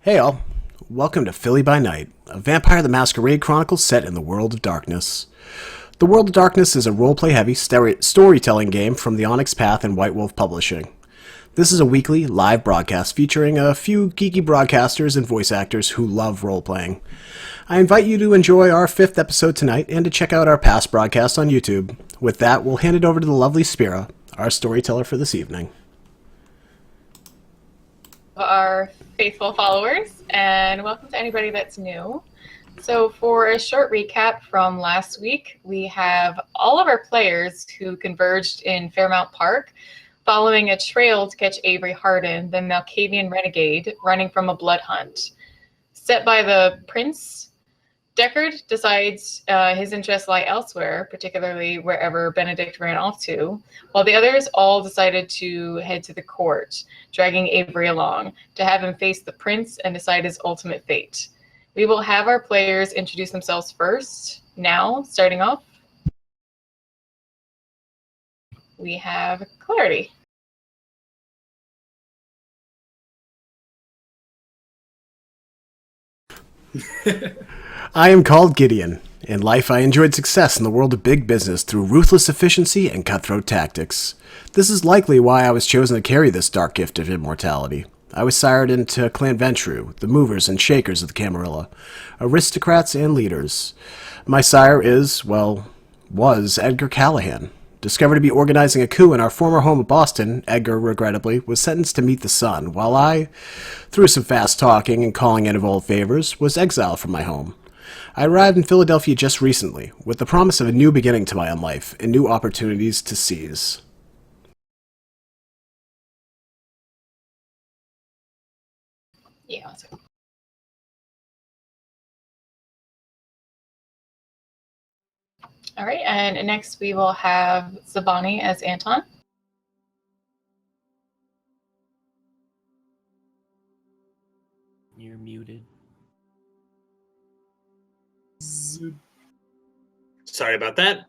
Hey all, welcome to Philly by Night, a Vampire the Masquerade chronicle set in the World of Darkness. The World of Darkness is a roleplay-heavy storytelling game from the Onyx Path and White Wolf Publishing. This is a weekly, live broadcast featuring a few geeky broadcasters and voice actors who love role-playing. I invite you to enjoy our 5th episode tonight and to check out our past broadcasts on YouTube. With that, we'll hand it over to the lovely Spira, our storyteller for this evening. Our faithful followers, and welcome to anybody that's new. So for a short recap from last week, we have all of our players who converged in Fairmount Park following a trail to catch Avery Harden, the Malkavian renegade, running from a blood hunt. Set by the prince, Deckard decides his interests lie elsewhere, particularly wherever Benedict ran off to, while the others all decided to head to the court, dragging Avery along, to have him face the prince and decide his ultimate fate. We will have our players introduce themselves first. Now, starting off, we have Clarity. I am called Gideon. In life, I enjoyed success in the world of big business through ruthless efficiency and cutthroat tactics. This is likely why I was chosen to carry this dark gift of immortality. I was sired into Clan Ventru, the movers and shakers of the Camarilla, aristocrats and leaders. My sire is, well, was Edgar Callahan. Discovered to be organizing a coup in our former home of Boston, Edgar, regrettably, was sentenced to meet the sun, while I, through some fast talking and calling in of old favors, was exiled from my home. I arrived in Philadelphia just recently, with the promise of a new beginning to my own life and new opportunities to seize. Yeah. All right, and next we will have Zabani as Anton. You're muted. Sorry about that.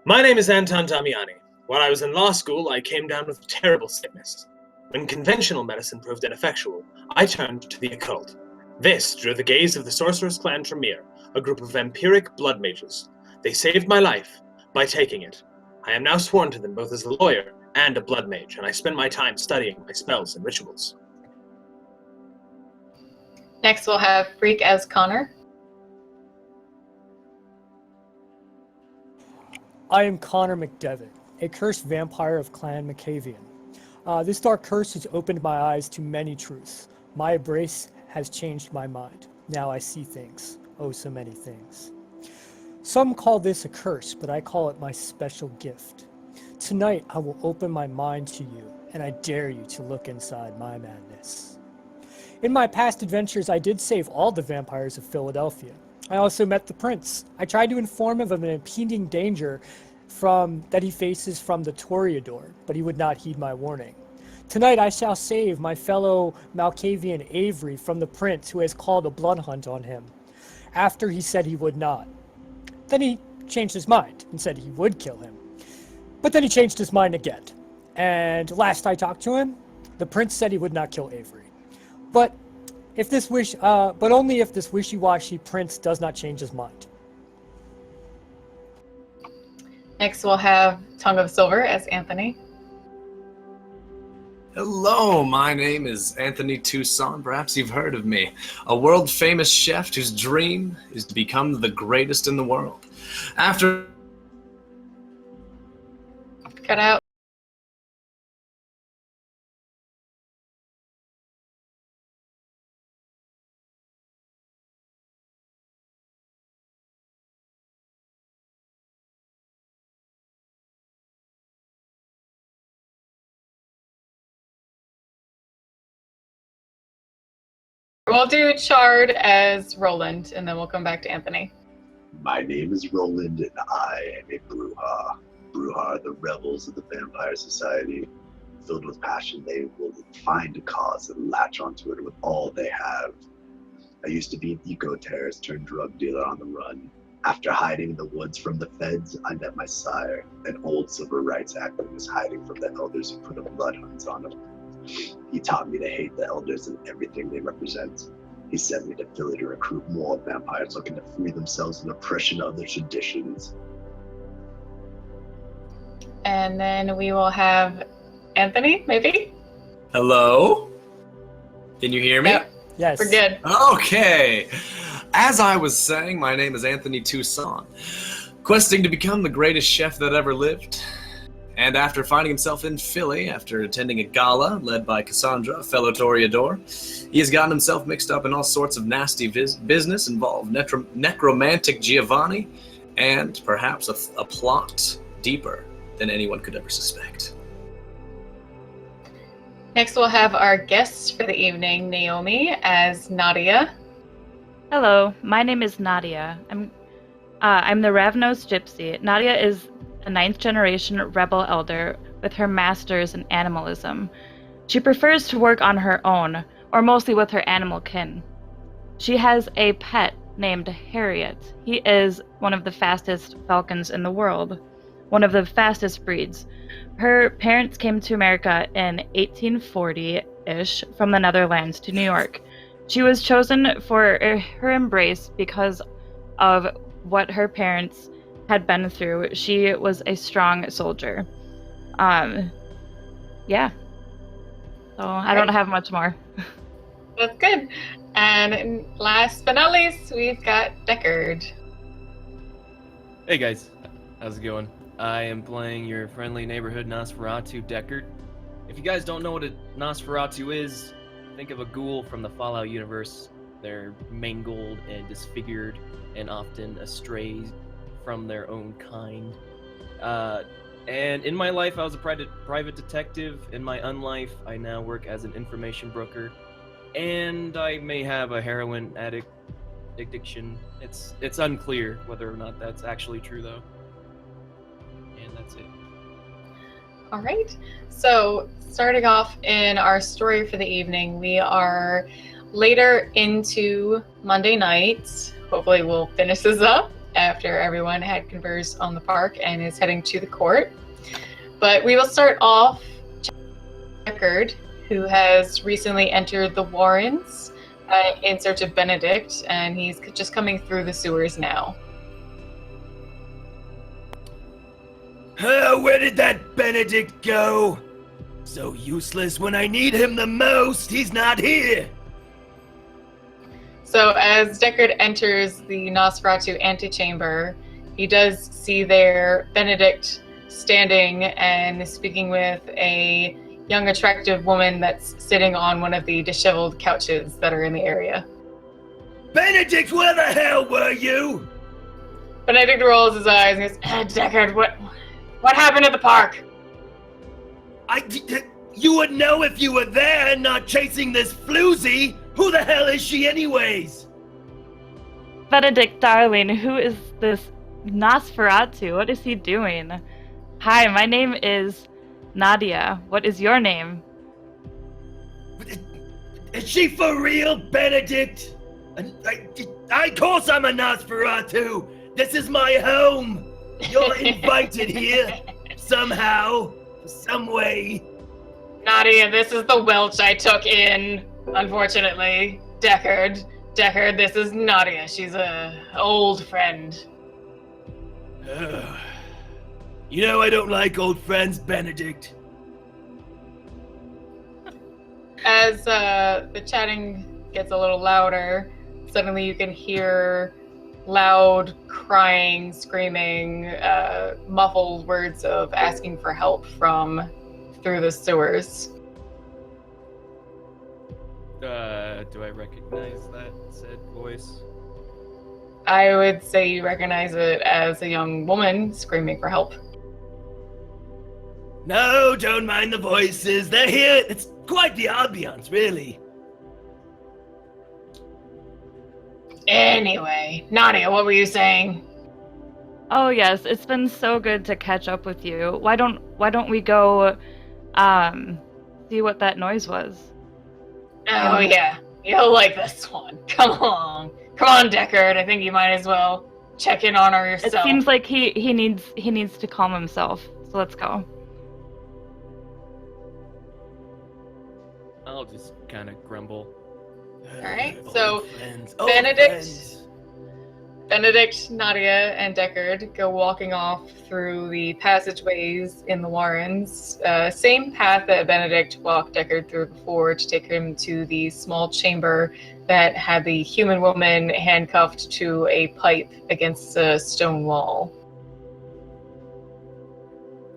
My name is Anton Damiani. While I was in law school, I came down with terrible sickness. When conventional medicine proved ineffectual, I turned to the occult. This drew the gaze of the Sorcerer's Clan Tremere, a group of vampiric blood mages. They saved my life by taking it. I am now sworn to them both as a lawyer and a blood mage, and I spend my time studying my spells and rituals. Next we'll have Freak as Conor. I am Conor McDevitt, a cursed vampire of Clan Malkavian. This dark curse has opened my eyes to many truths. My embrace has changed my mind. Now I see things. Oh, so many things. Some call this a curse, but I call it my special gift. Tonight, I will open my mind to you, and I dare you to look inside my madness. In my past adventures, I did save all the vampires of Philadelphia. I also met the prince. I tried to inform him of an impending danger that he faces from the Toreador, but he would not heed my warning. Tonight I shall save my fellow Malkavian Avery from the prince who has called a blood hunt on him, after he said he would not. Then he changed his mind and said he would kill him. But then he changed his mind again. And last I talked to him, the prince said he would not kill Avery. But only if this wishy-washy prince does not change his mind. Next we'll have Tongue of Silver as Anthony. Hello, my name is Anthony Toussaint. Perhaps you've heard of me. A world-famous chef whose dream is to become the greatest in the world. After... Cut out. We'll do Chard as Roland, and then we'll come back to Anthony. My name is Roland, and I am a Bruja. Bruja are the rebels of the Vampire Society. Filled with passion, they will find a cause and latch onto it with all they have. I used to be an eco-terrorist turned drug dealer on the run. After hiding in the woods from the feds, I met my sire, an old civil rights activist hiding from the elders who put a blood hunt on him. He taught me to hate the elders and everything they represent. He sent me to Philly to recruit more vampires looking to free themselves from oppression of other traditions. And then we will have Anthony, maybe? Hello? Can you hear me? Yep, Yes. we're good. Okay. As I was saying, my name is Anthony Toussaint, questing to become the greatest chef that ever lived. And after finding himself in Philly, after attending a gala led by Cassandra, a fellow Toreador, he has gotten himself mixed up in all sorts of nasty business involved necromantic Giovanni, and perhaps a plot deeper than anyone could ever suspect. Next, we'll have our guest for the evening, Nayohmee, as Nadia. Hello, my name is Nadia. I'm the Ravnos Gypsy. Nadia is a 9th generation rebel elder with her master's in animalism. She prefers to work on her own, or mostly with her animal kin. She has a pet named Harriet. He is one of the fastest falcons in the world, one of the fastest breeds. Her parents came to America in 1840-ish from the Netherlands to New York. She was chosen for her embrace because of what her parents had been through. She was a strong soldier. Yeah. So I don't have much more. That's good. And last but not least, we've got Deckard. Hey guys, how's it going? I am playing your friendly neighborhood Nosferatu, Deckard. If you guys don't know what a Nosferatu is, think of a ghoul from the Fallout universe. They're mangled and disfigured and often astray from their own kind. And in my life, I was a private detective. In my unlife, I now work as an information broker. And I may have a heroin addiction. It's unclear whether or not that's actually true, though. And that's it. All right. So, starting off in our story for the evening, we are later into Monday night. Hopefully, we'll finish this up after everyone had conversed on the park and is heading to the court. But we will start off Deckard, who has recently entered the Warrens in search of Benedict, and he's just coming through the sewers now. Where did that Benedict go? So useless when I need him the most, he's not here! So as Deckard enters the Nosferatu antechamber, he does see there Benedict standing and speaking with a young, attractive woman that's sitting on one of the disheveled couches that are in the area. Benedict, where the hell were you? Benedict rolls his eyes and goes, Deckard, what happened at the park? You would know if you were there and not chasing this floozy. Who the hell is she anyways? Benedict, darling, who is this Nosferatu? What is he doing? Hi, my name is Nadia. What is your name? Is she for real, Benedict? Of course I'm a Nosferatu. This is my home. You're invited here, somehow, some way. Nadia, this is the Welch I took in, unfortunately. Deckard, this is Nadia. She's a old friend. You know I don't like old friends, Benedict. As the chatting gets a little louder, suddenly you can hear loud crying, screaming, muffled words of asking for help from through the sewers. Do I recognize that said voice? I would say you recognize it as a young woman screaming for help. No, don't mind the voices. They're here. It's quite the ambiance, really. Anyway, Nadia, what were you saying? Oh yes, it's been so good to catch up with you. Why don't we go see what that noise was? Oh yeah, you'll like this one. Come on, Deckard. I think you might as well check in on her yourself. It seems like he needs to calm himself. So let's go. I'll just kind of grumble. All right, Old so friends, Benedict, Nadia, and Deckard go walking off through the passageways in the Warrens. Same path that Benedict walked Deckard through before to take him to the small chamber that had the human woman handcuffed to a pipe against a stone wall.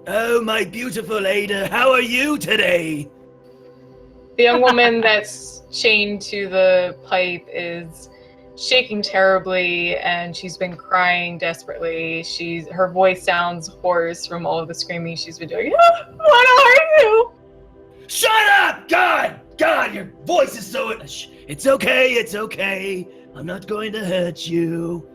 Oh, my beautiful Ada, how are you today? The young woman that's chained to the pipe is shaking terribly, and she's been crying desperately. Her voice sounds hoarse from all of the screaming she's been doing. What are you? Shut up! God, your voice is so... It's okay. I'm not going to hurt you.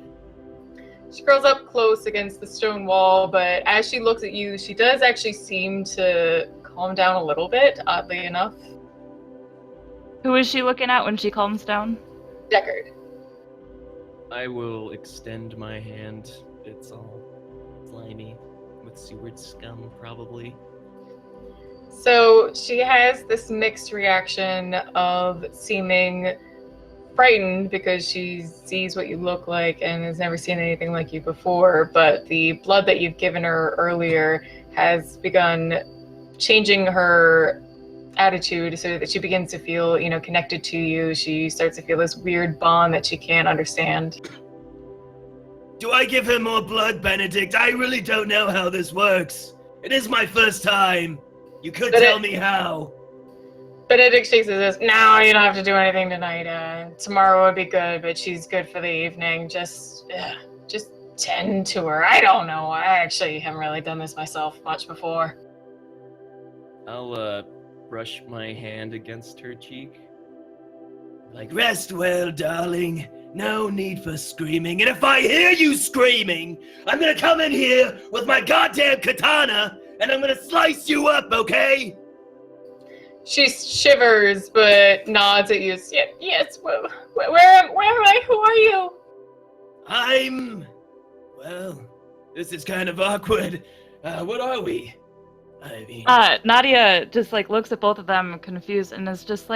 She curls up close against the stone wall, but as she looks at you, she does actually seem to calm down a little bit, oddly enough. Who is she looking at when she calms down? Deckard. I will extend my hand. It's all slimy with Seward scum, probably. So she has this mixed reaction of seeming frightened because she sees what you look like and has never seen anything like you before, but the blood that you've given her earlier has begun changing her attitude so that she begins to feel, connected to you. She starts to feel this weird bond that she can't understand. Do I give her more blood, Benedict? I really don't know how this works. It is my first time. You could tell me how. Benedict shakes his head. No, you don't have to do anything tonight. Tomorrow would be good, but she's good for the evening. Just tend to her. I don't know. I actually haven't really done this myself much before. I'll brush my hand against her cheek. Like, rest well, darling. No need for screaming. And if I hear you screaming, I'm gonna come in here with my goddamn katana and I'm gonna slice you up, okay? She shivers, but nods at you. Yes. Where am I? Who are you? Well, this is kind of awkward. What are we? I mean... Nadia just looks at both of them confused and is just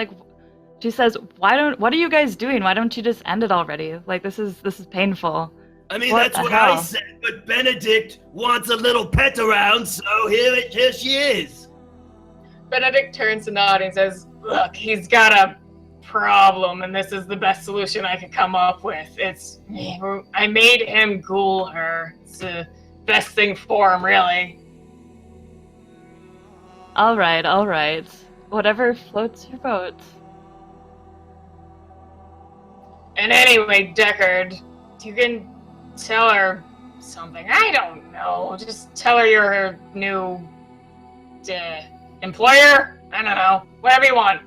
she says, what are you guys doing? Why don't you just end it already? This is painful. I mean, that's what I said, but Benedict wants a little pet around, so here she is. Benedict turns to Nadia and says, look, he's got a problem, and this is the best solution I could come up with. I made him ghoul her. It's the best thing for him, really. All right. Whatever floats your boat. And anyway, Deckard, you can tell her something. I don't know. Just tell her you're her new employer? I don't know. Whatever you want.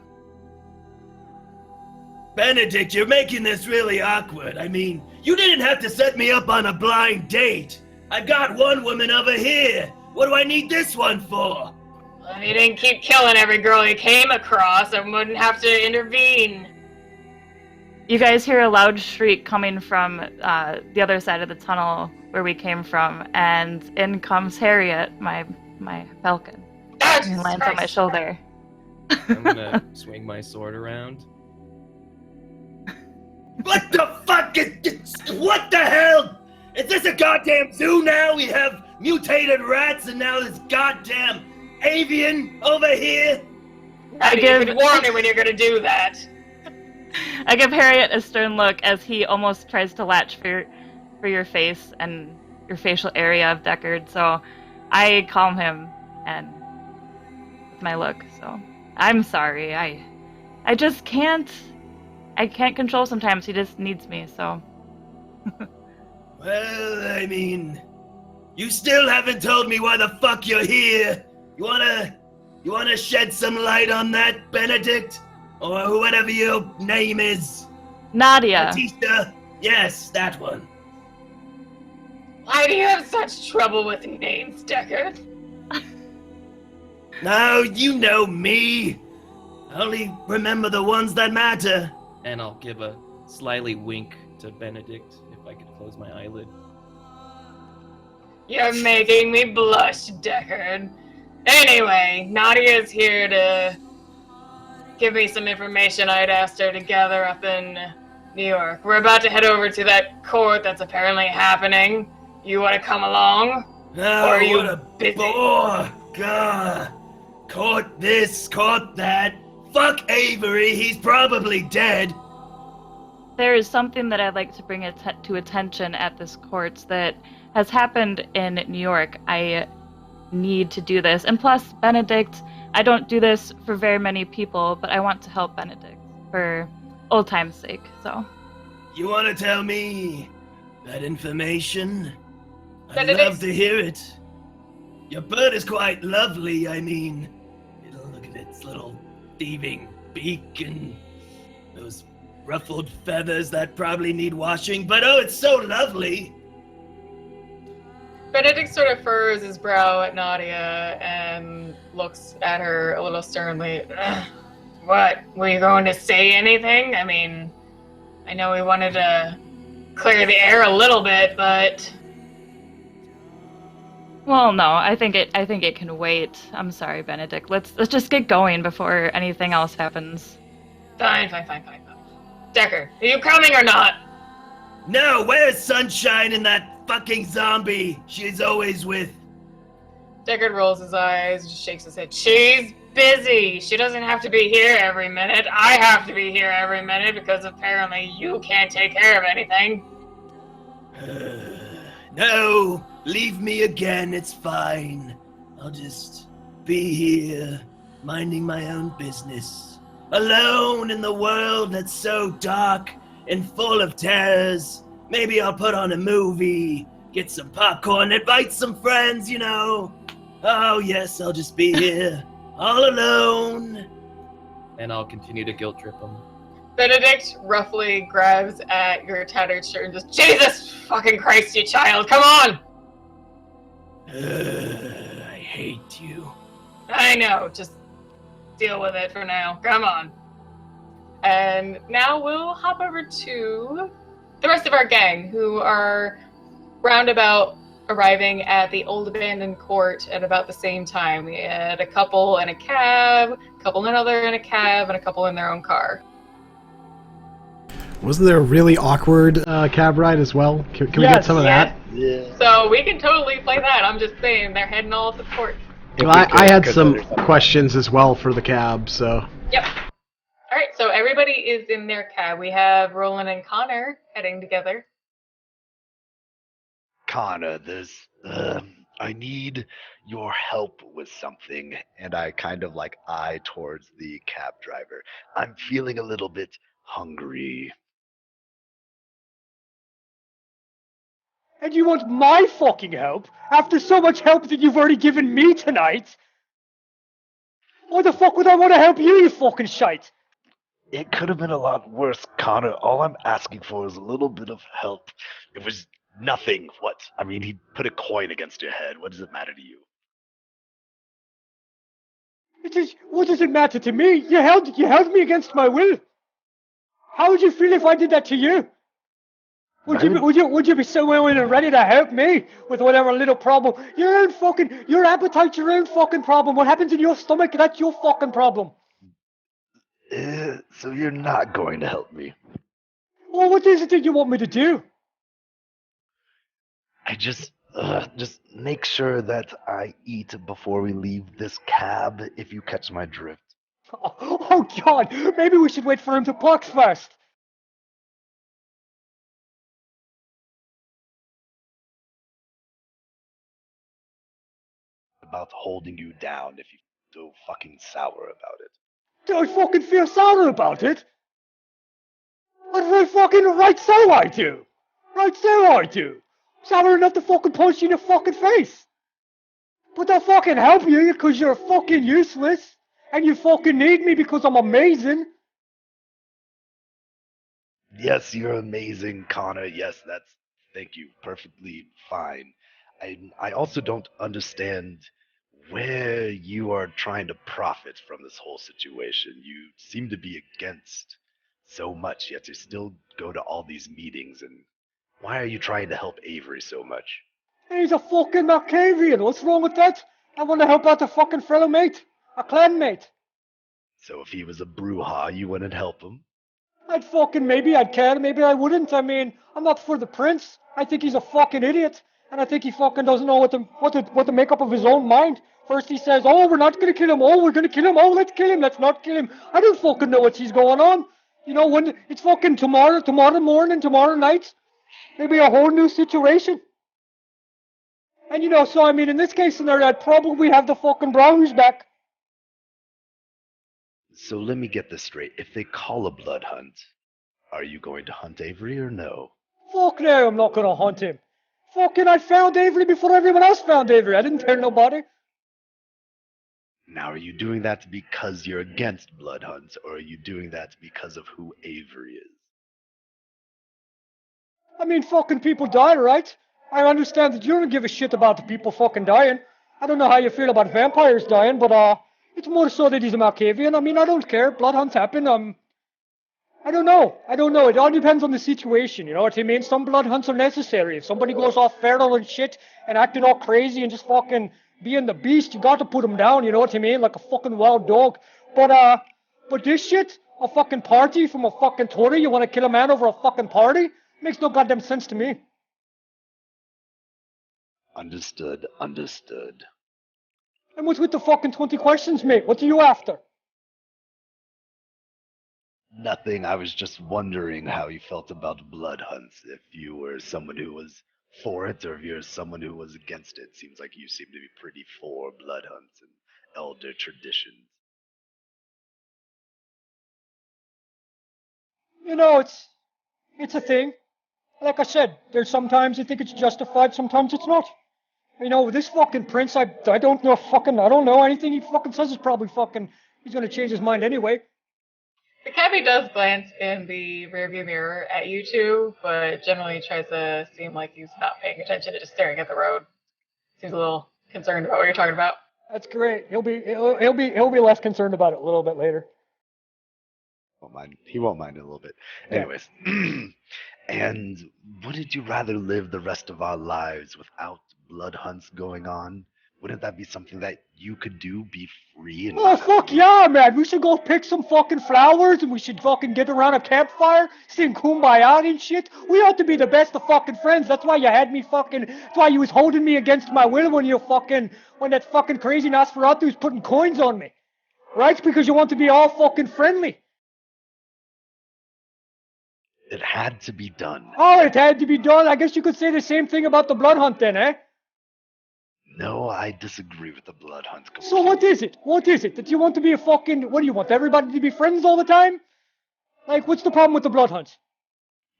Benedict, you're making this really awkward. I mean, you didn't have to set me up on a blind date. I've got one woman over here. What do I need this one for? Well, if you didn't keep killing every girl you came across, I wouldn't have to intervene. You guys hear a loud shriek coming from the other side of the tunnel where we came from, and in comes Harriet, my falcon, and lands on my shoulder. I'm gonna swing my sword around. What the fuck what the hell? Is this a goddamn zoo now? We have mutated rats and now this goddamn avian over here? You could warn me when you're gonna do that. I give Harriet a stern look as he almost tries to latch for your face and your facial area of Deckard, so I calm him and with my look, so I'm sorry. I just can't control sometimes. He just needs me, so. Well, I mean, you still haven't told me why the fuck you're here. You wanna shed some light on that, Benedict? Or whatever your name is. Nadia. Batista? Yes, that one. Why do you have such trouble with names, Deckard? Now, you know me. I only remember the ones that matter. And I'll give a slyly wink to Benedict if I could close my eyelid. You're making me blush, Deckard. Anyway, Nadia's here to give me some information I'd asked her to gather up in New York. We're about to head over to that court that's apparently happening. You want to come along? Oh, Or are you what a busy? bore! God. Caught this, caught that. Fuck Avery, he's probably dead. There is something that I'd like to bring to attention at this court that has happened in New York. I need to do this. And plus, Benedict, I don't do this for very many people, but I want to help Benedict for old time's sake, so. You want to tell me that information? I'd Benedict? love to hear it. Your bird is quite lovely, I mean. Look at its little thieving beak and those ruffled feathers that probably need washing, but oh, it's so lovely. Benedict sort of furrows his brow at Nadia and looks at her a little sternly. What? Were you going to say anything? I mean, I know we wanted to clear the air a little bit, but... Well, no, I think it can wait. I'm sorry, Benedict. Let's just get going before anything else happens. Fine. Deckard, are you coming or not? No, where's Sunshine and that fucking zombie she's always with? Deckard rolls his eyes, just shakes his head. She's busy. She doesn't have to be here every minute. I have to be here every minute because apparently you can't take care of anything. No, leave me again, it's fine. I'll just be here, minding my own business. Alone in the world that's so dark and full of terrors. Maybe I'll put on a movie, get some popcorn, invite some friends, you know. Oh yes, I'll just be here, all alone. And I'll continue to guilt trip him. Benedict roughly grabs at your tattered shirt and just, Jesus fucking Christ, you child, come on! I hate you. I know, just deal with it for now. Come on. And now we'll hop over to the rest of our gang, who are roundabout arriving at the old abandoned court at about the same time. We had a couple in a cab, a couple another in a cab, and a couple in their own car. Wasn't there a really awkward cab ride as well? Can we get some of that? Yeah. So we can totally play that. I'm just saying, they're heading all to court. Well, I had some questions as well for the cab, so... Yep. All right, so everybody is in their cab. We have Roland and Connor heading together. Connor, I need your help with something, and I kind of like eye towards the cab driver. I'm feeling a little bit hungry. And you want my fucking help? After so much help that you've already given me tonight? Why the fuck would I want to help you, you fucking shite? It could have been a lot worse, Connor. All I'm asking for is a little bit of help. It was nothing. What? I mean, he put a coin against your head. What does it matter to you? What does it matter to me? You held me against my will. How would you feel if I did that to you? Would you be so willing and ready to help me with whatever little problem? Your appetite's your own fucking problem. What happens in your stomach, that's your fucking problem. So you're not going to help me? Well, what is it that you want me to do? I just make sure that I eat before we leave this cab, if you catch my drift. Oh God, maybe we should wait for him to park first. About holding you down if you feel fucking sour about it. Do I fucking feel sour about it? Right so I do. Right so I do. Sour enough to fucking punch you in the fucking face. But I'll fucking help you because you're fucking useless. And you fucking need me because I'm amazing. Yes, you're amazing, Connor. Yes, thank you, perfectly fine. I also don't understand where you are trying to profit from this whole situation. You seem to be against so much, yet you still go to all these meetings, and why are you trying to help Avery so much? He's a fucking Malkavian. What's wrong with that? I want to help out a fucking fellow mate. A clan mate. So if he was a Bruja, you wouldn't help him? Maybe I'd care, maybe I wouldn't. I mean, I'm not for the prince. I think he's a fucking idiot. And I think he fucking doesn't know what the makeup of his own mind. First he says, oh, we're not gonna kill him. Oh, we're gonna kill him. Oh, let's kill him. Let's not kill him. I don't fucking know what's going on. You know, when it's fucking tomorrow morning, tomorrow night, maybe a whole new situation. And you know, so I mean, in this case scenario, I'd probably have the fucking brownies back. So let me get this straight. If they call a blood hunt, are you going to hunt Avery or no? Fuck no, I'm not gonna hunt him. Fucking, I found Avery before everyone else found Avery. I didn't tell nobody. Now, are you doing that because you're against blood hunts, or are you doing that because of who Avery is? I mean, fucking people die, right? I understand that you don't give a shit about the people fucking dying. I don't know how you feel about vampires dying, but it's more so that he's a Malkavian. I mean, I don't care. Blood hunts happen. I don't know. It all depends on the situation, you know what I mean? Some blood hunts are necessary. If somebody goes off feral and shit and acting all crazy and just fucking being the beast, you got to put them down, you know what I mean? Like a fucking wild dog. But this shit, a fucking party from a fucking Tory, you want to kill a man over a fucking party? Makes no goddamn sense to me. Understood. And what's with the fucking 20 questions, mate? What are you after? Nothing. I was just wondering how you felt about blood hunts. If you were someone who was for it, or if you're someone who was against it. Seems like you seem to be pretty for blood hunts and elder traditions. You know, it's a thing. Like I said, there's sometimes I think it's justified, sometimes it's not. You know, this fucking prince, I don't know I don't know. Anything he fucking says is probably fucking, he's gonna change his mind anyway. The cabbie does glance in the rearview mirror at you two, but generally tries to seem like he's not paying attention to just staring at the road. Seems a little concerned about what you're talking about. That's great. He'll be less concerned about it a little bit later. He won't mind it a little bit. Yeah. Anyways, and wouldn't you rather live the rest of our lives without blood hunts going on? Wouldn't that be something that you could do, be free? And Oh, fuck yeah, man. We should go pick some fucking flowers and we should fucking get around a campfire, sing Kumbaya and shit. We ought to be the best of fucking friends. That's why you had me fucking, that's why you was holding me against my will when that fucking crazy Nosferatu was putting coins on me. Right? It's because you want to be all fucking friendly. It had to be done. Oh, it had to be done. I guess you could say the same thing about the blood hunt then, eh? No, I disagree with the blood hunt completely. So what is it? What is it? That you want to be a fucking... What do you want? Everybody to be friends all the time? Like, what's the problem with the blood hunt?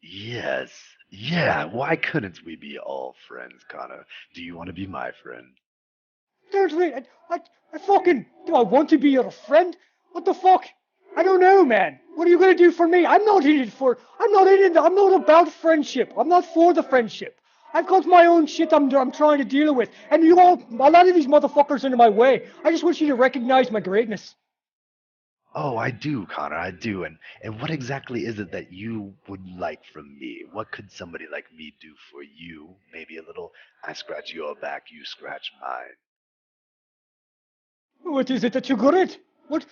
Yes. Yeah, why couldn't we be all friends, Connor? Do you want to be my friend? Seriously, I fucking... Do I want to be your friend? What the fuck? I don't know, man. What are you gonna do for me? I'm not about friendship. I'm not for the friendship. I've got my own shit I'm trying to deal with. And a lot of these motherfuckers are in my way. I just want you to recognize my greatness. Oh, I do, Connor, I do. And what exactly is it that you would like from me? What could somebody like me do for you? Maybe a little, I scratch your back, you scratch mine. What is it that you're good at? What?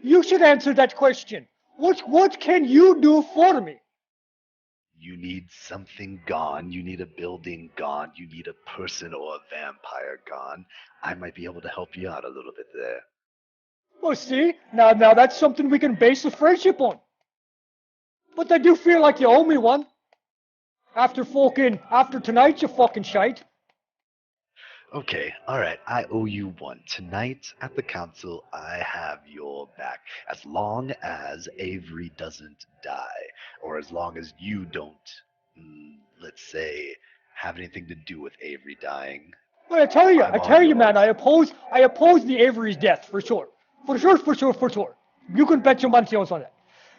You should answer that question. What can you do for me? You need something gone. You need a building gone. You need a person or a vampire gone. I might be able to help you out a little bit there. Well, see? Now that's something we can base a friendship on. But I do feel like you owe me one. After tonight, you fucking shite. Okay, alright, I owe you one. Tonight at the council, I have your back. As long as Avery doesn't die, or as long as you don't, let's say, have anything to do with Avery dying. Well, I tell you, man, I oppose the Avery's death, for sure. For sure. You can bet your money on that.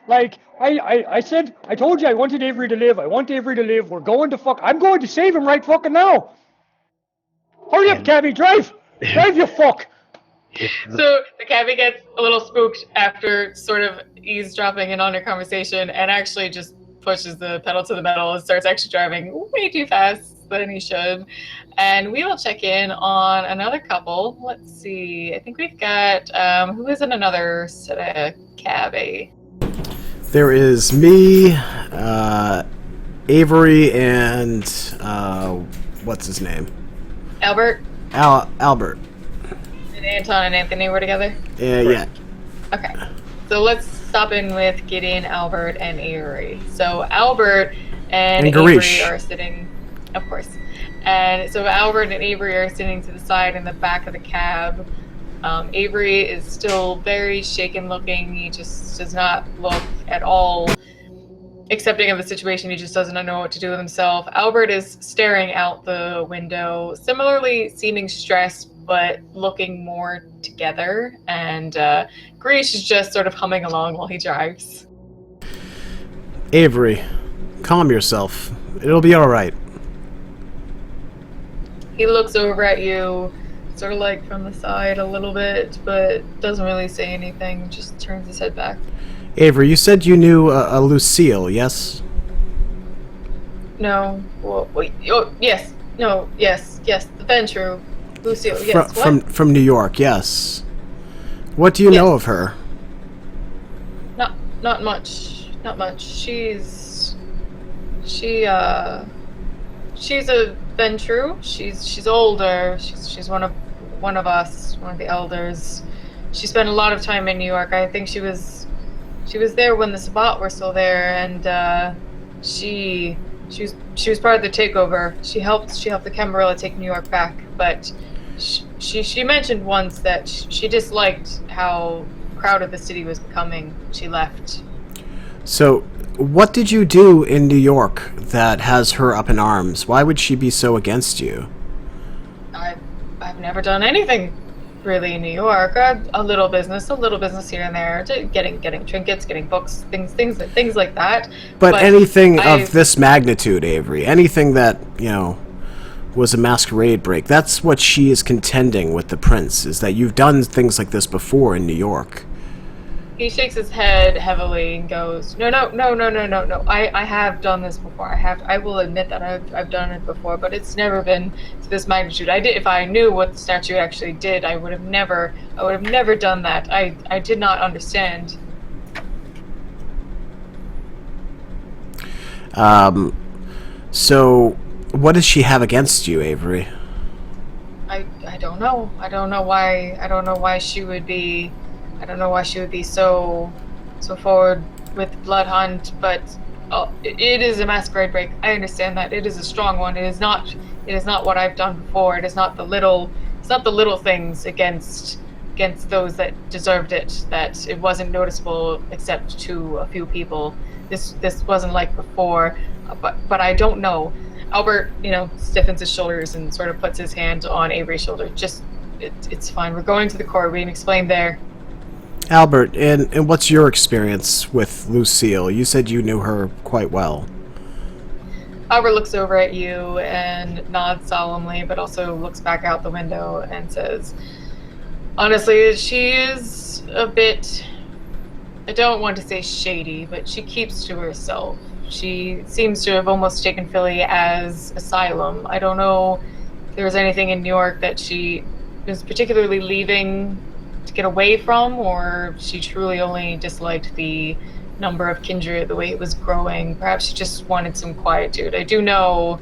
Like, I told you I wanted Avery to live. I want Avery to live. I'm going to save him right fucking now. Hurry up, Cabby, drive! Drive, you fuck! So the cabbie gets a little spooked after sort of eavesdropping in on your conversation and actually just pushes the pedal to the metal and starts actually driving way too fast than he should. And we will check in on another couple. Let's see. I think we've got who is in another set of cabbie? There is me, Avery, and what's his name? Albert Albert. and Anton and Anthony were together. Yeah. Okay. So let's stop in with Gideon, Albert, and Avery. So Albert and Garish. Avery are sitting, of course. And so Albert and Avery are sitting to the side in the back of the cab. Avery is still very shaken looking. He just does not look at all accepting of the situation. He just doesn't know what to do with himself. Albert is staring out the window, similarly seeming stressed, but looking more together. And Garish is just sort of humming along while he drives. Avery, calm yourself. It'll be all right. He looks over at you, sort of like from the side a little bit, but doesn't really say anything, just turns his head back. Avery, you said you knew a Lucille, yes? No. Well, wait. Oh, yes. No. Yes. The Ventru. Lucille. Yes. From New York, yes. What do you know of her? Not much. Not much. She's a Ventru. She's older. She's one of us, one of the elders. She spent a lot of time in New York. I think she was there when the Sabbat were still there, and she was part of the takeover. She helped the Camarilla take New York back, but she mentioned once that she disliked how crowded the city was becoming. She left. So, what did you do in New York that has her up in arms? Why would she be so against you? I've never done anything really in New York. A little business here and there, getting trinkets, getting books, things like that. But anything of this magnitude, Avery, anything that, was a masquerade break, that's what she is contending with the prince, is that you've done things like this before in New York. He shakes his head heavily and goes, No. I have done this before. I will admit that I've done it before, but it's never been to this magnitude. If I knew what the statue actually did, I would have never done that. I did not understand. So what does she have against you, Avery? I don't know. I don't know why she would be so forward with Blood Hunt, but it is a masquerade break. I understand that. It is a strong one. It is not what I've done before. It's not the little things against those that deserved it, that it wasn't noticeable except to a few people. This wasn't like before, but I don't know. Albert, stiffens his shoulders and sort of puts his hand on Avery's shoulder. It's fine. We're going to the court. We can explain there. Albert, and what's your experience with Lucille? You said you knew her quite well. Albert looks over at you and nods solemnly, but also looks back out the window and says, honestly, she is a bit, I don't want to say shady, but she keeps to herself. She seems to have almost taken Philly as asylum. I don't know if there was anything in New York that she was particularly leaving to get away from, or she truly only disliked the number of kindred, the way it was growing. Perhaps she just wanted some quietude. I do know,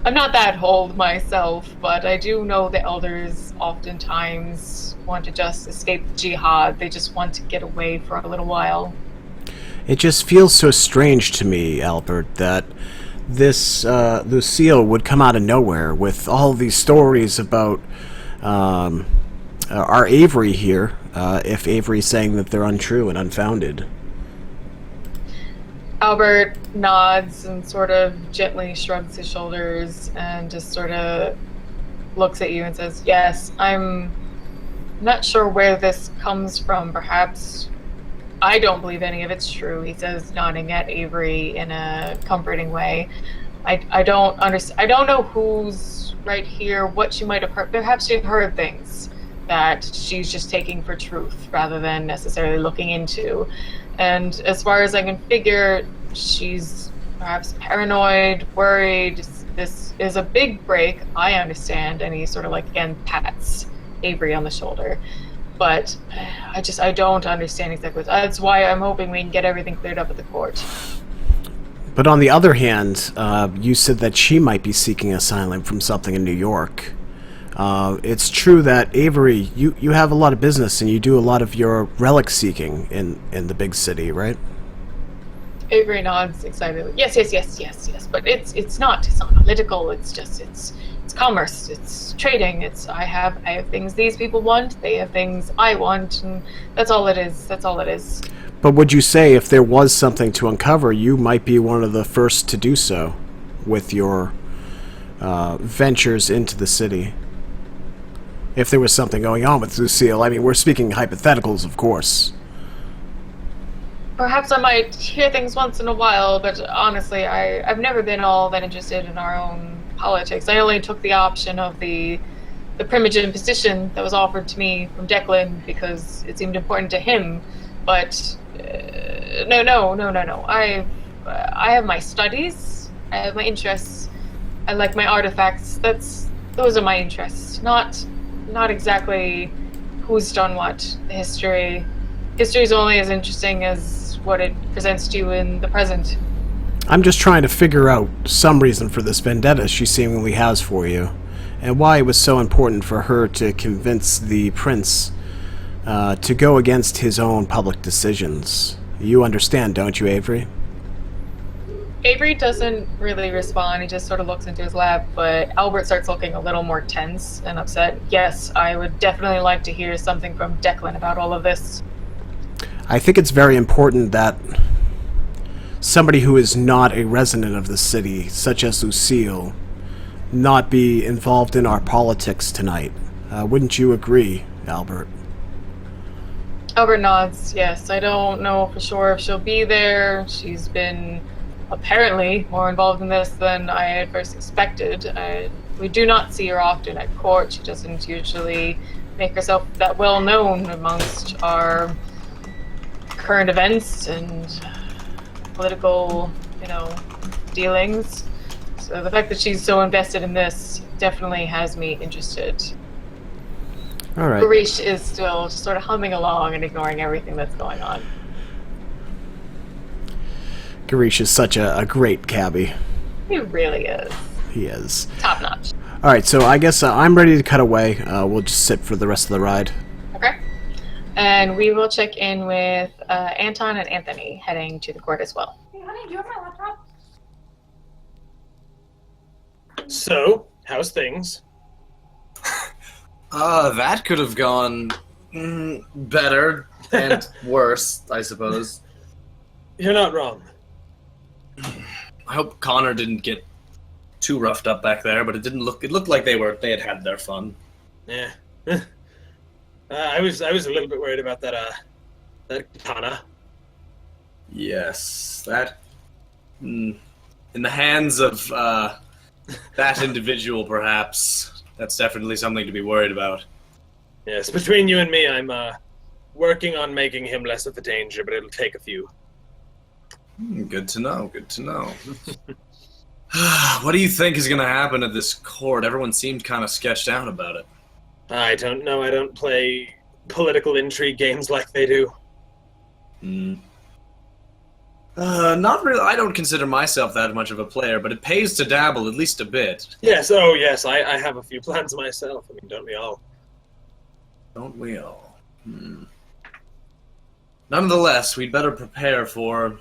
I'm not that old myself, but I do know the elders oftentimes want to just escape the jihad. They just want to get away for a little while. It just feels so strange to me, Albert, that this Lucille would come out of nowhere with all these stories about our Avery here, if Avery's saying that they're untrue and unfounded. Albert nods and sort of gently shrugs his shoulders and just sort of looks at you and says, yes, I'm not sure where this comes from. Perhaps I don't believe any of it's true, he says, nodding at Avery in a comforting way. I don't understand. I don't know who's right here, what she might have heard. Perhaps she heard things that she's just taking for truth rather than necessarily looking into. And as far as I can figure, she's perhaps paranoid, worried, this is a big break, I understand. And he sort of like, again, pats Avery on the shoulder. But I don't understand exactly. That's why I'm hoping we can get everything cleared up at the court. But on the other hand, you said that she might be seeking asylum from something in New York. It's true that, Avery, you have a lot of business and you do a lot of your relic seeking in the big city, right? Avery nods excitedly. Yes. But it's not political. It's commerce. It's trading. I have things these people want. They have things I want, and that's all it is. But would you say if there was something to uncover, you might be one of the first to do so with your ventures into the city? If there was something going on with Lucille, I mean, we're speaking hypotheticals, of course. Perhaps I might hear things once in a while, but honestly, I've never been all that interested in our own politics. I only took the option of the Primogen position that was offered to me from Declan because it seemed important to him. But no. I have my studies. I have my interests. I like my artifacts. Those are my interests. Not exactly who's done what. The history is only as interesting as what it presents to you in the present. I'm just trying to figure out some reason for this vendetta she seemingly has for you, and why it was so important for her to convince the prince to go against his own public decisions. You understand, don't you, Avery? Avery doesn't really respond. He just sort of looks into his lap, but Albert starts looking a little more tense and upset. Yes, I would definitely like to hear something from Declan about all of this. I think it's very important that somebody who is not a resident of the city, such as Lucille, not be involved in our politics tonight. Wouldn't you agree, Albert? Albert nods, yes. I don't know for sure if she'll be there. She's been apparently more involved in this than I had first expected. We do not see her often at court. She doesn't usually make herself that well known amongst our current events and political, dealings. So the fact that she's so invested in this definitely has me interested. All right. Garish is still just sort of humming along and ignoring everything that's going on. Garish is such a great cabbie. He really is. He is. Top notch. All right, so I guess I'm ready to cut away. We'll just sit for the rest of the ride. Okay. And we will check in with Anton and Anthony heading to the court as well. Hey, honey, do you have my laptop? So, how's things? That could have gone better and worse, I suppose. You're not wrong. I hope Conor didn't get too roughed up back there, but it looked like they had their fun. Yeah. I was a little bit worried about that katana. Yes, that in the hands of that individual, perhaps. That's definitely something to be worried about. Yes, between you and me, I'm working on making him less of a danger, but it'll take a few. Good to know, good to know. What do you think is going to happen at this court? Everyone seemed kind of sketched out about it. I don't know. I don't play political intrigue games like they do. Not really. I don't consider myself that much of a player, but it pays to dabble at least a bit. Yes, oh yes, I have a few plans myself. I mean, don't we all? Don't we all? Nonetheless, we'd better prepare for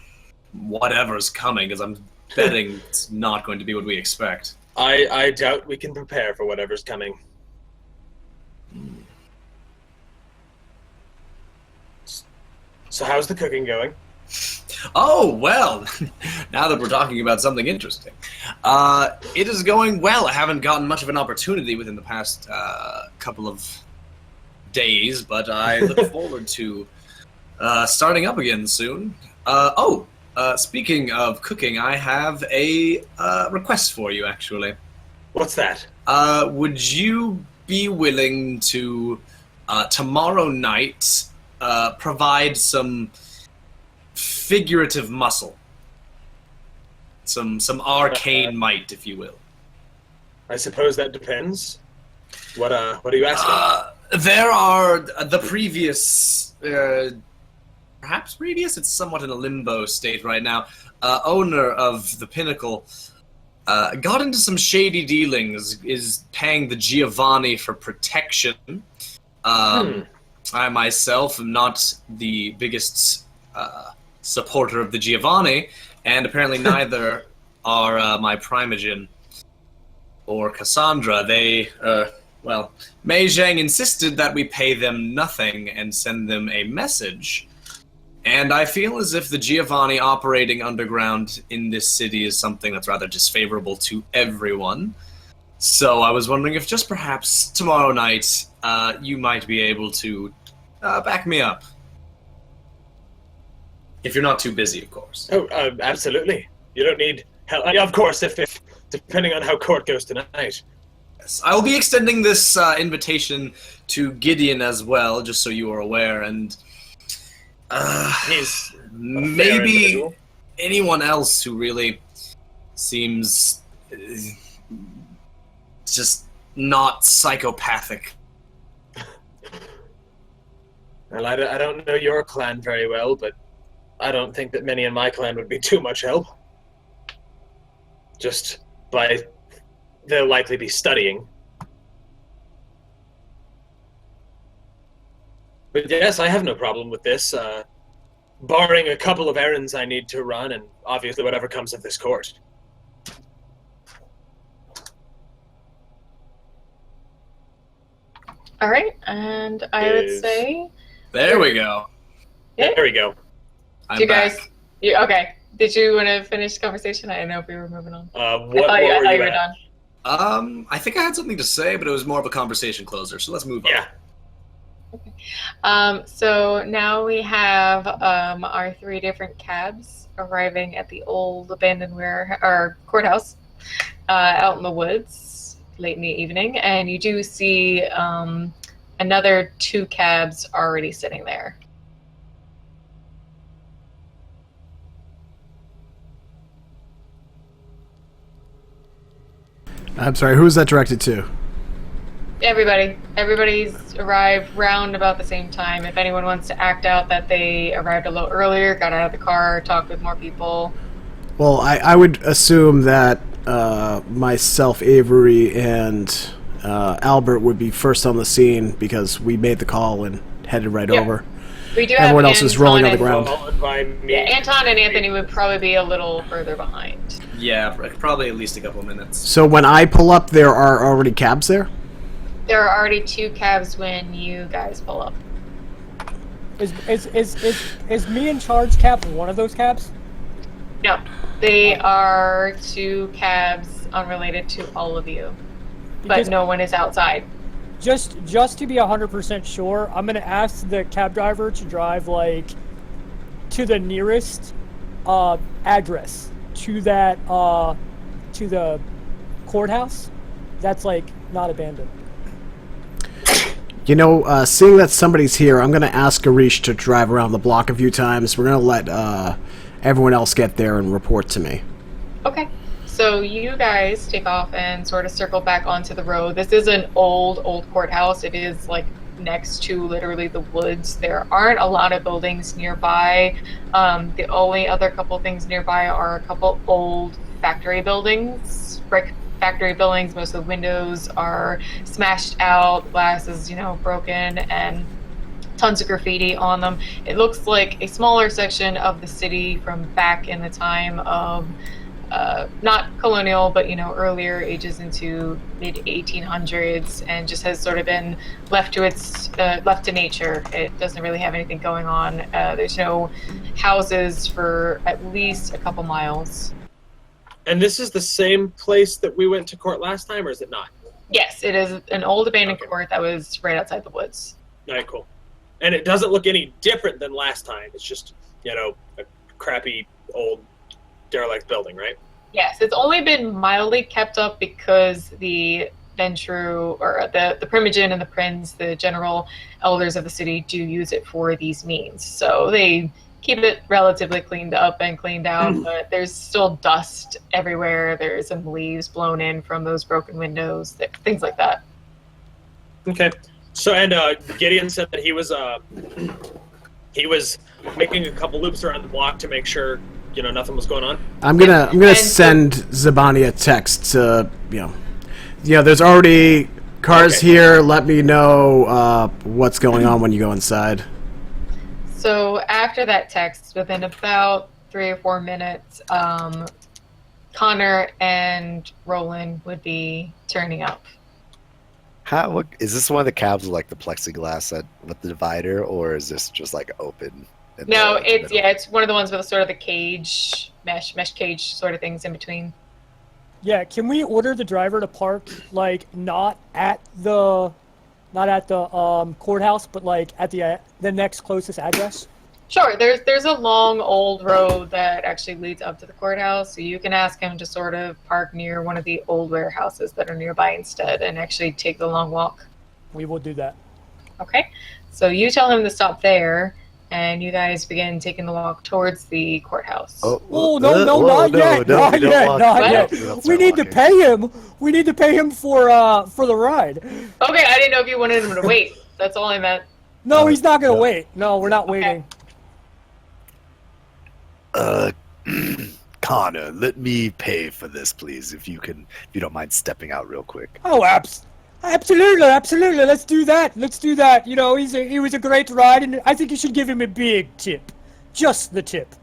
whatever's coming, because I'm betting it's not going to be what we expect. I doubt we can prepare for whatever's coming. So how's the cooking going? Oh, well, now that we're talking about something interesting. It is going well. I haven't gotten much of an opportunity within the past couple of days, but I look forward to starting up again soon. Speaking of cooking, I have a request for you, actually. What's that? Would you be willing to, tomorrow night, provide some figurative muscle? Some arcane might, if you will. I suppose that depends. What are you asking? There are the previous, perhaps previous. It's somewhat in a limbo state right now. Owner of the Pinnacle got into some shady dealings. Is paying the Giovanni for protection. I myself am not the biggest supporter of the Giovanni, and apparently neither are my Primogen or Cassandra. They, Mei Zhang insisted that we pay them nothing and send them a message. And I feel as if the Giovanni operating underground in this city is something that's rather disfavorable to everyone. So I was wondering if just perhaps tomorrow night you might be able to back me up. If you're not too busy, of course. Oh, absolutely. You don't need help. Of course, if depending on how court goes tonight. Yes, I will be extending this invitation to Gideon as well, just so you are aware, and He's maybe anyone else who really seems just not psychopathic. Well, I don't know your clan very well, but I don't think that many in my clan would be too much help. Just by they'll likely be studying. But yes, I have no problem with this, barring a couple of errands I need to run, and obviously whatever comes of this court. All right, and I would say. There we go. Yeah. There we go. I'm Do you back. guys? Okay. Did you want to finish the conversation? I didn't know if we were moving on. What I thought were you you were at? done. I think I had something to say, but it was more of a conversation closer, so let's move on. Yeah. So now we have our 3 different cabs arriving at the old abandoned courthouse out in the woods late in the evening, and you do see another 2 cabs already sitting there. I'm sorry, who is that directed to? Everybody's arrived round about the same time. If anyone wants to act out that they arrived a little earlier, got out of the car, talked with more people. Well, I would assume that myself, Avery, and Albert would be first on the scene because we made the call and headed right over. We do Everyone have else is rolling on the ground. Followed by me. Yeah, Anton and Anthony would probably be a little further behind. Yeah, probably at least a couple of minutes. So when I pull up, there are already cabs there? There are already 2 cabs when you guys pull up. Is me in charge cab one of those cabs? No, they are 2 cabs unrelated to all of you, Because but no one is outside. Just to be 100% sure, I'm gonna ask the cab driver to drive to the nearest address to that to the courthouse. That's not abandoned. You know, seeing that somebody's here, I'm going to ask Arish to drive around the block a few times. We're going to let everyone else get there and report to me. Okay. So you guys take off and sort of circle back onto the road. This is an old courthouse. It is next to literally the woods. There aren't a lot of buildings nearby. The only other couple things nearby are a couple old factory buildings, brick factory buildings. Most of the windows are smashed out, glass is, broken, and tons of graffiti on them. It looks like a smaller section of the city from back in the time of not colonial, but earlier ages into mid 1800s, and just has sort of been left to nature. It doesn't really have anything going on. There's no houses for at least a couple miles. And this is the same place that we went to court last time, or is it not? Yes, it is an old abandoned court that was right outside the woods. All right, cool. And it doesn't look any different than last time. It's just, a crappy old derelict building, right? Yes, it's only been mildly kept up because the Ventru, or the Primogen and the Prince, the general elders of the city, do use it for these means. So they keep it relatively cleaned up and cleaned out, but there's still dust everywhere. There's some leaves blown in from those broken windows, things like that. Okay. So, and Gideon said that he was making a couple loops around the block to make sure, nothing was going on. I'm gonna send Zabani a text to, there's already cars here. Let me know what's going on when you go inside. So after that text, within about 3 or 4 minutes, Conor and Roland would be turning up. What, is this one of the cabs with like the plexiglass with the divider, or is this just like open? No, it's one of the ones with sort of the cage, mesh cage sort of things in between. Yeah, can we order the driver to park like not at the courthouse, but like at the next closest address? Sure. There's a long old road that actually leads up to the courthouse, so you can ask him to sort of park near one of the old warehouses that are nearby instead, and actually take the long walk. We will do that. Okay. So you tell him to stop there, and you guys begin taking the walk towards the courthouse. No, not yet. We need to pay him. We need to pay him for the ride. Okay, I didn't know if you wanted him to wait. That's all I meant. No, he's not gonna wait. No, we're not waiting. Conor, let me pay for this, please, if you don't mind stepping out real quick. Oh, absolutely. Let's do that. He was a great ride, and I think you should give him a big tip. Just the tip.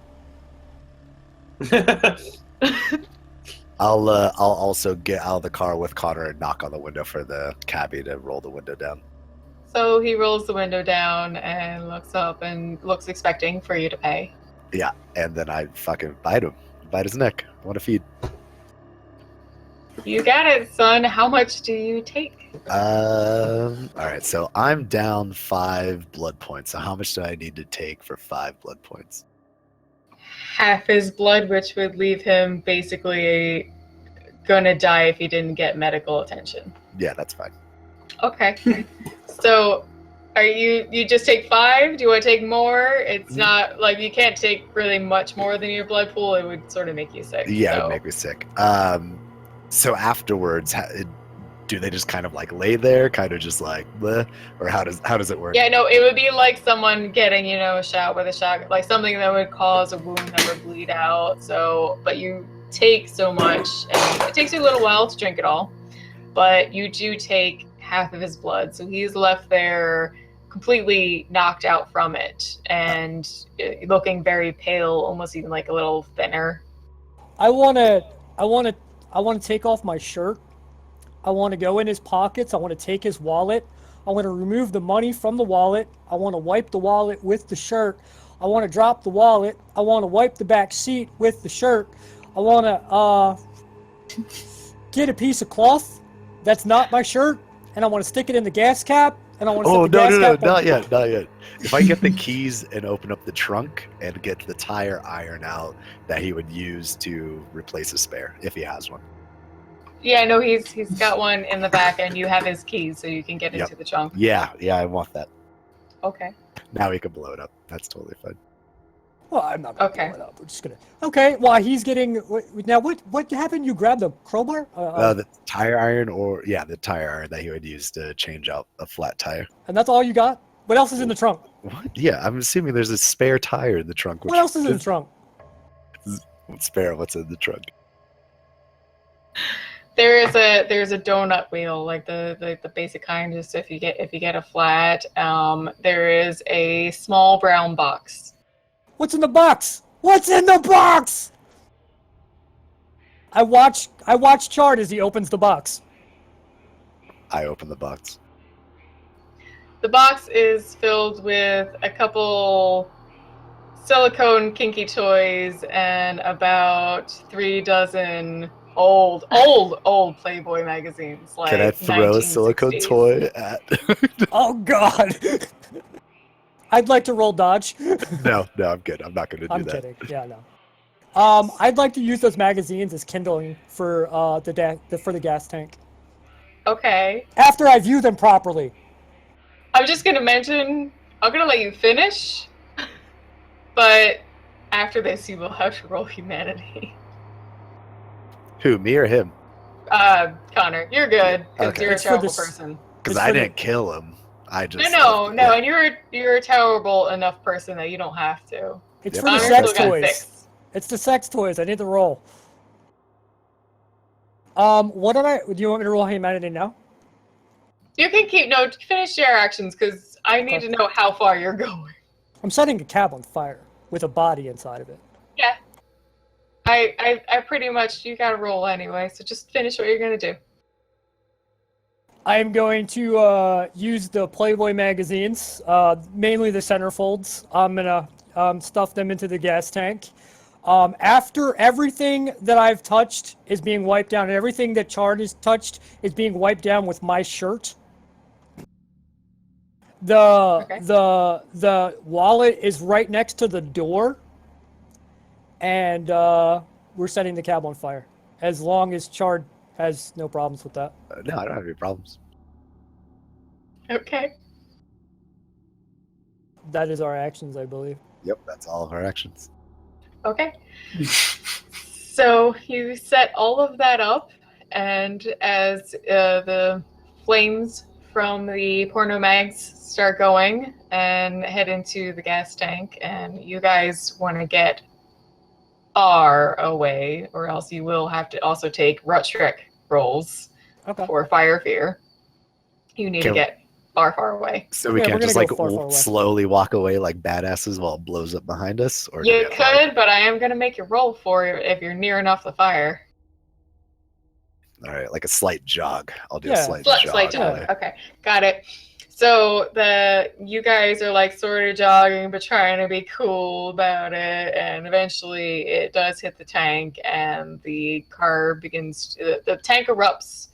I'll also get out of the car with Conor and knock on the window for the cabbie to roll the window down. So he rolls the window down and looks up and looks expecting for you to pay. Yeah, and then I fucking bite his neck. I want to feed. You got it, son. How much do you take? Alright, so I'm down 5 blood points. So how much do I need to take for 5 blood points? Half his blood, which would leave him basically gonna die if he didn't get medical attention. Yeah, that's fine. Okay. So are you just take 5? Do you want to take more? It's not like you can't take really much more than your blood pool. It would sort of make you sick. Yeah, it would make me sick. So afterwards, do they just kind of like lay there, kind of just like, bleh? Or how does it work? Yeah, no, it would be like someone getting, a shot with a shot, like something that would cause a wound that would bleed out. So, but you take so much, and it takes you a little while to drink it all, but you do take half of his blood. So he's left there completely knocked out from it and looking very pale, almost even like a little thinner. I want to take off my shirt. I want to go in his pockets. I want to take his wallet. I want to remove the money from the wallet. I want to wipe the wallet with the shirt. I want to drop the wallet. I want to wipe the back seat with the shirt. I want to get a piece of cloth that's not my shirt, and I want to stick it in the gas cap. And I want to not yet. If I get the keys and open up the trunk and get the tire iron out that he would use to replace a spare, if he has one. Yeah, no, he's got one in the back, and you have his keys, so you can get into the trunk. Yeah, I want that. Okay. Now we can blow it up. That's totally fine. Well, I'm not going to blow it up. We're just going to... Okay, while he's getting... Now, what happened? You grabbed the crowbar? The tire iron, the tire iron that he would use to change out a flat tire. And that's all you got? What else is in the trunk? What? Yeah, I'm assuming there's a spare tire in the trunk. What else is in the trunk? What's in the trunk? There's a donut wheel, like the basic kind, just if you get a flat. There is a small brown box. What's in the box? What's in the box? I watch Chard as he opens the box. I open the box. The box is filled with a couple silicone kinky toys and about 3 dozen old Playboy magazines. Like, can I throw a silicone toy at? Oh God! I'd like to roll dodge. No, I'm good. I'm not going to do that. I'm kidding. Yeah, no. I'd like to use those magazines as kindling for the gas tank. Okay. After I view them properly. I'm just gonna mention. I'm gonna let you finish. But after this, you will have to roll humanity. Who, me or him? Connor, you're good because Okay. you're a It's for terrible this- person. Because It's I for the- didn't kill him. I just No, yeah. and you're a terrible enough person that you don't have to. It's Yep. for the Connor sex still got toys. 6. It's the sex toys. I need to roll. What did do you want me to roll humanity now? You can finish your actions because I need to know how far you're going. I'm setting a cab on fire with a body inside of it. Yeah. I pretty much, you gotta roll anyway, so just finish what you're gonna do. I am going to use the Playboy magazines, mainly the centerfolds. I'm gonna stuff them into the gas tank. After everything that I've touched is being wiped down, and everything that Chard has touched is being wiped down with my shirt. The wallet is right next to the door, and we're setting the cab on fire. As long as Chard has no problems with that. No, I don't have any problems. Okay. That is our actions, I believe. Yep, that's all of our actions. Okay. So you set all of that up, and as the flames from the porno mags start going and head into the gas tank, and you guys want to get far away, or else you will have to also take rut trick rolls for fire fear. You need to get far away. So we Yeah, can't we're just gonna like go far, far away. slowly walk away like badasses while it blows up behind us? Or do we You have to, like- could, but I am going to make you roll for it if you're near enough the fire. All right, like a slight jog. I'll do a Yeah. slight Slight jog. jog. Okay, got it. So you guys are like sort of jogging, but trying to be cool about it, and eventually it does hit the tank, and the car begins. The tank erupts.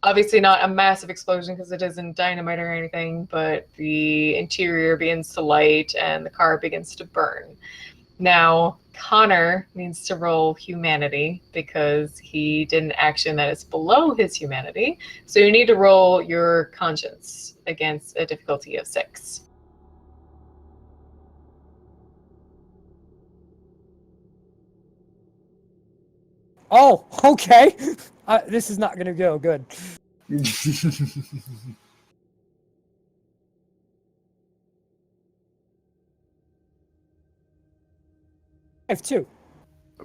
Obviously, not a massive explosion because it isn't dynamite or anything, but the interior begins to light, and the car begins to burn. Now, Conor needs to roll humanity because he did an action that is below his humanity. So you need to roll your conscience against a difficulty of 6. Oh, okay. This is not going to go good. I have 2.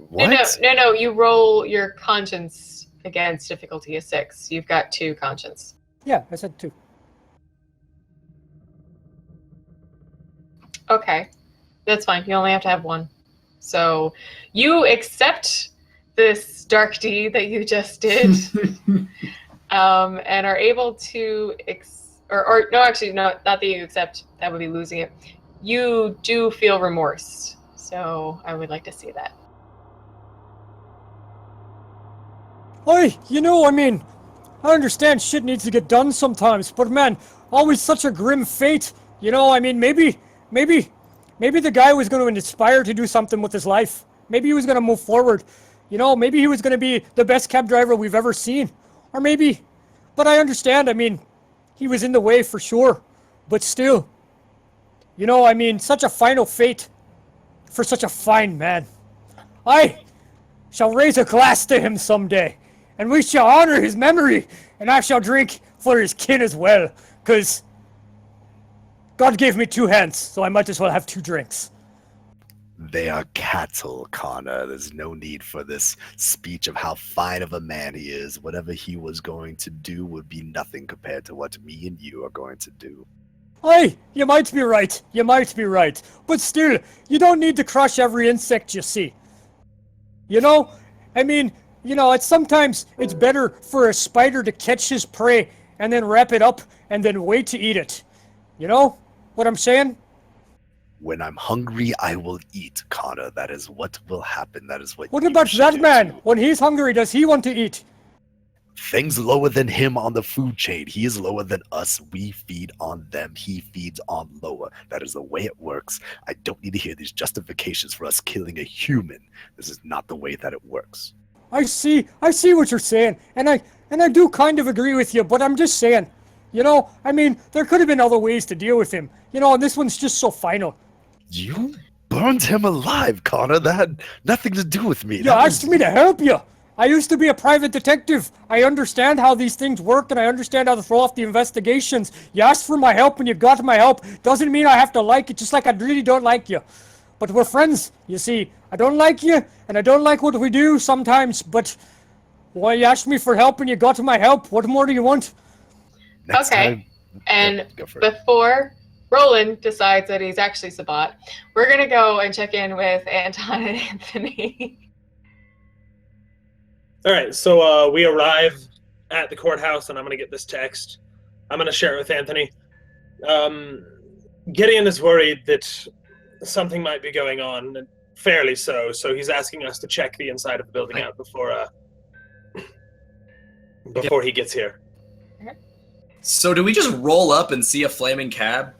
What? No. You roll your conscience against difficulty of 6. You've got 2 conscience. Yeah, I said 2. Okay, that's fine. You only have to have 1. So you accept this dark deed that you just did, and are able to not that you accept. That would be losing it. You do feel remorse, so I would like to see that. Hey, I understand shit needs to get done sometimes, but man, always such a grim fate. Maybe the guy was going to inspire to do something with his life. Maybe he was going to move forward. Maybe he was going to be the best cab driver we've ever seen. Or maybe, but I understand, he was in the way for sure. But still, such a final fate for such a fine man. I shall raise a glass to him someday, and we shall honor his memory, and I shall drink for his kin as well, 'cause God gave me 2 hands, so I might as well have 2 drinks. They are cattle, Connor. There's no need for this speech of how fine of a man he is. Whatever he was going to do would be nothing compared to what me and you are going to do. Hey, you might be right. But still, you don't need to crush every insect you see. Sometimes it's better for a spider to catch his prey and then wrap it up and then wait to eat it. You know what I'm saying? When I'm hungry, I will eat, Connor. That is what will happen. That is what What you about should that do man? too. When he's hungry, does he want to eat? Things lower than him on the food chain. He is lower than us. We feed on them. He feeds on lower. That is the way it works. I don't need to hear these justifications for us killing a human. This is not the way that it works. I see what you're saying, and I do kind of agree with you, but I'm just saying, there could have been other ways to deal with him, and this one's just so final. You burned him alive, Connor. That had nothing to do with me. You asked me to help you. I used to be a private detective. I understand how these things work, and I understand how to throw off the investigations. You asked for my help, and you got my help. Doesn't mean I have to like it, just like I really don't like you. But we're friends, you see. I don't like you, and I don't like what we do sometimes, but well, you asked me for help, and you got my help. What more do you want? Next time, and go for it. before Roland decides that he's actually Sabat, we're going to go and check in with Anton and Anthony. All right, so we arrive at the courthouse, and I'm going to get this text. I'm going to share it with Anthony. Gideon is worried that something might be going on, and fairly so he's asking us to check the inside of the building out before he gets here. So do we just roll up and see a flaming cab?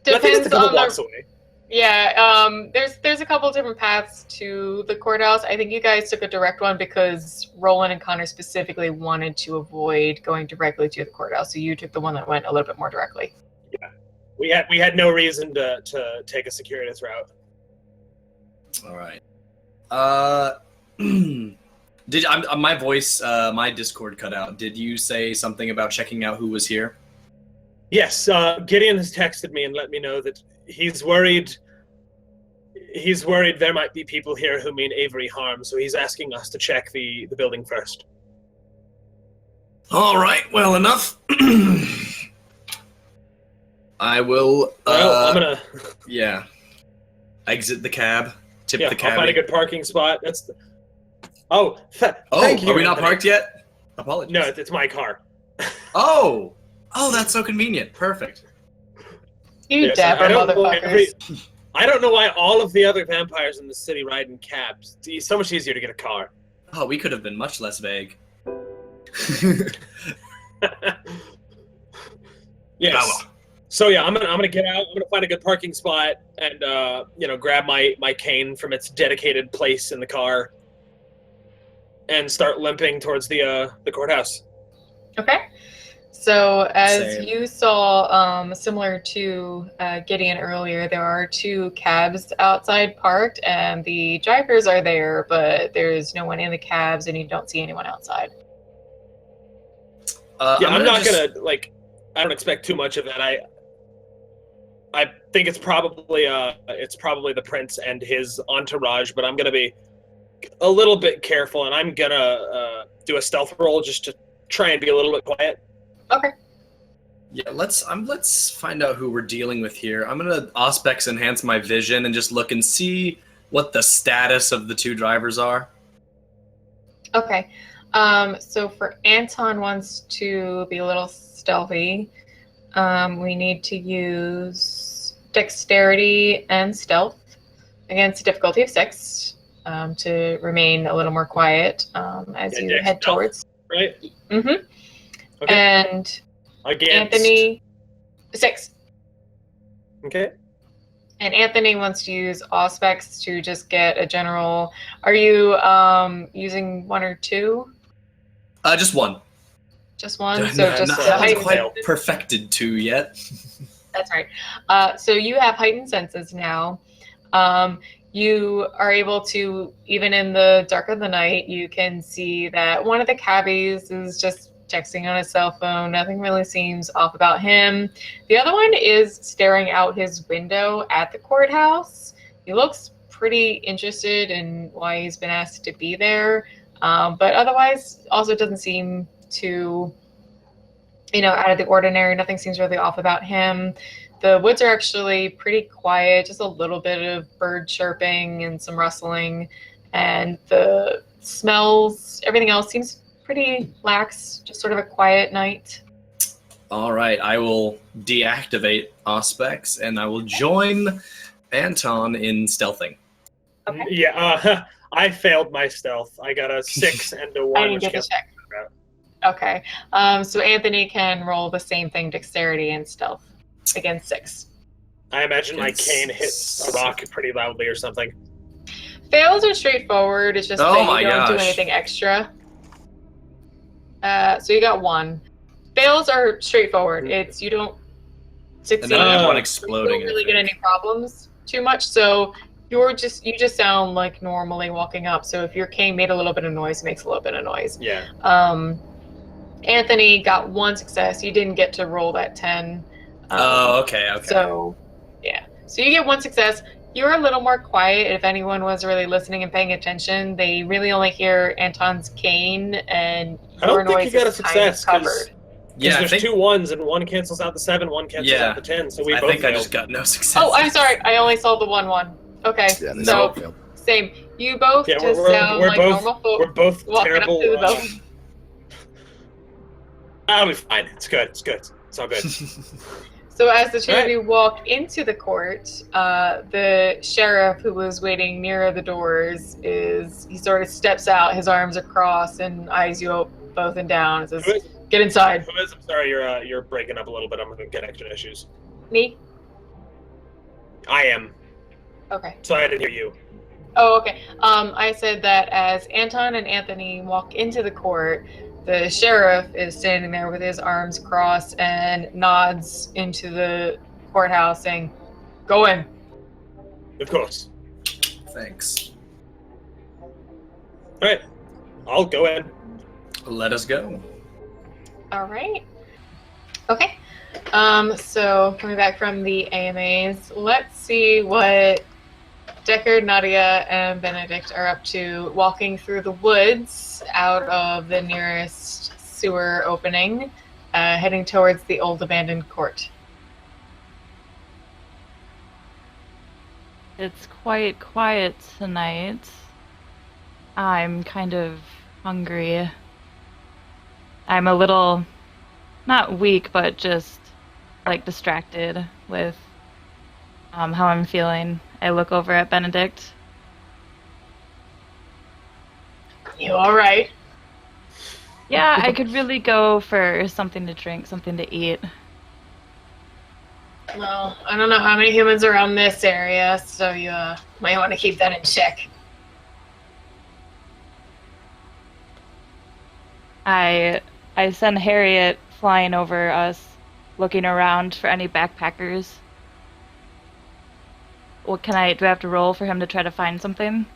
I think it's a couple on blocks away. Yeah, there's a couple different paths to the courthouse. I think you guys took a direct one because Roland and Connor specifically wanted to avoid going directly to the courthouse, so you took the one that went a little bit more directly. Yeah, we had no reason to take a circuitous route. All right. My voice, my Discord cut out. Did you say something about checking out who was here? Yes, Gideon has texted me and let me know that he's worried there might be people here who mean Avery harm, so he's asking us to check the building first. All right, well, enough. I will, I'm gonna... Yeah. Exit the cab. Tip the cab. I'll find a good parking spot. That's the... thank you, are we not Anthony. parked yet? Apologies. No, it's my car. Oh, that's so convenient. Perfect. You dapper motherfuckers. I don't know why all of the other vampires in the city ride in cabs. It's so much easier to get a car. Oh, we could have been much less vague. Yes. So yeah, I'm gonna get out. I'm gonna find a good parking spot and grab my cane from its dedicated place in the car and start limping towards the courthouse. Okay. So as Same. you saw, similar to Gideon earlier, there are two cabs outside parked, and the drivers are there, but there's no one in the cabs, and you don't see anyone outside. I'm not gonna I don't expect too much of that. I think it's probably the prince and his entourage, but I'm gonna be a little bit careful, and I'm gonna do a stealth roll just to try and be a little bit quiet. Okay. Yeah, let's find out who we're dealing with here. I'm gonna Auspex enhance my vision and just look and see what the status of the two drivers are. Okay. So for Anton wants to be a little stealthy, we need to use dexterity and stealth against a difficulty of 6 to remain a little more quiet as you head towards. Right? Mm-hmm. Okay. And Against... Anthony, 6. Okay. And Anthony wants to use Auspex to just get a general. Are you using 1 or 2? Just 1. Just 1. So just I haven't heightened quite perfected 2 yet. That's right. So you have heightened senses now. You are able to, even in the dark of the night, you can see that one of the cabbies is just texting on his cell phone. Nothing really seems off about him. The other one is staring out his window at the courthouse. He looks pretty interested in why he's been asked to be there. But otherwise, also doesn't seem too, out of the ordinary. Nothing seems really off about him. The woods are actually pretty quiet, just a little bit of bird chirping and some rustling. And the smells, everything else seems pretty lax, just sort of a quiet night. All right, I will deactivate Auspex and I will join Anton in stealthing. Okay. Yeah, I failed my stealth. I got a 6 and a 1. I didn't get the check. Okay. So Anthony can roll the same thing, dexterity and stealth, against 6. I imagine my cane hits a rock pretty loudly or something. Fails are straightforward. It's just that you don't do anything extra. So you got 1. Fails are straightforward. It's you don't succeed. And then I had one You exploding. don't really get any problems too much, so you just sound like normally walking up. So if your cane made a little bit of noise, it makes a little bit of noise. Yeah. Anthony got one success. You didn't get to roll that 10. Okay. So, yeah. So you get one success. You're a little more quiet. If anyone was really listening and paying attention, they really only hear Anton's cane, and I your don't think noise you got a is kind of success, covered. Yeah, there's 2 1s, and one cancels out the 7, one cancels out the 10, so we I both think I failed. just got no success. Oh, I'm sorry. I only saw the 1-1. Okay. Yeah, they So, all failed. same. You both Yeah, just sound like normal folk. We're both walking up terrible. to the building. I'll be fine. It's good. It's good. It's all good. So as the two of you walk into the court, the sheriff who was waiting near the doors he sort of steps out, his arms are crossed, and eyes you both and down and says, "Get inside." Who is? I'm sorry, you're breaking up a little bit. I'm having connection issues. Me? I am. Okay. So I didn't hear you. Oh, okay. I said that as Anton and Anthony walk into the court, the sheriff is standing there with his arms crossed and nods into the courthouse saying, "Go in." Of course. Thanks. All right. I'll go in. Let us go. All right. Okay. So coming back from the AMAs, let's see what Deckard, Nadia, and Benedict are up to walking through the woods out of the nearest sewer opening, heading towards the old abandoned court. It's quite quiet tonight. I'm kind of hungry. I'm a little, not weak, but just like distracted with how I'm feeling. I look over at Benedict. You all right? Yeah, I could really go for something to drink, something to eat. Well, I don't know how many humans are around this area, so you might want to keep that in check. I send Harriet flying over us, looking around for any backpackers. What do I have to roll for him to try to find something?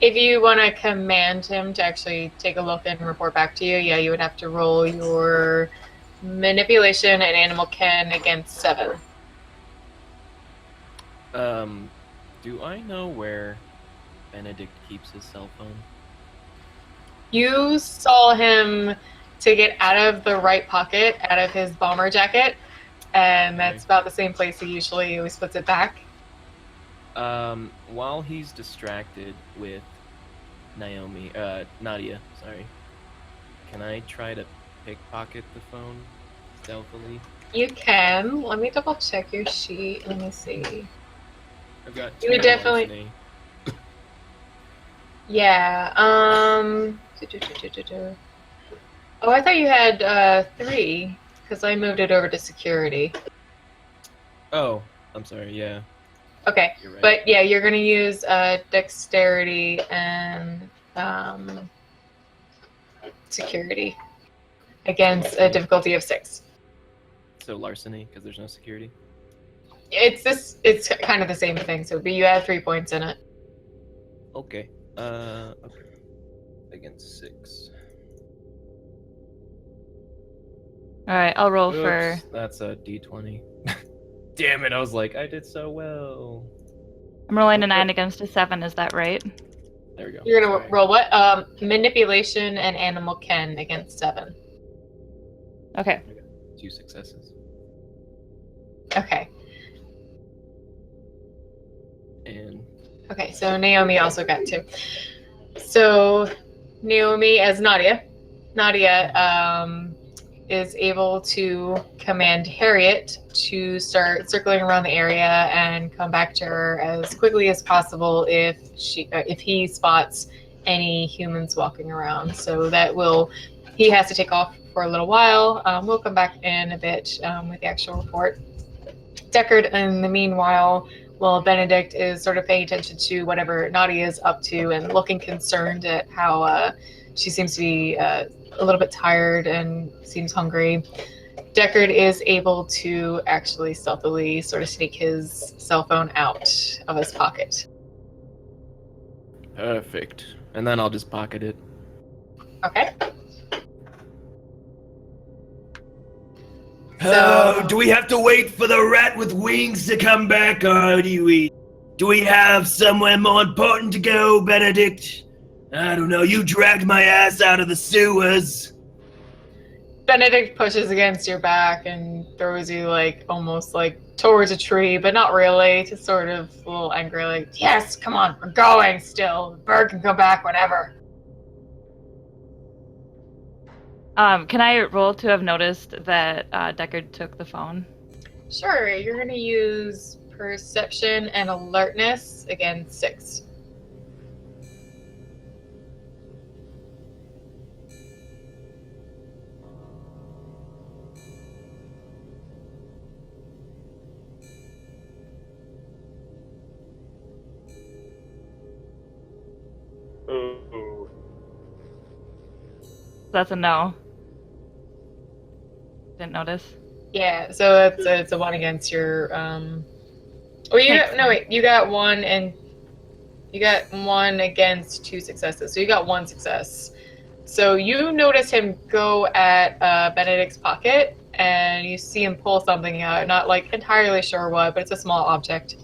If you want to command him to actually take a look and report back to you, yeah, you would have to roll your manipulation and animal ken against 7. Do I know where Benedict keeps his cell phone? You saw him to get out of the right pocket, out of his bomber jacket, and that's about the same place he usually always puts it back. While he's distracted with Nadia, sorry, can I try to pickpocket the phone stealthily? You can. Let me double check your sheet. Let me see. I've got You would definitely. larceny. Yeah. Oh, I thought you had 3, because I moved it over to security. Oh, I'm sorry. Yeah. Okay, You're right. but yeah, you're gonna use dexterity and security against a difficulty of 6. So larceny, because there's no security. It's kind of the same thing. So, but you add 3 points in it. Okay. Okay. Against 6. All right, I'll roll Oops, for. that's a D20. Damn it! I was like, I did so well. I'm rolling a 9 against a 7. Is that right? There we go. You're gonna Sorry. roll what? Manipulation and animal ken against 7. Okay. 2 successes. Okay. And Okay, so Nayohmee also got 2. So Nayohmee as Nadia. Nadia is able to command Harriet to start circling around the area and come back to her as quickly as possible if he spots any humans walking around. So he has to take off for a little while. We'll come back in a bit with the actual report. Deckard, in the meanwhile, while Benedict is sort of paying attention to whatever Nadia is up to and looking concerned at how she seems to be a little bit tired and seems hungry, Deckard is able to actually stealthily sort of sneak his cell phone out of his pocket. Perfect. And then I'll just pocket it. Okay. Oh, do we have to wait for the rat with wings to come back, or do we have somewhere more important to go, Benedict? I don't know, you dragged my ass out of the sewers. Benedict pushes against your back and throws you almost towards a tree, but not really, just sort of a little angry, yes, come on, we're going still. The bird can come back whenever. Can I roll to have noticed that Deckard took the phone? Sure, you're going to use perception and alertness, again, 6. Ooh. That's a no. Didn't notice. Yeah, so it's a 1 against your, you got 1 and you got 1 against 2 successes, so you got 1 success. So you notice him go at Benedict's pocket, and you see him pull something out, not entirely sure what, but it's a small object.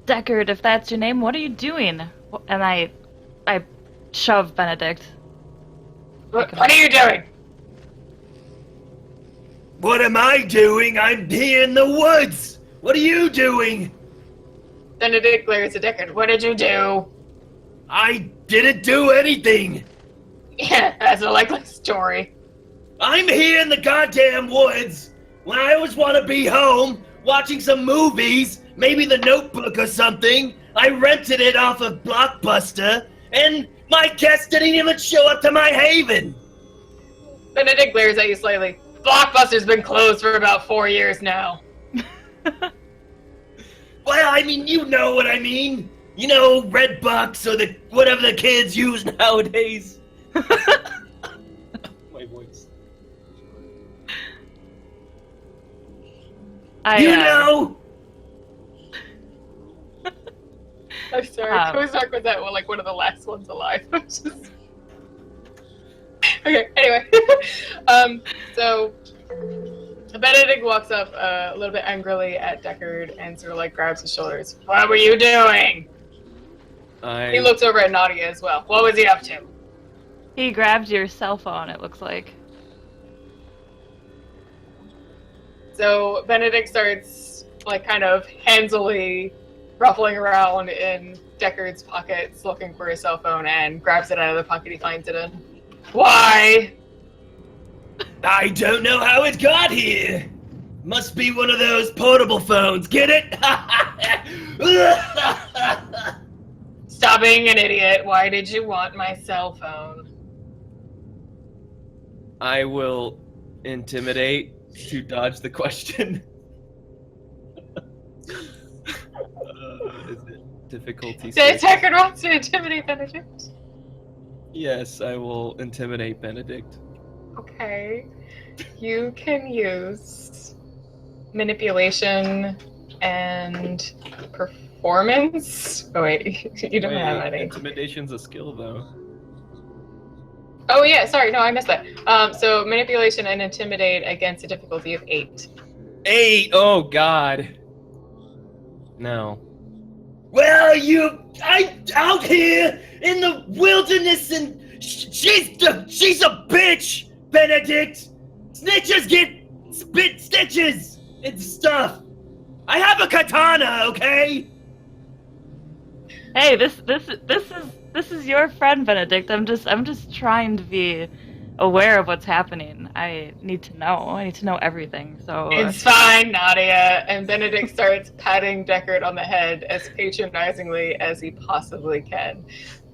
Deckard, if that's your name, what are you doing? And I shove Benedict. What are you doing? What am I doing? I'm here in the woods! What are you doing? Benedict glares at Deckard. What did you do? I didn't do anything! Yeah, that's a likely story. I'm here in the goddamn woods when I always want to be home, watching some movies, maybe The Notebook or something. I rented it off of Blockbuster, and my guest didn't even show up to my haven! Benedict glares at you slightly. Blockbuster's been closed for about 4 years now. Well, I mean, you know what I mean. You know, Redbox or whatever the kids use nowadays. My voice. You know! I'm sorry, Kozark was that one of the last ones alive. Okay, anyway. So Benedict walks up a little bit angrily at Deckard and sort of grabs his shoulders. What were you doing? He looks over at Nadia as well. What was he up to? He grabbed your cell phone, it looks like. So Benedict starts kind of handsily ruffling around in Deckard's pockets looking for his cell phone and grabs it out of the pocket he finds it in. Why? I don't know how it got here. Must be one of those portable phones. Get it? Stop being an idiot. Why did you want my cell phone? I will intimidate to dodge the question. Is it difficulty? Deckard wants to intimidate Benedict. Yes, I will intimidate Benedict. Okay. You can use manipulation and performance. Oh wait, you don't have any. Intimidation's a skill though. Oh yeah, sorry, no, I missed that. So manipulation and intimidate against a difficulty of 8. 8! Oh god. No. Well, I out here in the wilderness, and she's a bitch, Benedict. Snitches get spit stitches and stuff. I have a katana, okay? Hey, this is your friend, Benedict. I'm just trying to be aware of what's happening. I need to know everything. So it's fine, Nadia. And Benedict starts patting Deckard on the head as patronizingly as he possibly can.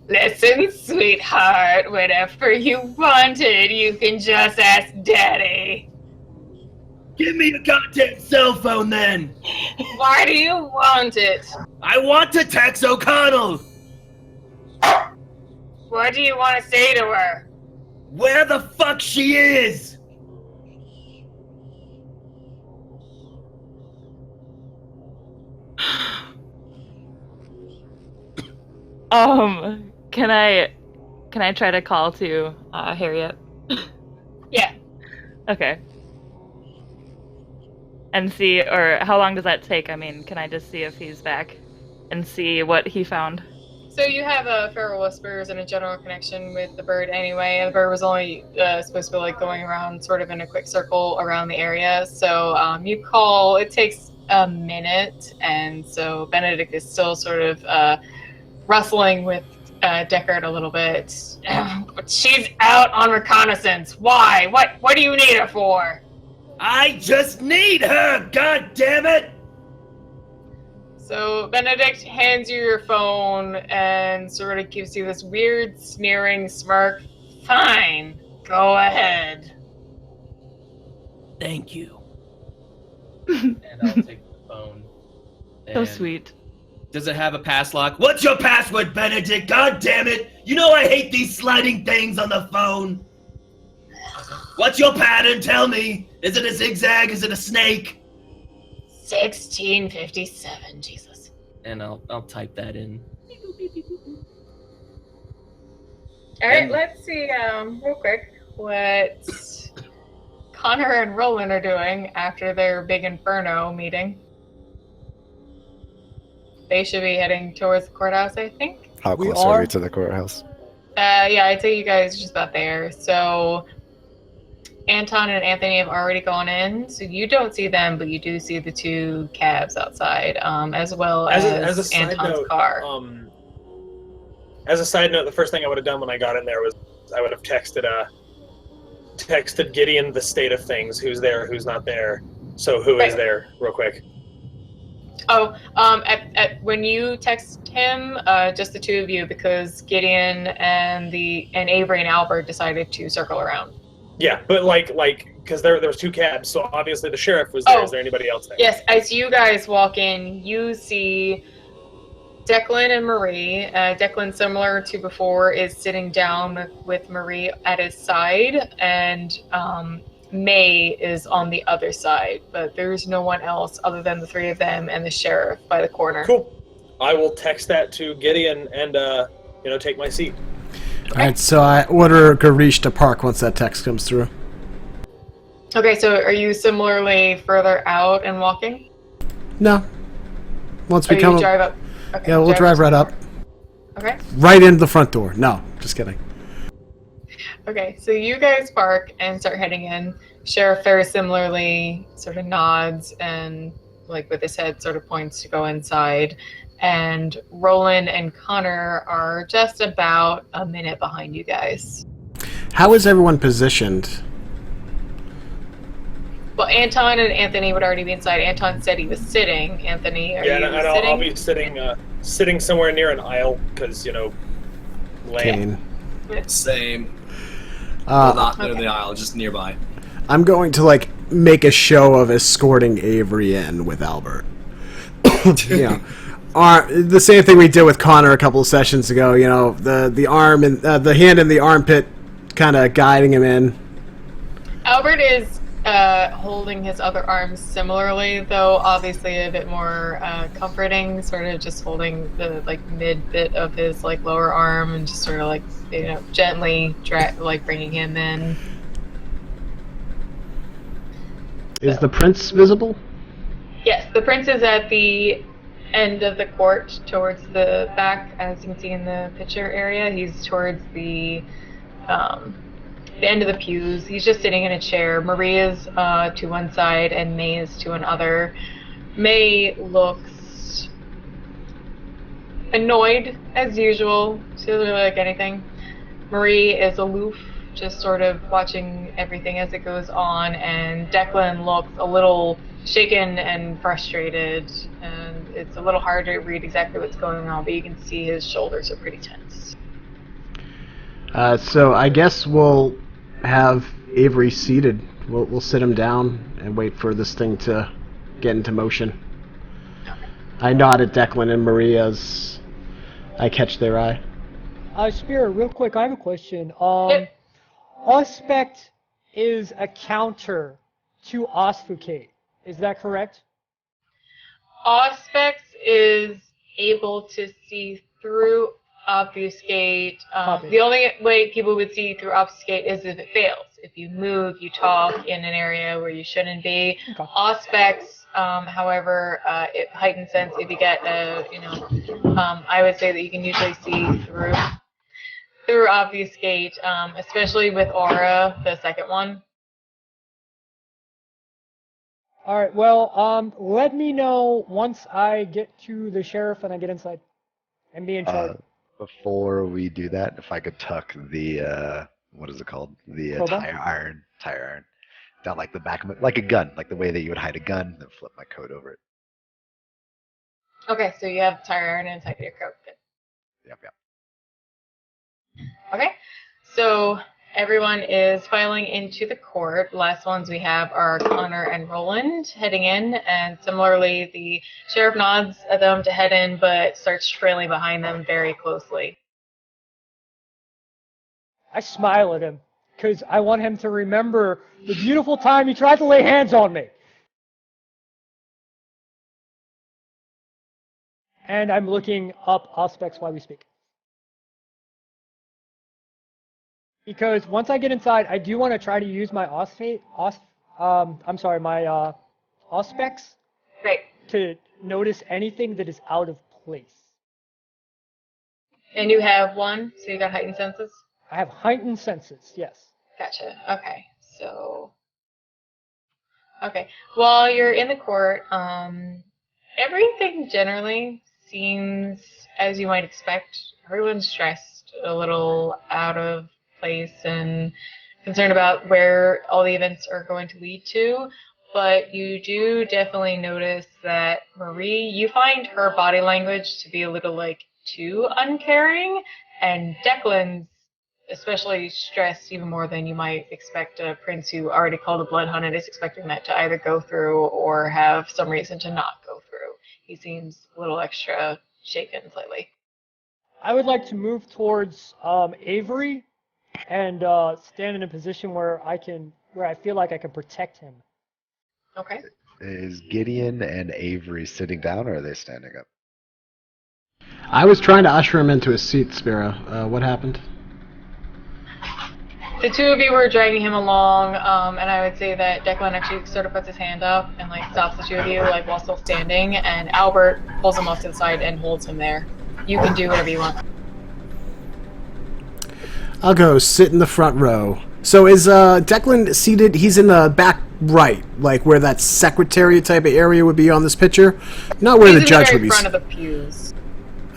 Listen, sweetheart, whatever you wanted, you can just ask Daddy. Give me a goddamn cell phone then. Why do you want it? I want to text O'Connell. What do you want to say to her? Where the fuck she is? Can I try to call to Harriet? Yeah. Okay. And see, or how long does that take? I mean, can I just see if he's back and see what he found? So you have a feral whispers and a general connection with the bird anyway. And the bird was only supposed to be like going around sort of in a quick circle around the area. So you call, it takes a minute. And so Benedict is still sort of wrestling with Deckard a little bit. She's out on reconnaissance. Why? What do you need her for? I just need her, god damn it! So Benedict hands you your phone and sort of gives you this weird sneering smirk. Fine, go ahead. Thank you. And I'll take the phone. So And sweet. Does it have a pass lock? What's your password, Benedict? God damn it! You know I hate these sliding things on the phone. What's your pattern? Tell me. Is it a zigzag? Is it a snake? 1657, Jesus. And I'll type that in. Alright, let's see real quick what Conor and Roland are doing after their big inferno meeting. They should be heading towards the courthouse, I think. How We close are are? we to the courthouse? Yeah, I'd say you guys are just about there. So Anton and Anthony have already gone in, so you don't see them, but you do see the two cabs outside, as well as As a side Anton's note, car. As a side note, the first thing I would have done when I got in there was I would have texted Gideon the state of things, who's there, who's not there. So who is there, real quick? Oh, when you text him, just the two of you, because Gideon and Avery and Albert decided to circle around. Yeah, but like, because there was two cabs, so obviously the sheriff was there. Oh. Is there anybody else there? Yes, as you guys walk in, you see Declan and Marie. Declan, similar to before, is sitting down with Marie at his side, and May is on the other side, but there's no one else other than the three of them and the sheriff by the corner. Cool. I will text that to Gideon and take my seat. Alright, so I order Garish to park once that text comes through. Okay, so are you similarly further out and walking? No. Once we Or come you drive up? Okay, yeah, we'll drive right up. Okay. Right into the front door. No, just kidding. Okay, so you guys park and start heading in. Sheriff very similarly sort of nods and, like, with his head sort of points to go inside. And Roland and Conor are just about a minute behind you guys. How is everyone positioned? Well, Anton and Anthony would already be inside. Anton said he was sitting. Anthony, are you and sitting? I'll be sitting somewhere near an aisle, because, land. Kane. Same. Well, not near Okay. the aisle, just nearby. I'm going to, make a show of escorting Avery in with Albert. The same thing we did with Conor a couple of sessions ago, the arm and the hand in the armpit kind of guiding him in. Albert is holding his other arm similarly, though obviously a bit more comforting, sort of just holding the mid bit of his lower arm and just sort of gently bringing him in. Is the prince visible? Yes, the prince is at the end of the court towards the back, as you can see in the picture area. He's towards the end of the pews. He's just sitting in a chair. Maria's to one side and May is to another. May looks annoyed as usual. She doesn't really like anything. Marie is aloof, just sort of watching everything as it goes on, and Declan looks a little shaken and frustrated, and it's a little hard to read exactly what's going on, but you can see his shoulders are pretty tense. So I guess we'll have Avery seated. We'll sit him down and wait for this thing to get into motion. I nod at Declan and Marie as I catch their eye. Spirit, real quick, I have a question. Yep. Auspect is a counter to Osfocate. Is that correct? Auspex is able to see through obfuscate. Copy. The only way people would see through obfuscate is if it fails. If you move, you talk in an area where you shouldn't be. Okay. Auspex, however, it heightens sense if you get I would say that you can usually see through obfuscate, especially with aura, the second one. All right. Well, let me know once I get to the sheriff and I get inside and be in charge. Before we do that, if I could tuck the what is it called? The Crowbar? tire iron down like the back of it, like a gun, like the way that you would hide a gun, then flip my coat over it. Okay, so you have tire iron inside of your coat. Good. Yep. Okay, so everyone is filing into the court. Last ones we have are Conor and Roland heading in, and similarly, the sheriff nods at them to head in, but starts trailing behind them very closely. I smile at him because I want him to remember the beautiful time he tried to lay hands on me. And I'm looking up Auspex while we speak. Because once I get inside, I do want to try to use my Auspex Great. to notice anything that is out of place. And you have one, so you got heightened senses? I have heightened senses, yes. Gotcha. Okay, so... Okay, while you're in the court, everything generally seems as you might expect. Everyone's stressed, a little out of place, and concerned about where all the events are going to lead to. But you do definitely notice that Marie, you find her body language to be a little too uncaring, and Declan's especially stressed even more than you might expect a prince who already called a bloodhound and is expecting that to either go through or have some reason to not go through. He seems a little extra shaken slightly. I would like to move towards Avery and stand in a position where I feel like I can protect him. Okay. Is Gideon and Avery sitting down, or are they standing up? I was trying to usher him into his seat, Spira. What happened? The two of you were dragging him along, and I would say that Declan actually sort of puts his hand up and stops the two of you while still standing, and Albert pulls him off to the side and holds him there. You can do whatever you want. I'll go sit in the front row. So is Declan seated? He's in the back right, like where that secretary type of area would be on this picture? Not where the judge would be. He's in the very front of the pews.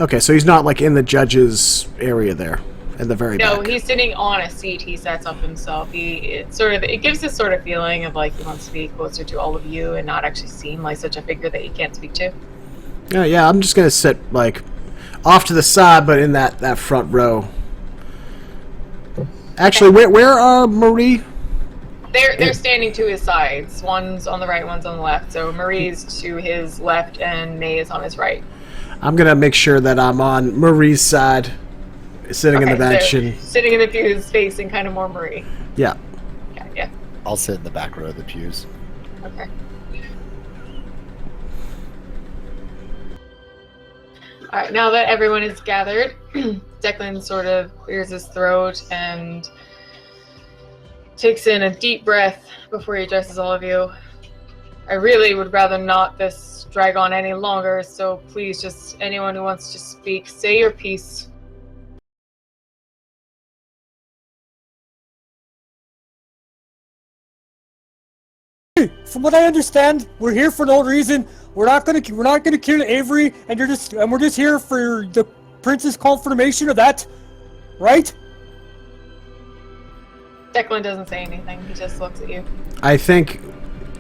Okay, so he's not in the judge's area there, at the very back. No, he's sitting on a seat. He sets up himself. It gives this sort of feeling of he wants to be closer to all of you and not actually seem like such a figure that he can't speak to. Yeah, I'm just gonna sit off to the side, but in that front row. Actually, where are Marie? They're standing to his sides. One's on the right, one's on the left. So Marie's to his left and May is on his right. I'm gonna make sure that I'm on Marie's side, sitting in the bench. So sitting in the pews, facing kind of more Marie. Yeah. Yeah. I'll sit in the back row of the pews. Okay. All right, now that everyone is gathered, Declan sort of clears his throat and takes in a deep breath before he addresses all of you. I really would rather not this drag on any longer, so please, just anyone who wants to speak, say your piece. From what I understand, we're here for no reason. We're not gonna kill Avery, and we're just here for the prince's confirmation of that, right? Declan doesn't say anything. He just looks at you. I think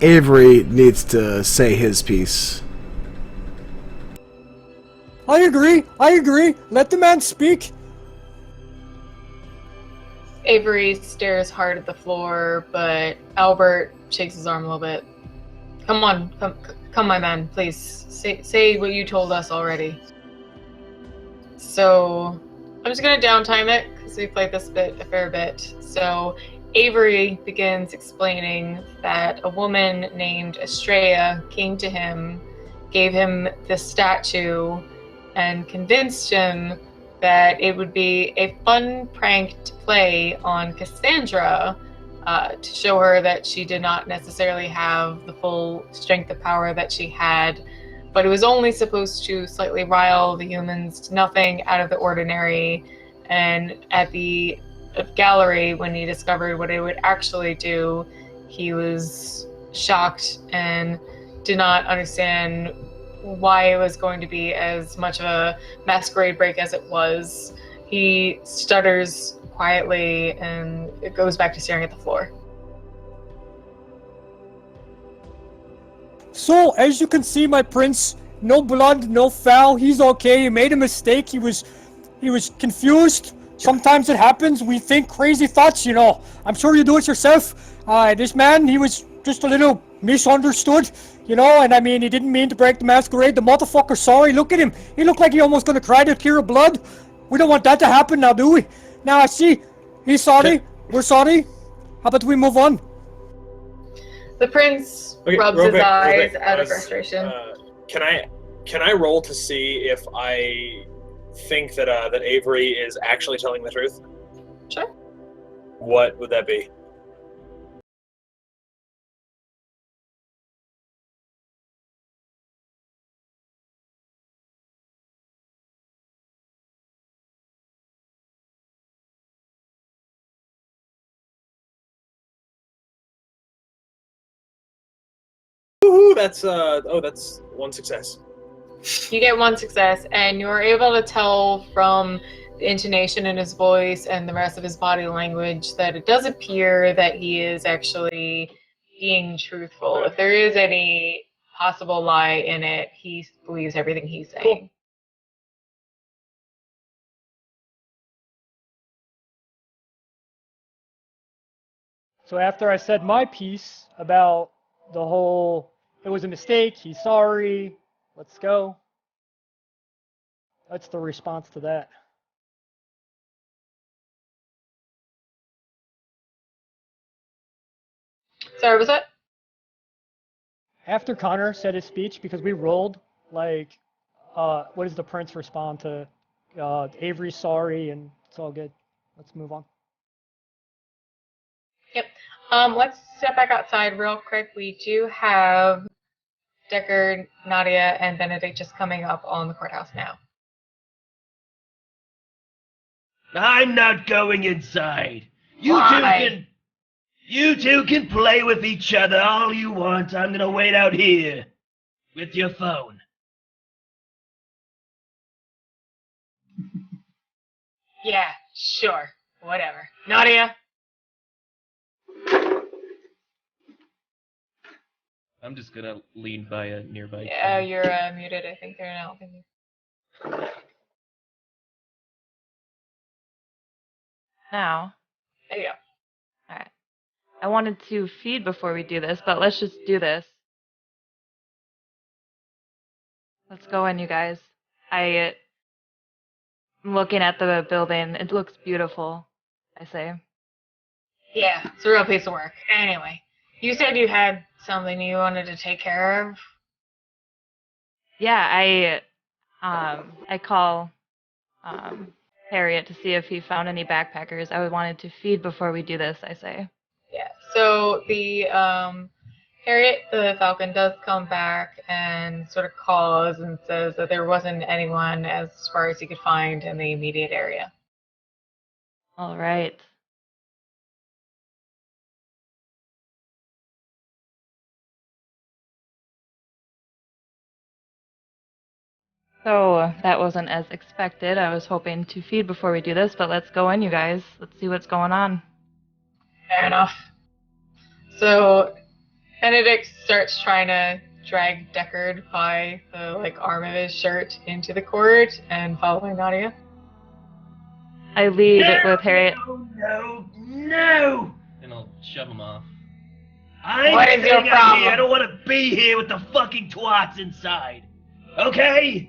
Avery needs to say his piece. I agree. Let the man speak. Avery stares hard at the floor, but Albert shakes his arm a little bit. Come on, come, my man, please. Say what you told us already. So, I'm just gonna downtime it, because we played this bit a fair bit. So, Avery begins explaining that a woman named Estrella came to him, gave him this statue, and convinced him that it would be a fun prank to play on Cassandra to show her that she did not necessarily have the full strength of power that she had, but it was only supposed to slightly rile the humans, nothing out of the ordinary. And at the gallery, when he discovered what it would actually do, he was shocked and did not understand why it was going to be as much of a masquerade break as it was. He stutters quietly and it goes back to staring at the floor. So, as you can see, my prince, no blood, no foul. He's okay. He made a mistake. He was confused. Sometimes it happens. We think crazy thoughts, you know. I'm sure you do it yourself. This man, he was just a little misunderstood, you know, and I mean, he didn't mean to break the masquerade. The motherfucker's sorry. Look at him. He looked like he almost gonna cry to tear of blood. We don't want that to happen now, do we? Now, I see. He's sorry. We're sorry. How about we move on? The prince rubs his eyes out of frustration. Can I roll to see if I think that that Avery is actually telling the truth? Sure. What would that be? Woohoo! That's one success. You get one success, and you're able to tell from the intonation in his voice and the rest of his body language that it does appear that he is actually being truthful. If there is any possible lie in it, he believes everything he's saying. So after I said my piece about the whole, it was a mistake, he's sorry, let's go. That's the response to that. Sorry, was that? After Conor said his speech, because we rolled, like, what does the prince respond to? Avery's sorry, and it's all good. Let's move on. Yep. Let's step back outside real quick. We do have Deckard, Nadia, and Benedict just coming up on the courthouse now. I'm not going inside. Why? You two can play with each other all you want. I'm gonna wait out here with your phone. Yeah, sure. Whatever. Nadia? I'm just gonna lean by a nearby Yeah, tree. you're muted, I think. They're not helping you. Now, There you go. alright. I wanted to feed before we do this, but let's just do this. Let's go in, you guys. I'm looking at the building. It looks beautiful, I say. Yeah, it's a real piece of work. Anyway, you said you had something you wanted to take care of. Yeah, I call Harriet to see if he found any backpackers. I wanted to feed before we do this, I say. Yeah. So the Harriet the Falcon does come back and sort of calls and says that there wasn't anyone as far as he could find in the immediate area. All right. So that wasn't as expected. I was hoping to feed before we do this, but let's go in, you guys. Let's see what's going on. Fair enough. So Benedict starts trying to drag Deckard by the arm of his shirt into the court and following Nadia. I lead with Harriet. No! And I'll shove him off. What is your problem? I don't want to be here with the fucking twats inside. Okay?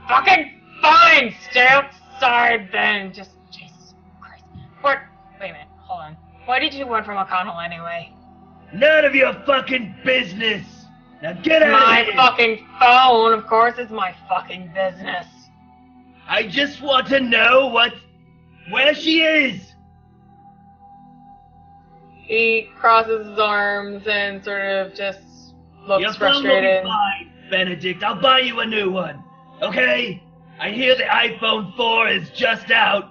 Fucking fine! Stay outside then. Just, Jesus Christ. Wait a minute. Hold on. What did you want from O'Connell anyway? None of your fucking business. Now get out My of here. fucking phone, of course, it's my fucking business. I I just want to know where she is. He crosses his arms and sort of just looks Your phone will be frustrated. fine, Benedict. I'll buy you a new one. Okay? I hear the iPhone 4 is just out.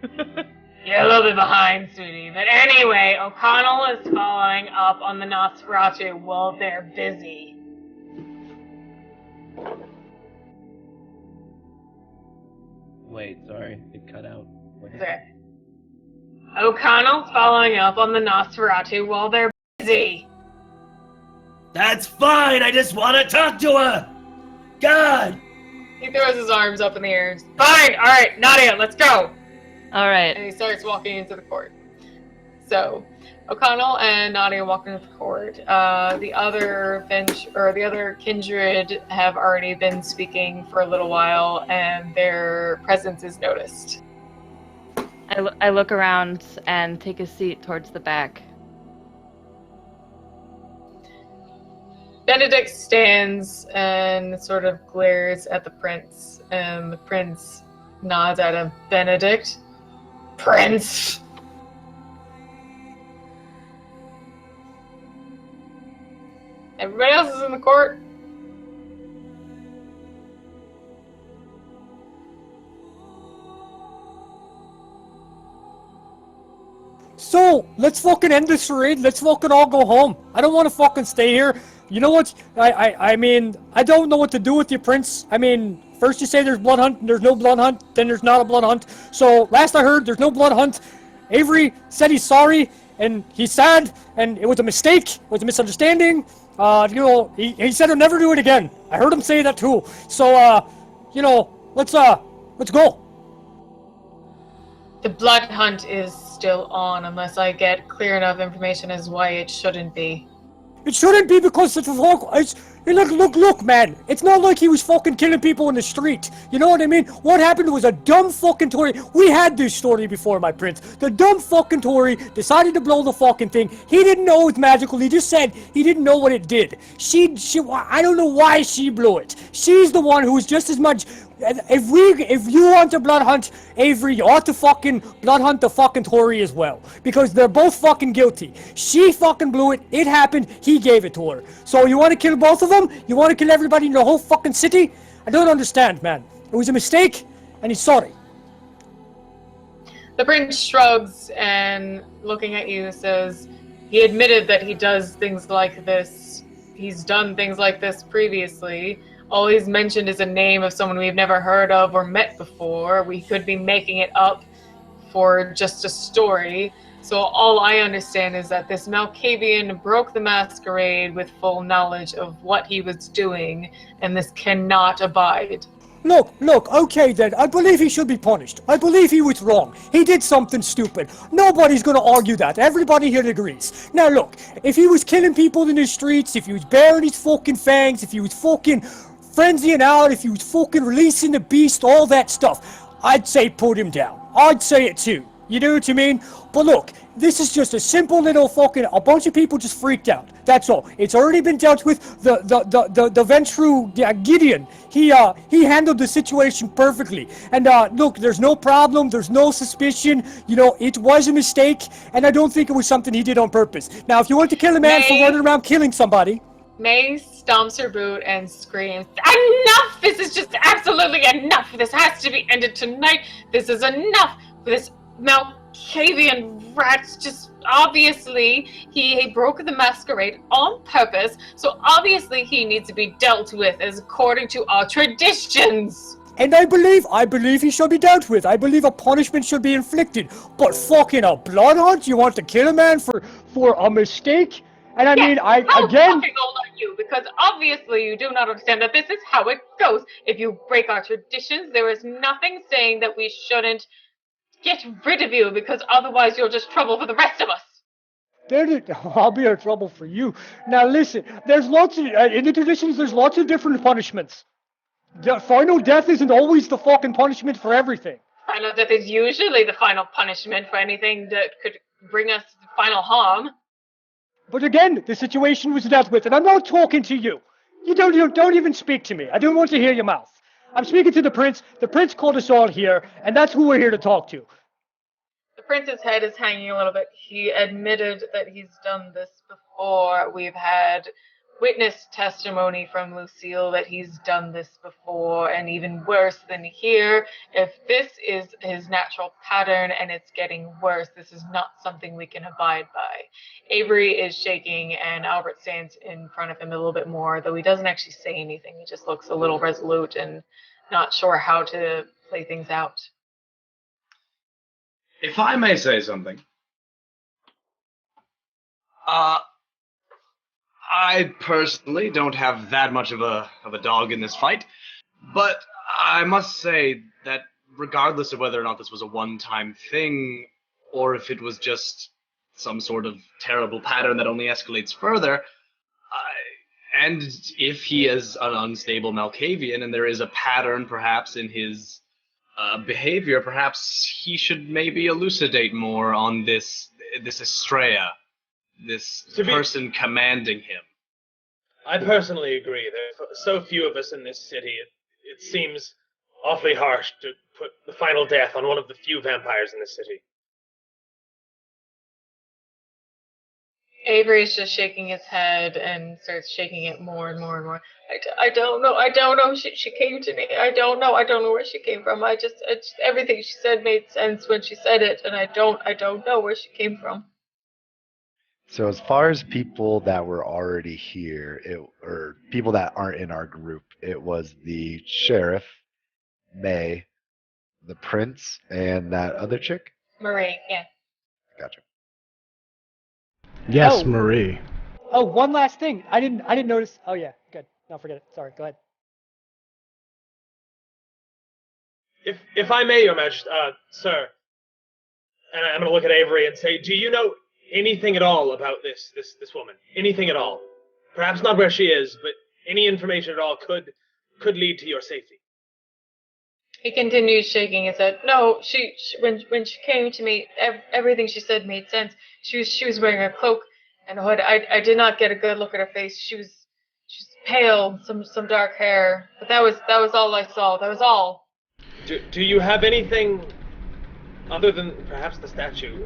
You're a little bit behind, sweetie. But anyway, O'Connell is following up on the Nosferatu while they're busy. Wait, sorry, it cut out. What? Okay. O'Connell's following up on the Nosferatu while they're busy. That's fine. I just want to talk to her. God. He throws his arms up in the air. Fine. All right, Nadia, let's go. All right. And he starts walking into the court. So, O'Connell and Nadia walk into the court. The other kindred have already been speaking for a little while, and their presence is noticed. I look around and take a seat towards the back. Benedict stands and sort of glares at the prince, and the prince nods at him. Benedict? Prince! Everybody else is in the court? So, let's fucking end this charade. Let's fucking all go home. I don't want to fucking stay here. You know what? I mean, I don't know what to do with you, Prince. I mean, first you say there's blood hunt, and there's no blood hunt, then there's not a blood hunt. So, last I heard, there's no blood hunt. Avery said he's sorry, and he's sad, and it was a mistake, it was a misunderstanding. He said he'll never do it again. I heard him say that too. So, let's go. The blood hunt is still on unless I get clear enough information as why it shouldn't be. It shouldn't be because look, man. It's not like he was fucking killing people in the street. You know what I mean? What happened was a dumb fucking Tory. We had this story before, my prince. The dumb fucking Tory decided to blow the fucking thing. He didn't know it was magical. He just said he didn't know what it did. I don't know why she blew it. She's the one who's just as much. If you want to blood hunt Avery, you ought to fucking blood hunt the fucking Tory as well. Because they're both fucking guilty. She fucking blew it. It happened. He gave it to her. So you want to kill both of them? You want to kill everybody in the whole fucking city? I don't understand, man. It was a mistake, and he's sorry. The prince shrugs and, looking at you, says he admitted that he does things like this. He's done things like this previously. All he's mentioned is a name of someone we've never heard of or met before. We could be making it up for just a story. So all I understand is that this Malkavian broke the Masquerade with full knowledge of what he was doing, and this cannot abide. Look, okay then, I believe he should be punished. I believe he was wrong. He did something stupid. Nobody's gonna argue that. Everybody here agrees. Now look, if he was killing people in the streets, if he was bearing his fucking fangs, if he was fucking frenzying out, if he was fucking releasing the beast, all that stuff, I'd say put him down. I'd say it too. You know what I mean? But look, this is just a simple little fucking, a bunch of people just freaked out. That's all. It's already been dealt with. The Ventru Gideon, he handled the situation perfectly. And look, there's no problem, there's no suspicion. You know, it was a mistake, and I don't think it was something he did on purpose. Now, if you want to kill a man for running around killing somebody, May stomps her boot and screams, "Enough! This is just absolutely enough! This has to be ended tonight! This is enough! This Malkavian rat just obviously he broke the Masquerade on purpose, so obviously he needs to be dealt with as according to our traditions." And I believe he should be dealt with. I believe a punishment should be inflicted. But fucking a blood hunt? You want to kill a man for a mistake? And I mean, How fucking old are you? Because obviously you do not understand that this is how it goes. If you break our traditions, there is nothing saying that we shouldn't get rid of you, because otherwise you're just trouble for the rest of us. I'll be a trouble for you. Now listen, there's lots of, in the traditions, there's lots of different punishments. The final death isn't always the fucking punishment for everything. Final death is usually the final punishment for anything that could bring us final harm. But again, the situation was dealt with, and I'm not talking to you. You don't even speak to me. I don't want to hear your mouth. I'm speaking to the prince. The prince called us all here, and that's who we're here to talk to. The prince's head is hanging a little bit. He admitted that he's done this before. We've had witness testimony from Lucille that he's done this before, and even worse than here. If this is his natural pattern and it's getting worse, this is not something we can abide by. Avery is shaking, and Albert stands in front of him a little bit more, though he doesn't actually say anything. He just looks a little resolute and not sure how to play things out. If I may say something, I personally don't have that much of a dog in this fight, but I must say that regardless of whether or not this was a one-time thing, or if it was just some sort of terrible pattern that only escalates further, and if he is an unstable Malkavian and there is a pattern perhaps in his behavior, perhaps he should maybe elucidate more on this Estrella, this person commanding him. I personally agree. There's so few of us in this city. It seems awfully harsh to put the final death on one of the few vampires in this city. Avery's just shaking his head and starts shaking it more and more and more. I don't know. She came to me. I don't know where she came from. I just everything she said made sense when she said it, and I don't know where she came from. So as far as people that were already here, or people that aren't in our group, it was the sheriff, May, the prince, and that other chick? Marie, yeah. Gotcha. Yes, Oh. Marie. Oh, one last thing. I didn't notice. Oh yeah, good. No, forget it. Sorry. Go ahead. If I may, Your Majesty, sir, and I'm going to look at Avery and say, do you know anything at all about this woman? Anything at all? Perhaps not where she is, but any information at all could lead to your safety. He continues shaking his head. No, when she came to me, everything she said made sense. She was wearing a cloak and a hood. I did not get a good look at her face. She was pale, some dark hair. But that was all I saw. That was all. Do you have anything other than perhaps the statue?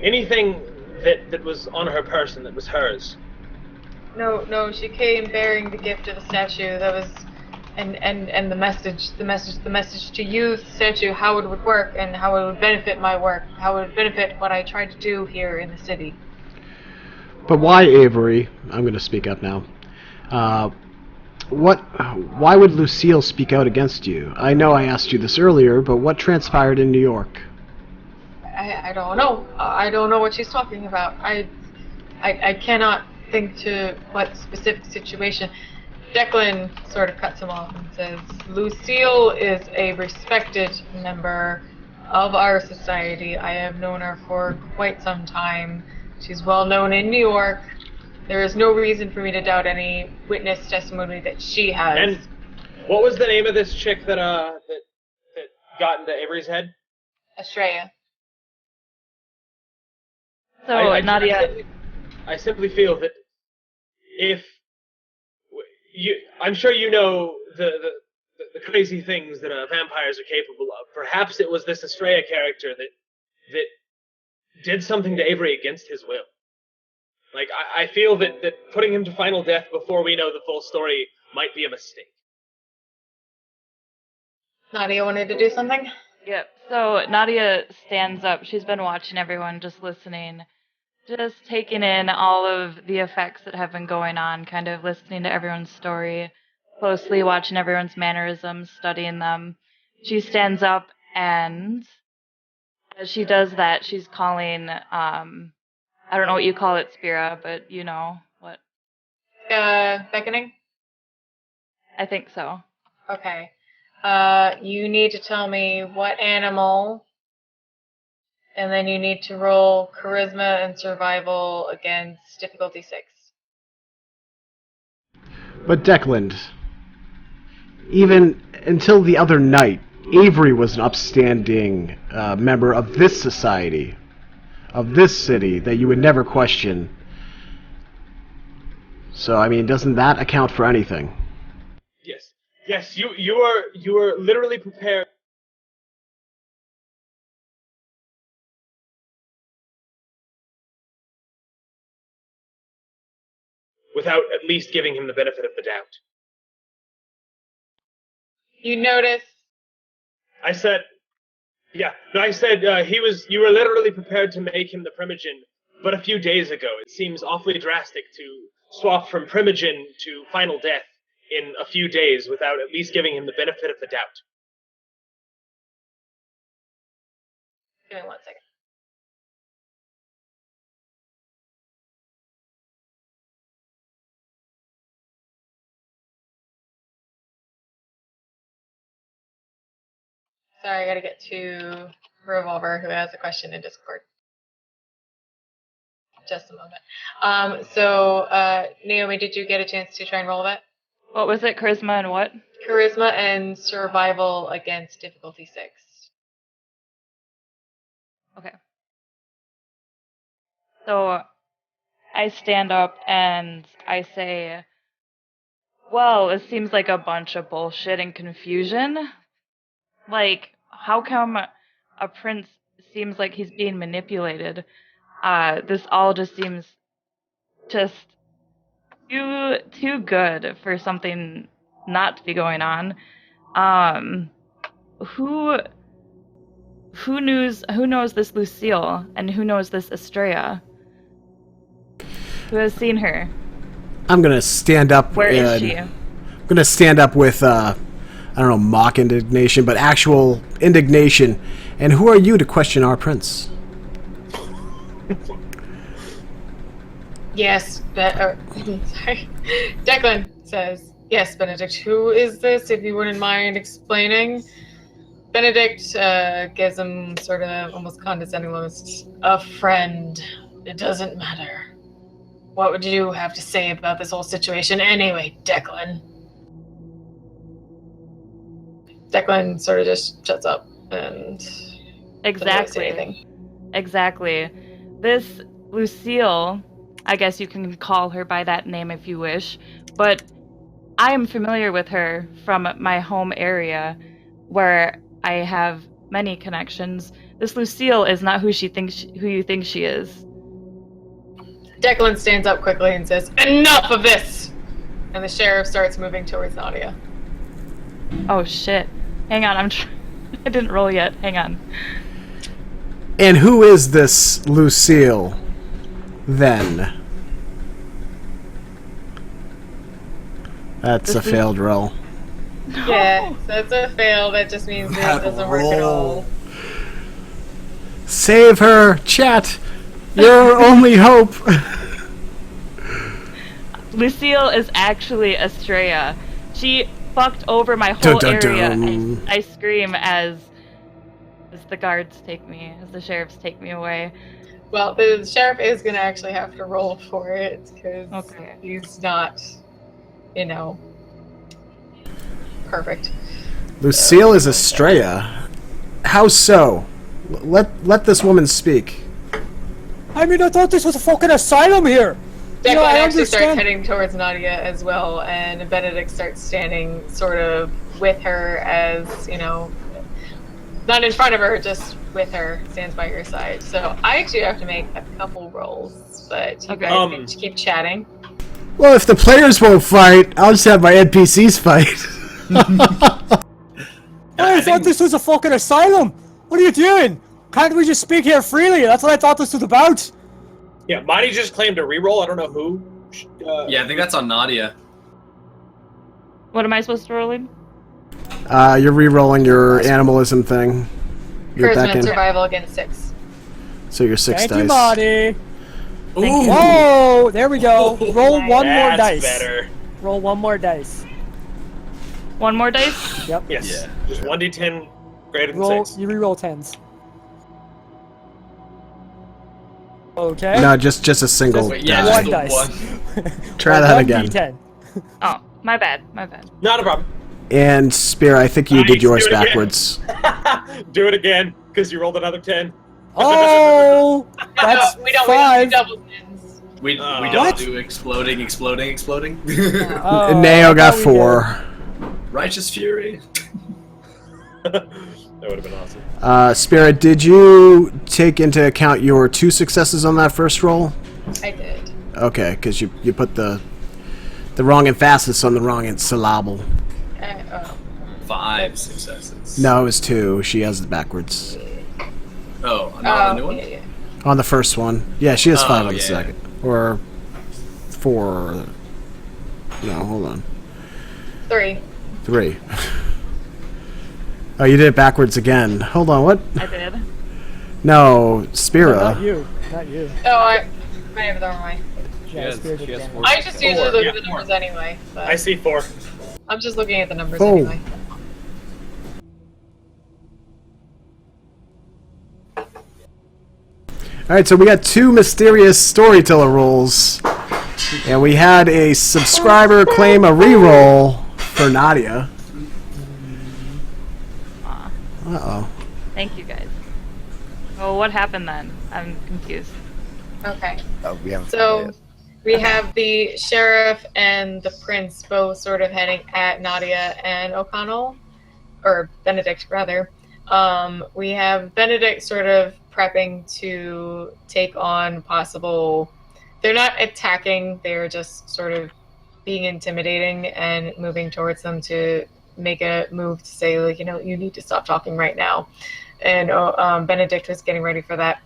Anything that was on her person that was hers? No. She came bearing the gift of the statue. That was. And the message to use the statue, how it would work and how it would benefit my work, how it would benefit what I try to do here in the city. But why, Avery? I'm going to speak up now. Why would Lucille speak out against you? I know I asked you this earlier, but what transpired in New York? I don't know. I don't know what she's talking about. I cannot think to what specific situation. Declan sort of cuts him off and says, Lucille is a respected member of our society. I have known her for quite some time. She's well known in New York. There is no reason for me to doubt any witness testimony that she has. And what was the name of this chick that got into Avery's head? Estrella. So, Nadia... I simply feel that if... I'm sure you know the crazy things that vampires are capable of. Perhaps it was this Estrella character that did something to Avery against his will. Like, I feel that putting him to final death before we know the full story might be a mistake. Nadia wanted to do something? Yep. So Nadia stands up. She's been watching everyone, just listening. Just taking in all of the effects that have been going on, kind of listening to everyone's story, closely watching everyone's mannerisms, studying them. She stands up, and as she does that, she's calling, I don't know what you call it, Spira, but you know what? Beckoning? I think so. Okay. You need to tell me what animal... And then you need to roll Charisma and Survival against difficulty 6. But Declan, even until the other night, Avery was an upstanding member of this society, of this city, that you would never question. So, I mean, doesn't that account for anything? Yes. Yes, you were literally prepared without at least giving him the benefit of the doubt. You notice. I said, yeah, no, I said you were literally prepared to make him the Primogen, but a few days ago. It seems awfully drastic to swap from Primogen to final death in a few days without at least giving him the benefit of the doubt. Give me 1 second. Sorry, I gotta get to Revolver, who has a question in Discord. Just a moment. Nayohmee, did you get a chance to try and roll that? What was it? Charisma and what? Charisma and survival against difficulty 6. Okay. So I stand up and I say, well, it seems like a bunch of bullshit and confusion. Like, how come a prince seems like he's being manipulated? This all just seems just too good for something not to be going on. Who knows this Lucille, and who knows this Estrella? Who has seen her? I'm gonna stand up. Where is she? I'm gonna stand up with I don't know, mock indignation, but actual indignation. And who are you to question our prince? Yes, sorry. Declan says, yes, Benedict, who is this, if you wouldn't mind explaining? Benedict gives him sort of almost condescending almost, a friend. It doesn't matter. What would you have to say about this whole situation anyway, Declan? Declan sort of just shuts up and doesn't say anything. Exactly. This Lucille, I guess you can call her by that name if you wish, but I am familiar with her from my home area where I have many connections. This Lucille is not who you think she is. Declan stands up quickly and says, enough of this! And the sheriff starts moving towards Nadia. Oh shit. Hang on, I didn't roll yet. Hang on. And who is this Lucille, then? That's a failed roll. Yeah, that's a fail. That just means it doesn't work at all. Save her, chat! Your only hope! Lucille is actually Estrella. She fucked over my whole area. I scream as the guards take me, as the sheriffs take me away. Well, the sheriff is going to actually have to roll for it, because he's not, perfect. Lucille is Estrella. How so? Let this woman speak. I mean, I thought this was a fucking asylum here. Declan actually starts heading towards Nadia as well, and Benedict starts standing sort of with her as, not in front of her, just with her, stands by your side. So I actually have to make a couple rolls, but you guys need to keep chatting. Well, if the players won't fight, I'll just have my NPCs fight. I thought this was a fucking asylum. What are you doing? Can't we just speak here freely? That's what I thought this was about. Yeah, Marty just claimed a reroll. I don't know who. Yeah, I think that's on Nadia. What am I supposed to roll in? You're re-rolling your animalism thing. You're Charisma back in. survival against 6. So you're 6 Thank dice. you, Marty. Ooh. Whoa, there we go. Roll one more dice. Better. Roll one more dice. One more dice? Yep. Yes. Yeah. Just 1d10 greater than Roll. 6. You re-roll 10s. Okay. No, just a single Wait, yeah, die. One dice. Try that again. D10. Oh, my bad. Not a problem. And Spear, I think you did yours do it again. backwards. Do it again, because you rolled another 10. Oh, that's we don't 5. do double tens. We don't What? do exploding. Oh, Neo I got thought we 4. Righteous Fury. That would have been awesome. Spirit, did you take into account your 2 successes on that first roll? I did. Okay, because you put the wrong emphasis on the wrong syllable. 5 successes. No, it was 2. She has it backwards. Oh, not on the new one? Yeah. On the first one. Yeah, she has 5 on the yeah. second. Or 4. No, hold on. 3. 3. Oh, you did it backwards again. Hold on, what? I did. No, Spira. Not you. Not you. Oh, I might have it the wrong way. Yeah, Spirit did that. 4 I just usually look at the 4. numbers anyway. But I see 4. I'm just looking at the numbers Oh. anyway. Alright, so we got 2 mysterious storyteller rolls. And we had a subscriber claim a reroll for Nadia. Aw. Uh-oh. Thank you guys. Well, what happened then? I'm confused. Okay. Oh, we haven't So we have the sheriff and the prince both sort of heading at Nadia and O'Connell, or Benedict rather. We have Benedict sort of prepping to take on possible. They're not attacking; they're just sort of being intimidating and moving towards them to make a move to say, like, you know, you need to stop talking right now. And Benedict was getting ready for that.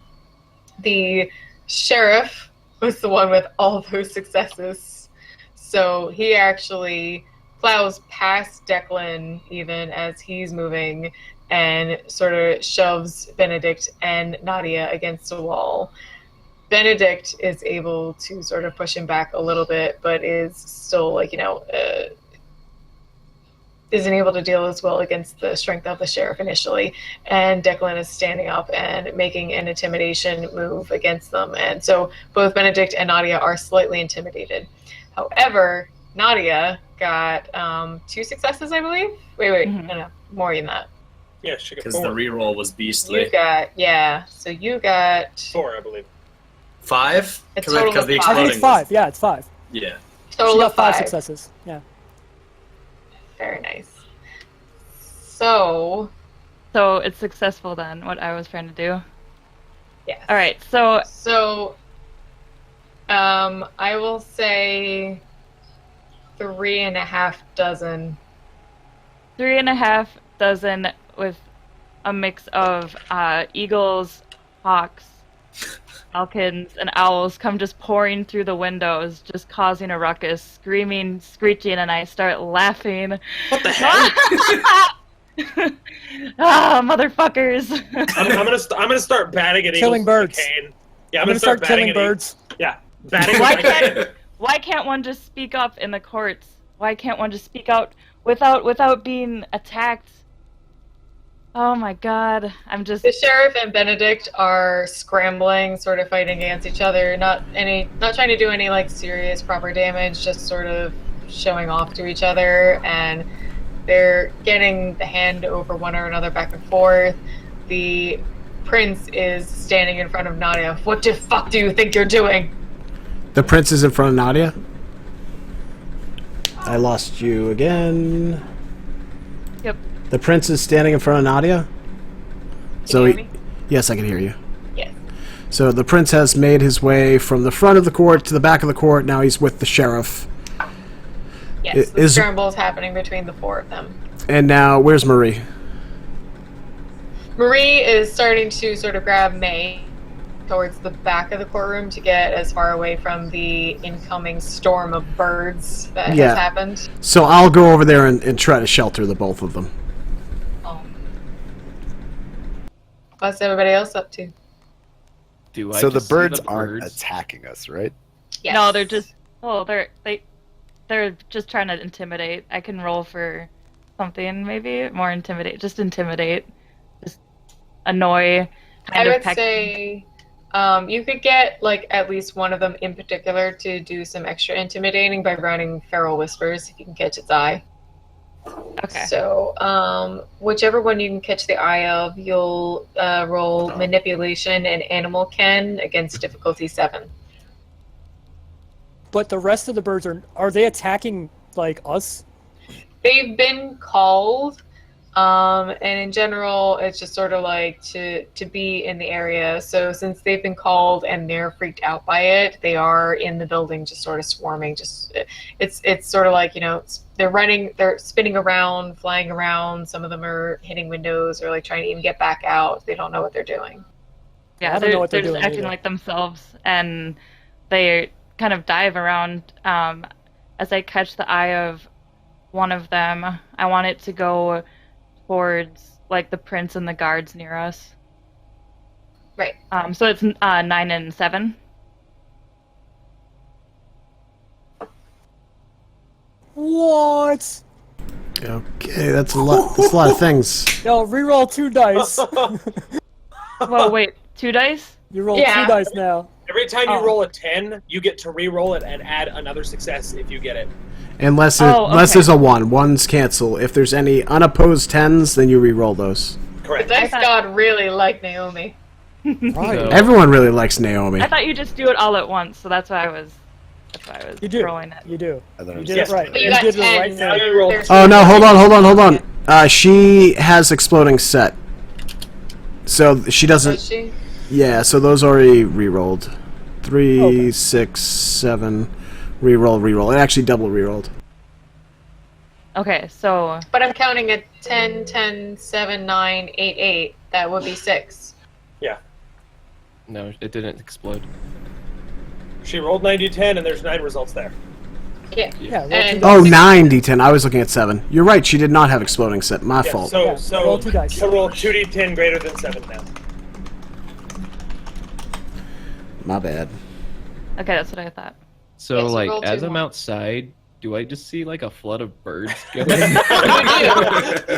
The sheriff was the one with all those successes, so he actually plows past Declan even as he's moving and sort of shoves Benedict and Nadia against a wall. Benedict is able to sort of push him back a little bit, but is still, like, you know, isn't able to deal as well against the strength of the sheriff initially. And Declan is standing up and making an intimidation move against them. And so both Benedict and Nadia are slightly intimidated. However, Nadia got 2 successes, I believe. Wait, no, more than that. Yeah, she got Because 4. the reroll was beastly. You got, so you got 4, I believe. 5? A total Because of the 5. I think exploding it's 5. Yeah, it's 5. Yeah. She total got of 5 5. successes. Yeah. Very nice. So, So it's successful then, what I was trying to do. yes. All right, so So, I will say 3.5 dozen. 3.5 dozen with a mix of eagles, hawks, falcons, and owls come just pouring through the windows, just causing a ruckus, screaming, screeching, and I start laughing. What the hell? Ah, motherfuckers! I'm gonna start batting at Killing eagles with birds. a cane. Yeah, I'm gonna start batting killing at birds. Yeah, batting Why with my cane. can't one just speak up in the courts? Why can't one just speak out without being attacked? Oh my god, I'm just. The sheriff and Benedict are scrambling, sort of fighting against each other. Not trying to do any like serious proper damage, just sort of showing off to each other, and they're getting the hand over one or another back and forth. The prince is standing in front of Nadia. What the fuck do you think you're doing? The prince is in front of Nadia. I lost you again. Yep. The prince is standing in front of Nadia. Can you hear me? Yes, I can hear you. Yes. So the prince has made his way from the front of the court to the back of the court. Now he's with the sheriff. Yes. The Is- scramble is happening between the 4 of them. And now, where's Marie? Marie is starting to sort of grab May towards the back of the courtroom to get as far away from the incoming storm of birds that Yeah. has happened. So I'll go over there and try to shelter the both of them. What's everybody else up to? Do I So the just see birds aren't birds? attacking us, right? Yes. No, they're just. Oh, they're just trying to intimidate. I can roll for something, maybe more intimidate. Just intimidate. Just annoy. I would say you could get like at least one of them in particular to do some extra intimidating by running feral whispers if you can catch its eye. Okay. So whichever one you can catch the eye of, you'll roll manipulation and animal ken against difficulty 7. But the rest of the birds are they attacking like us? they've been called, and in general, it's just sort of like to be in the area. So since they've been called and they're freaked out by it, they are in the building, just sort of swarming. It's sort of like, you know, they're running, they're spinning around, flying around. Some of them are hitting windows or like trying to even get back out. They don't know what they're doing. Yeah, I don't know what they're they're just doing acting either. like themselves, and they kind of dive around. As I catch the eye of one of them, I want it to go towards like the prince and the guards near us. Right. So it's 9 and 7. What? Okay, that's a lot. That's a lot of things. Yo, reroll 2 dice. Whoa, wait, 2 dice? You roll Yeah. 2 dice now. Every time you Oh. roll a 10, you get to re-roll it and add another success if you get it. Unless okay. there's a 1. 1's cancel. If there's any unopposed 10s, then you re-roll those. The Correct. dice god really like Nayohmee. Right. So- Everyone really likes Naomi. I thought you just do it all at once, so that's why I was You do. rolling it. You do. And then You it's did just- it right. But you You got did the 10. right Now thing. you roll. Oh no! Hold on. She has exploding set, so she doesn't. Does she? Yeah, so those already re-rolled. 3, Okay. 6, 7. Re-roll. It actually double re-rolled. Okay, so But I'm counting at 10, 10, 7, 9, 8, 8. That would be 6. No, it didn't explode. She rolled 90-10, and there's 9 results there. Yeah. Yeah, roll 2 And- dice. Oh, 9 d10. I was looking at 7. You're right. She did not have exploding set. My Yeah, fault. so roll 2 dice. she'll roll 2d10 greater than 7 now. My bad. okay, that's what I thought. So, Yes, you like, roll as two I'm more. outside, do I just see, like, a flood of birds going?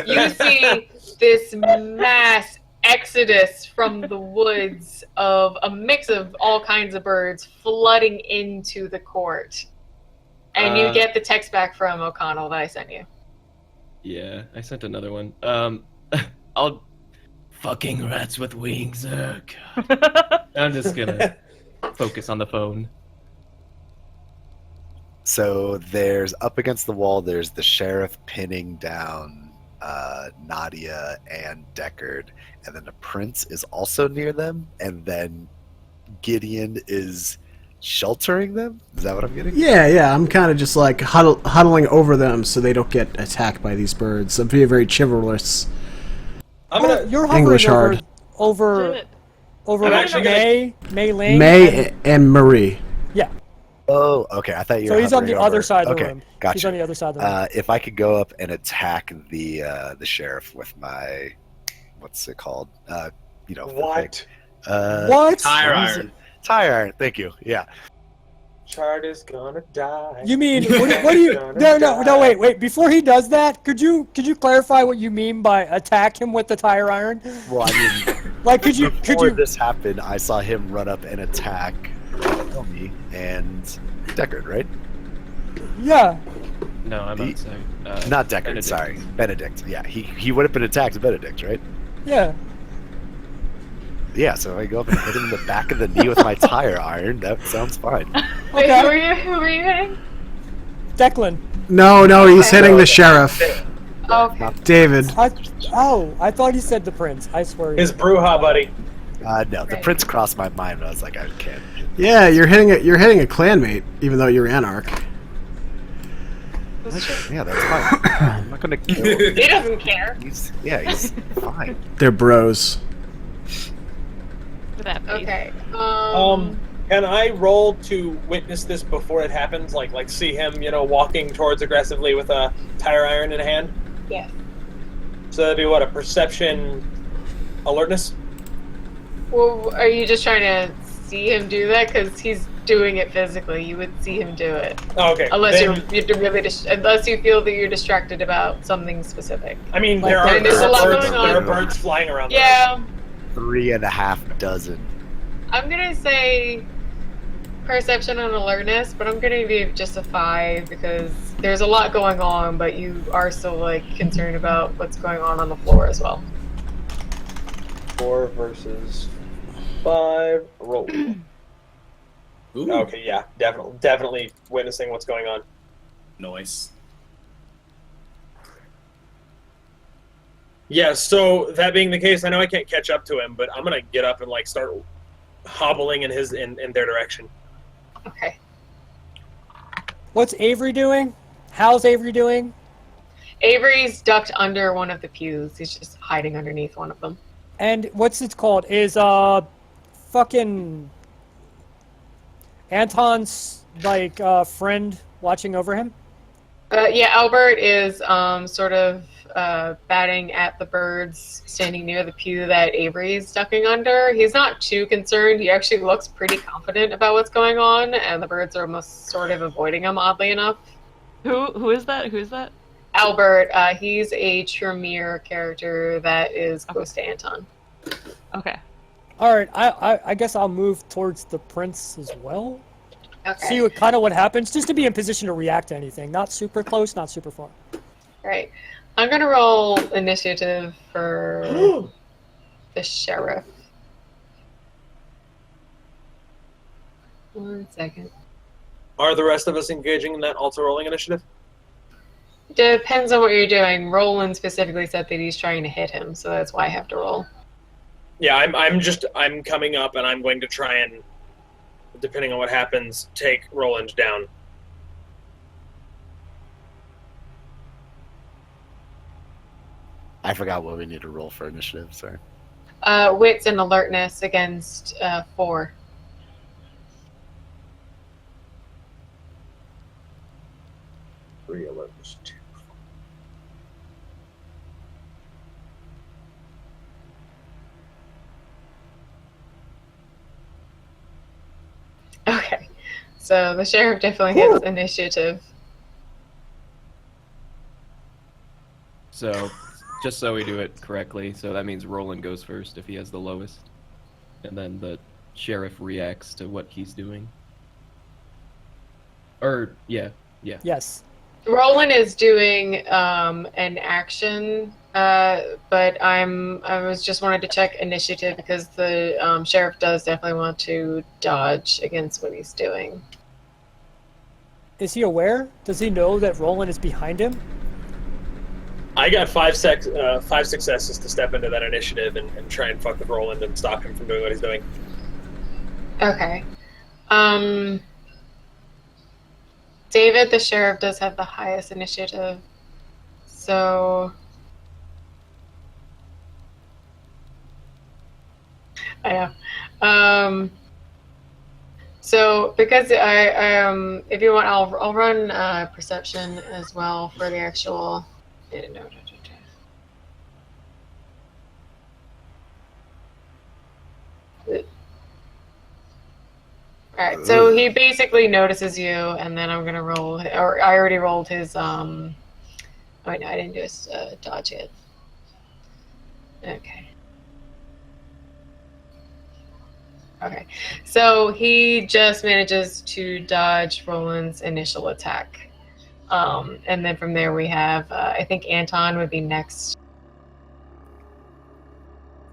You see this mass exodus from the woods of a mix of all kinds of birds flooding into the court. And you get the text back from O'Connell that I sent you. Yeah, I sent another one. I'll... Fucking rats with wings, ugh. I'm just gonna focus on the phone. So there's up against the wall, there's the sheriff pinning down Nadia and Deckard, and then the prince is also near them, and then Gideon is sheltering them? Is that what I'm getting? Yeah. I'm kind of just like huddling over them so they don't get attacked by these birds. I'm being very chivalrous. I'm Well, gonna. you're hovering English over, hard. over, over I'm actually May Lane. May and Marie. Yeah. Oh, okay. I thought you were So he's on the hovering other over- side of the okay, room. Gotcha. He's on the other side of the room. If I could go up and attack the sheriff with my, what's it called? What? What? Tire what is iron. it? Tire iron. Thank you. Yeah. Chart is gonna die. You mean what do you? No. Wait. Before he does that, could you clarify what you mean by attack him with the tire iron? Well, I mean, Like, could you? before this happened, I saw him run up and attack me and Deckard, right? Yeah. No, I'm The- outside. Not Deckard. Benedict. Sorry, Benedict. Yeah, he would have been attacked Benedict, right? Yeah. Yeah. So I go up and hit him in the back of the knee with my tire iron. That sounds fine. Wait, Okay. who were you hitting? Declan. No, he's Okay. hitting the sheriff. Oh, okay. David. I thought he said the prince. I swear. His Bruja buddy. No, the Right. prince crossed my mind. And I was like, I can't. Yeah, you're hitting a clanmate, even though you're Anarch. Yeah, that's fine. I'm not gonna kill him. He doesn't care. He's fine. They're bros. For that face. Okay. Can I roll to witness this before it happens? Like see him, walking towards aggressively with a tire iron in hand? Yes. So that'd be what, a perception alertness? Well, are you just trying to see him do that? Because he's doing it physically. You would see him do it. Oh, okay. Unless Then- you're really unless you feel that you're distracted about something specific. I mean, Like, there are there's a lot birds. going on. There are birds flying around. Yeah, 3.5 dozen. I'm gonna say perception and alertness, but I'm gonna give you just a 5 because there's a lot going on, but you are still concerned about what's going on the floor as well. 4 versus 5. Roll. Ooh, Okay, yeah, definitely witnessing what's going on. noise. Yeah, so that being the case, I know I can't catch up to him, but I'm gonna get up and like start hobbling in their direction. Okay. What's Avery doing? How's Avery doing? Avery's ducked under one of the pews. He's just hiding underneath one of them. And what's it called? Is fucking Anton's like friend watching over him? Yeah, Albert is sort of batting at the birds standing near the pew that Avery's ducking under. He's not too concerned. He actually looks pretty confident about what's going on, and the birds are almost sort of avoiding him, oddly enough. Who is that? Who is that? Albert, he's a Tremere character that is close to Anton. Okay. All right, I guess I'll move towards the prince as well. Okay. See what happens, just to be in position to react to anything. Not super close, not super far. Right. I'm going to roll initiative for the sheriff. 1 second. Are the rest of us engaging in that also rolling initiative? Depends on what you're doing. Roland specifically said that he's trying to hit him, so that's why I have to roll. Yeah, I'm coming up and I'm going to try and, depending on what happens, take Roland down. I forgot what we need to roll for initiative, sorry. Wits and alertness against 4. Three alertness, 2. Okay. So the sheriff definitely gets initiative. So, just so we do it correctly, so that means Roland goes first if he has the lowest. And then the sheriff reacts to what he's doing. Or, yeah. Yes. Roland is doing an action, but I was just wanted to check initiative because the sheriff does definitely want to dodge against what he's doing. Is he aware? Does he know that Roland is behind him? I got 5 successes to step into that initiative and try and fuck with Roland and stop him from doing what he's doing. Okay. David, the sheriff, does have the highest initiative. So... I know. So, because I if you want, I'll run perception as well for the actual... Alright, so he basically notices you, and then I'm gonna roll, or I already rolled his, oh wait, no, I didn't do his dodge yet. Okay. Okay, so he just manages to dodge Roland's initial attack. And then from there we have, I think Anton would be next.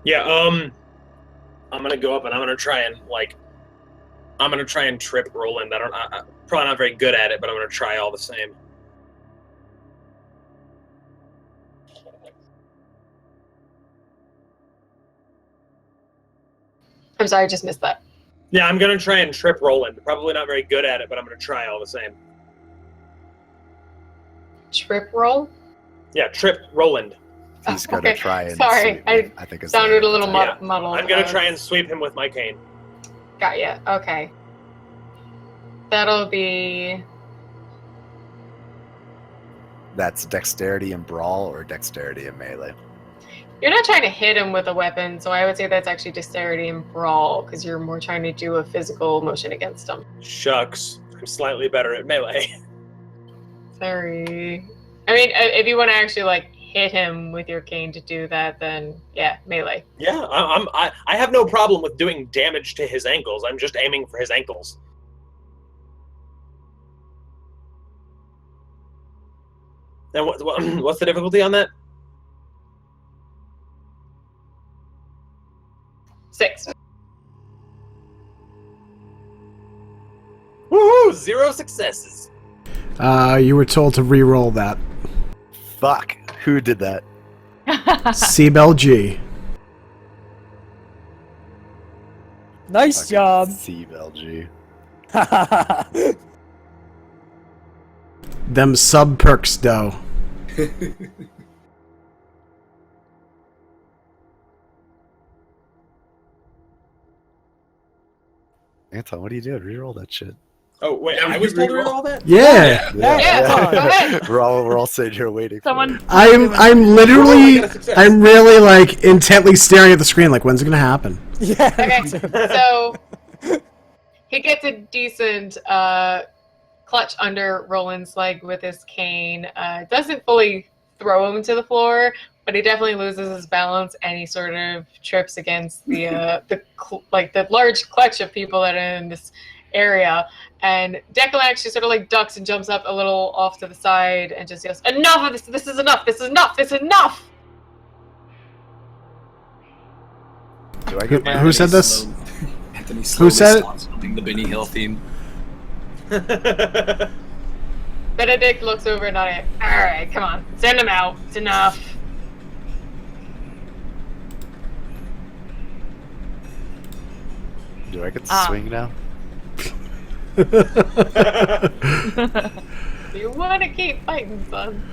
Yeah, I'm gonna go up and I'm gonna try and trip Roland. I'm probably not very good at it, but I'm gonna try all the same. I'm sorry, I just missed that. Yeah, I'm gonna try and trip Roland. Probably not very good at it, but I'm gonna try all the same. Trip roll? Yeah, trip Roland. He's gonna Okay, try and sorry, I think it's sounded a little Yeah. muddled. I'm gonna try and sweep him with my cane. Got ya. Okay. That'll be... That's dexterity and brawl or dexterity and melee. You're not trying to hit him with a weapon, so I would say that's actually dexterity and brawl, because you're more trying to do a physical motion against him. Shucks, I'm slightly better at melee. Sorry. I mean, if you want to actually, like, hit him with your cane to do that, then, yeah, melee. Yeah, I have no problem with doing damage to his ankles. I'm just aiming for his ankles. And what's the difficulty on that? 6. Woohoo! 0 successes. You were told to re-roll that. Fuck. Who did that? Seabell G. Nice job. CLG. Them sub perks, though. Anton, what are you doing? Reroll that shit. Oh wait, I was told to reroll that. Yeah. Yeah, go ahead. We're all sitting here waiting. Someone. I'm literally, I'm really like intently staring at the screen. Like, when's it gonna happen? Yeah. Okay, so he gets a decent clutch under Roland's leg with his cane. Doesn't fully throw him to the floor, but he definitely loses his balance and he sort of trips against the large clutch of people that are in this area. And Deckard actually sort of like ducks and jumps up a little off to the side and just yells, "Enough of this! This is enough! This is enough! This is enough!" Do I get my Who said this? Anthony Who said it? it? The Benny Hill theme. Benedict looks over and Nadia. All right, come on, send him out. It's enough. Do I get to swing now? You want to keep fighting, son.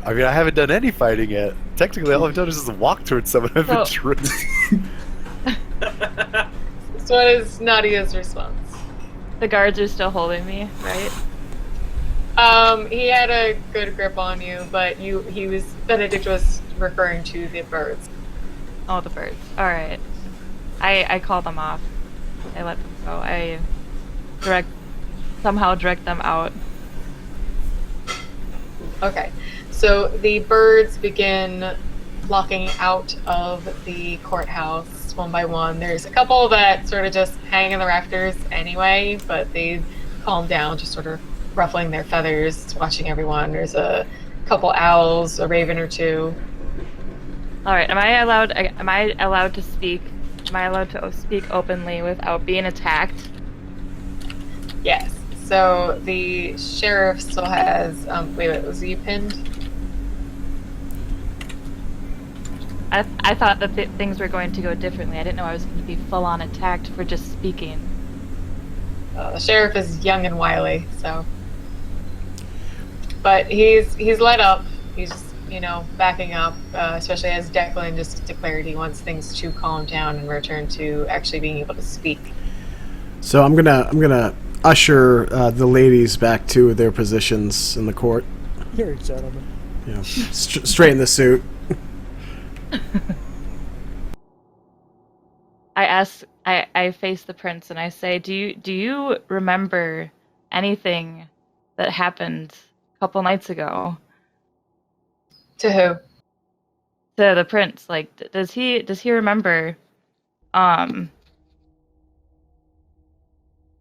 I mean, I haven't done any fighting yet. Technically, all I've done is just walk towards someone I've been tripped. So what is Nadia's response? The guards are still holding me, right? He had a good grip on you, but Benedict was referring to the birds. Oh, the birds. All right. I call them off. I let them go. I somehow direct them out. Okay, so the birds begin walking out of the courthouse one by one. There's a couple that sort of just hang in the rafters anyway, but they calm down, just sort of ruffling their feathers, watching everyone. There's a couple owls, a raven or two. All right. Am I allowed to speak? Am I allowed to speak openly without being attacked? Yes. So the sheriff still has. Wait, was he pinned? I thought that things were going to go differently. I didn't know I was going to be full-on attacked for just speaking. The sheriff is young and wily, so. But he's let up. He's just, backing up, especially as Declan just declared he wants things to calm down and return to actually being able to speak. So I'm gonna usher the ladies back to their positions in the court. You're a gentleman. Straight in the suit. I face the prince and I say, do you remember anything that happened a couple nights ago? To who? To the prince. Like, does he remember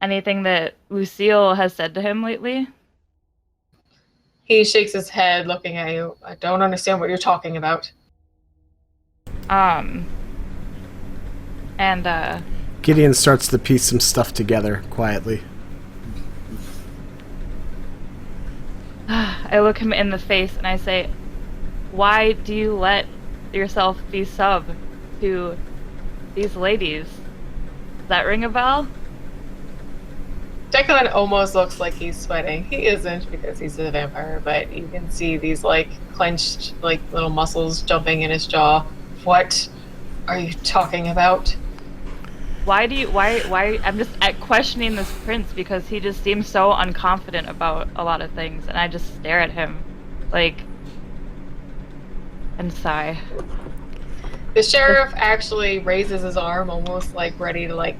anything that Lucille has said to him lately? He shakes his head, looking at you. I don't understand what you're talking about. Gideon starts to piece some stuff together quietly. I look him in the face and I say, why do you let yourself be sub to these ladies? Does that ring a bell? Declan almost looks like he's sweating. He isn't because he's a vampire, but you can see these clenched little muscles jumping in his jaw. What are you talking about? Why I'm just questioning this prince because he just seems so unconfident about a lot of things and I just stare at him and sigh. The sheriff actually raises his arm almost ready to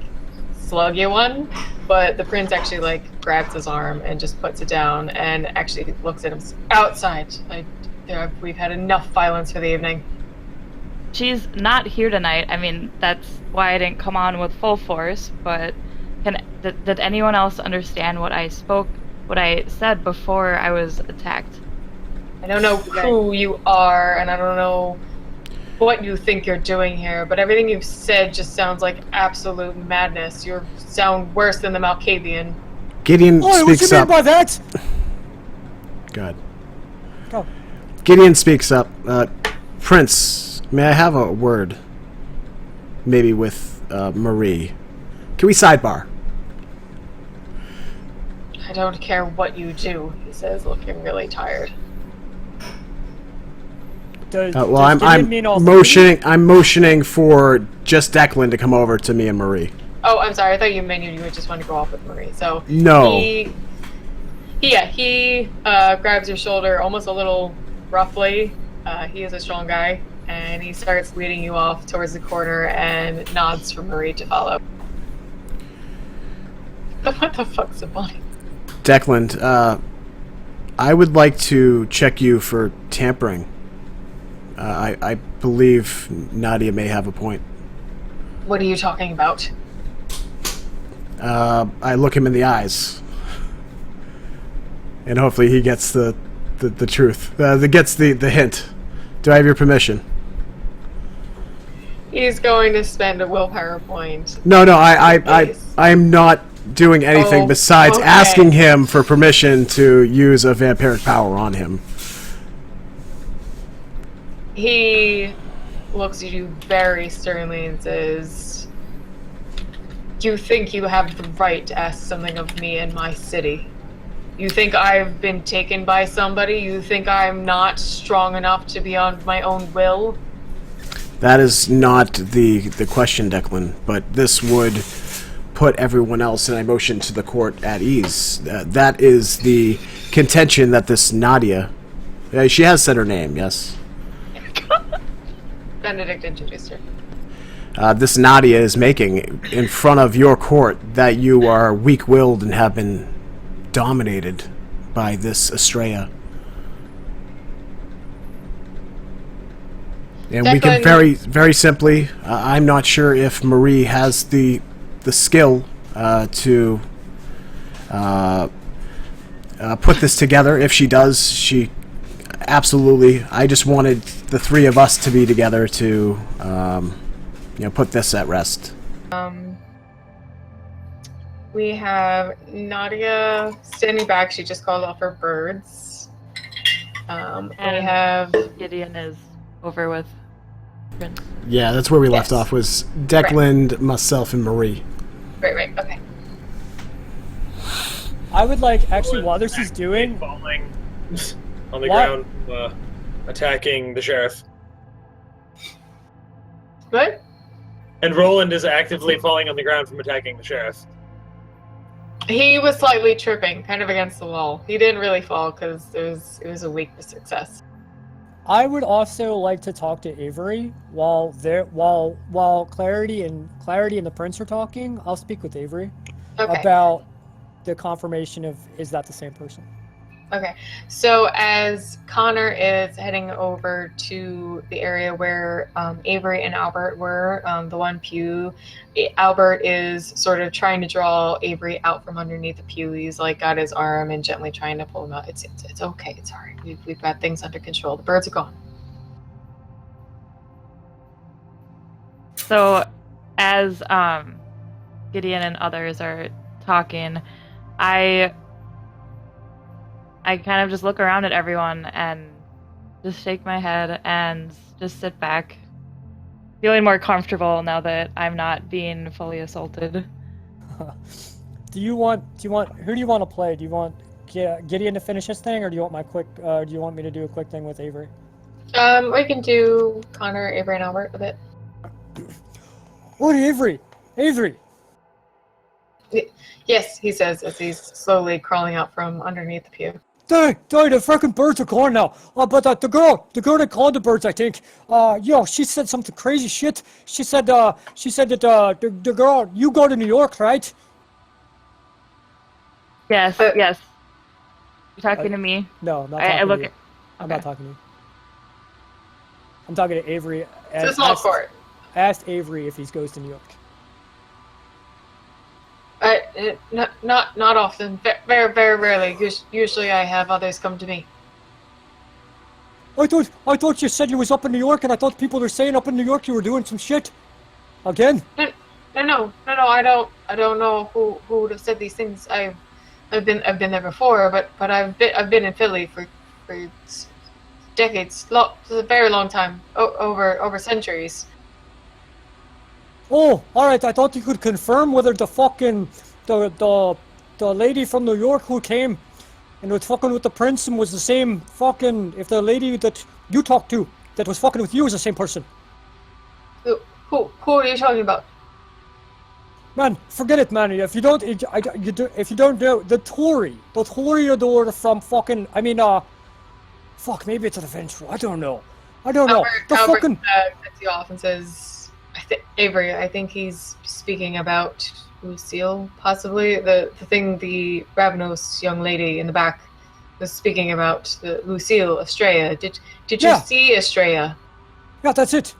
slug you one, but the prince actually grabs his arm and just puts it down and actually looks at him outside. We've had enough violence for the evening. She's not here tonight. I mean, that's why I didn't come on with full force, but did anyone else understand what I said before I was attacked? I don't know who you are, and I don't know what you think you're doing here, but everything you've said just sounds like absolute madness. You sound worse than the Malkavian. Gideon what you speaks mean up. by that? God. Oh. Gideon speaks up. Prince, may I have a word? Maybe with Marie. Can we sidebar? I don't care what you do, he says, looking really tired. Does I'm Gideon mean all motioning. I'm motioning for just Declan to come over to me and Marie. Oh, I'm sorry. I thought you meant you would just want to go off with Marie. So No. He grabs your shoulder almost a little roughly. He is a strong guy, and he starts leading you off towards the corner and nods for Marie to follow. What the fuck's the bunny? Declan, I would like to check you for tampering. I believe Nadia may have a point. What are you talking about? I look him in the eyes, and hopefully he gets the truth. Gets the hint. Do I have your permission? He's going to spend a willpower point. No. I'm not doing anything besides asking him for permission to use a vampiric power on him. He looks at you very sternly and says, "You think you have the right to ask something of me in my city? You think I've been taken by somebody? You think I'm not strong enough to be on my own will?" That is not the question, Declan, but this would put everyone else in a motion to the court at ease. That is the contention that this Nadia... she has said her name, yes? Benedict introduced her. This Nadia is making in front of your court that you are weak-willed and have been dominated by this Estrella. And we can very simply, I'm not sure if Marie has the skill to put this together. If she does, she absolutely. I just wanted the three of us to be together to, put this at rest. We have Nadia standing back. She just called off her birds. We have Gideon is over with Prince. Yeah, that's where we left off, was Declan, myself, and Marie. Right, okay. I would like, actually, while this is doing... Falling on the ground, attacking the sheriff. What? And Roland is actively falling on the ground from attacking the sheriff. He was slightly tripping, kind of against the wall. He didn't really fall because it was a weak success. I would also like to talk to Avery while Clarity and the Prince are talking. I'll speak with Avery about the confirmation of, is that the same person? Okay, so as Conor is heading over to the area where Avery and Albert were, the one pew, Albert is sort of trying to draw Avery out from underneath the pew. He's like got his arm and gently trying to pull him out. It's okay, it's all right. We've got things under control. The birds are gone. So, as Gideon and others are talking, I kind of just look around at everyone and just shake my head and just sit back, feeling more comfortable now that I'm not being fully assaulted. Who do you want to play? Do you want Gideon to finish his thing, or do you want me to do a quick thing with Avery? We can do Conor, Avery, and Albert a bit. What, Avery? Avery! Yes, he says as he's slowly crawling out from underneath the pew. The freaking birds are gone now. But the girl that called the birds, I think, she said something crazy shit. She said that the girl, you go to New York, right? Yes. You're talking to me? No, I'm not talking to you. I'm not talking to you. I'm talking to Avery. It's a small court. Asked Avery if he goes to New York. Not often. Very, very rarely. Usually I have others come to me. I thought you said you was up in New York, and I thought people were saying up in New York you were doing some shit. Again? No. I don't know who would have said these things. I've been there before, but I've been in Philly for decades, a very long time, over centuries. Oh, alright, I thought you could confirm whether the fucking, the lady from New York who came and was fucking with the prince and was the same fucking, if the lady that you talked to that was fucking with you is the same person. Who are you talking about? Man, forget it, man. If you don't know, the Toreador from fucking, fuck, maybe it's an adventure. I don't know. Albert cuts you off and says, Avery, I think he's speaking about Lucille, possibly. The thing the Ravnos young lady in the back was speaking about, the Lucille, Estrella. Did you see Estrella? Yeah, that's it.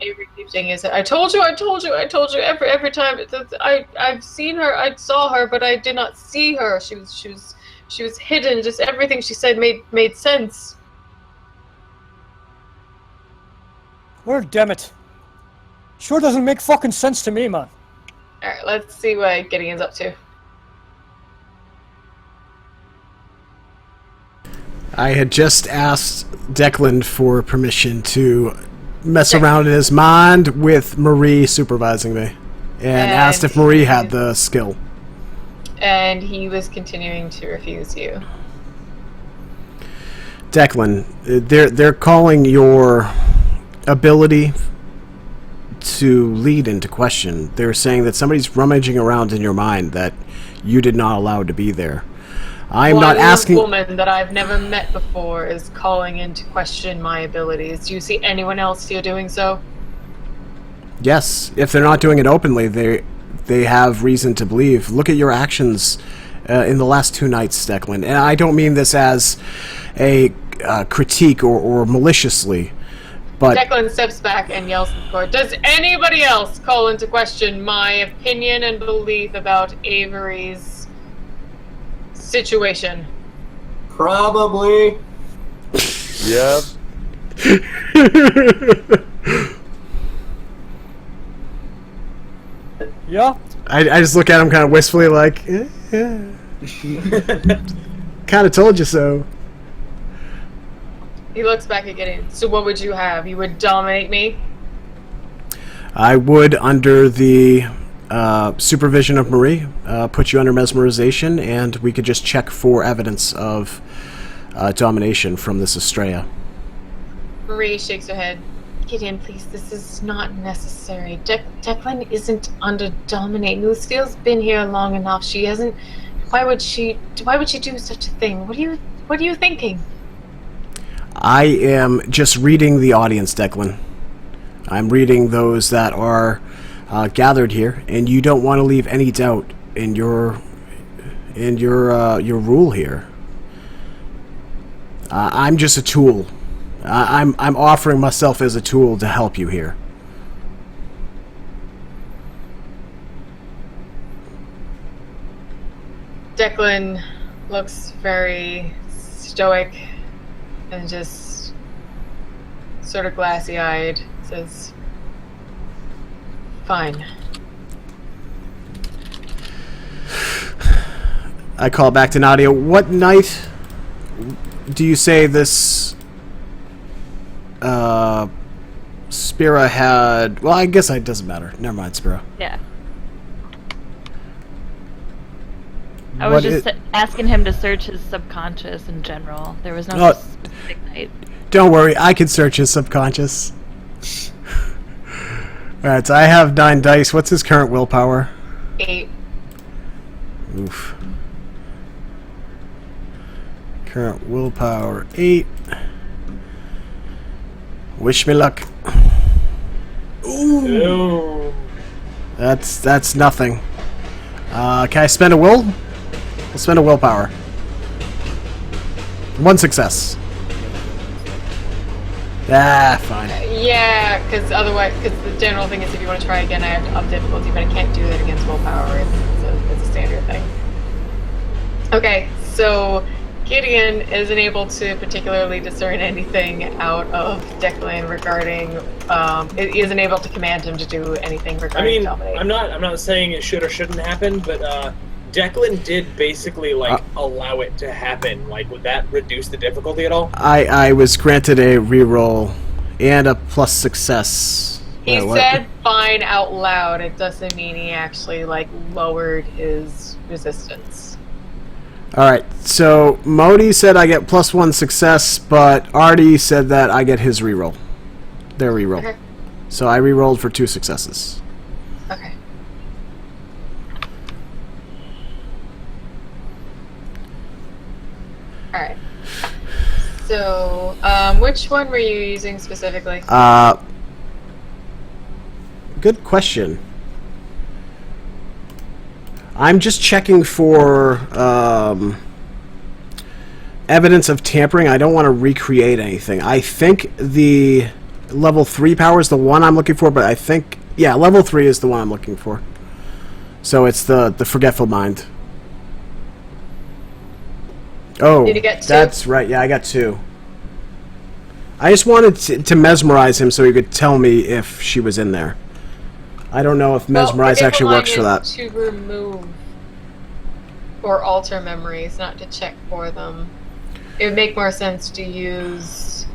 Avery keeps shaking his head. I told you every time. I've seen her, I saw her, but I did not see her. She was hidden. Just everything she said made sense. Well, damn it. Sure doesn't make fucking sense to me, man. Alright, let's see what Gideon's up to. I had just asked Declan for permission to mess around in his mind with Marie supervising me, and asked if Marie had the skill. And he was continuing to refuse you. Declan, they're calling your ability to lead into question. They're saying that somebody's rummaging around in your mind that you did not allow to be there. I'm not asking. One woman that I've never met before is calling into question my abilities. Do you see anyone else here doing so? Yes, if they're not doing it openly, they have reason to believe. Look at your actions in the last 2 nights, Declan. And I don't mean this as a critique or maliciously, but Declan steps back and yells at the court. Does anybody else call into question my opinion and belief about Avery's situation? Probably. Yep. Yeah? I just look at him kind of wistfully like, yeah. Kind of told you so. He looks back at Gideon. So what would you have? You would dominate me? I would, under the supervision of Marie, put you under mesmerization, and we could just check for evidence of domination from this Estrella. Marie shakes her head. Gideon, please, this is not necessary. Declan isn't under dominate. Lucille's been here long enough. She hasn't. Why would she do such a thing? What are you thinking? I am just reading the audience, Declan. I'm reading those that are gathered here, and you don't want to leave any doubt in your rule here. I'm just a tool. I'm offering myself as a tool to help you here. Declan looks very stoic and just sort of glassy-eyed. Says, "Fine." I call back to Nadia. What night do you say this Spira had... Well, I guess it doesn't matter. Never mind, Spira. Yeah. I was just asking him to search his subconscious in general. There was no specific night. Don't worry, I can search his subconscious. Alright, so I have 9 dice. What's his current willpower? 8. Oof. Current willpower 8. Wish me luck. Ooh. That's nothing. Can I spend a will? I'll spend a willpower. 1 success. Fine. Yeah, because the general thing is if you want to try again, I have to up difficulty, but I can't do that against willpower. It's a standard thing. Okay, so Gideon isn't able to particularly discern anything out of Declan regarding. He isn't able to command him to do anything regarding dominate. I'm not saying it should or shouldn't happen, but Declan did basically, allow it to happen. Would that reduce the difficulty at all? I was granted a reroll and a plus success. He said fine out loud. It doesn't mean he actually, lowered his resistance. Alright, so Modi said I get +1 success, but Artie said that I get his reroll. Their reroll. Okay. So I rerolled for 2 successes. Okay. Alright. So, which one were you using specifically? Good question. I'm just checking for evidence of tampering. I don't want to recreate anything. I think the level 3 power is the one I'm looking for, but I think, yeah, level 3 is the one I'm looking for. So it's the Forgetful Mind. Oh, Did you get 2? That's right. Yeah, I got 2. I just wanted to mesmerize him so he could tell me if she was in there. I don't know if mesmerize actually works for that. To remove or alter memories, not to check for them. It would make more sense to use.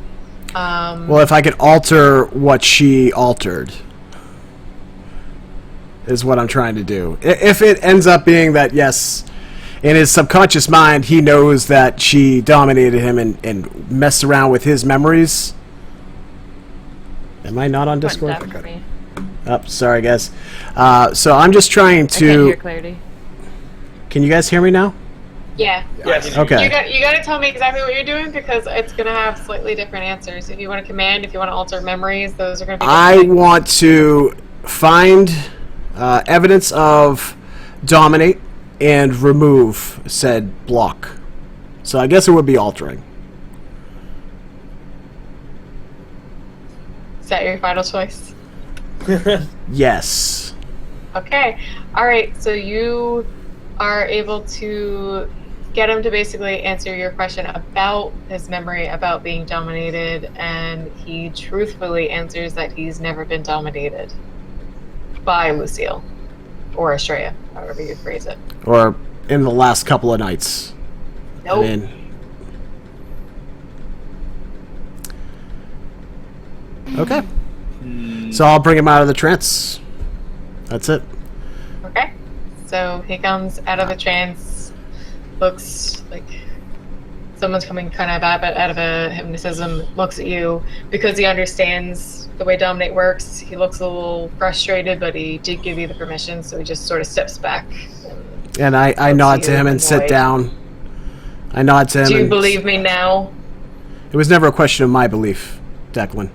Well, if I could alter what she altered, is what I'm trying to do. If it ends up being that, yes, in his subconscious mind, he knows that she dominated him and messed around with his memories. Am I not on Discord? Oh, sorry, guys. So I'm just trying to... I can't hear Clarity. Can you guys hear me now? Yeah. Yes. Okay. You got to tell me exactly what you're doing because it's going to have slightly different answers. If you want to command, if you want to alter memories, those are going to be I different. want to find evidence of dominate and remove said block. So I guess it would be altering. Is that your final choice? Yes. Okay. All right. So you are able to get him to basically answer your question about his memory about being dominated, and he truthfully answers that he's never been dominated by Lucille or Estrella, however you phrase it. Or in the last couple of nights. Nope. I mean, okay. So I'll bring him out of the trance. That's it. Okay. So he comes out of a trance, looks like someone's coming kind of out of a hypnotism, looks at you because he understands the way Dominate works. He looks a little frustrated, but he did give you the permission, so he just sort of steps back. And I nod to him and sit down. I nod to him. Do you and believe me now? It was never a question of my belief, Declan.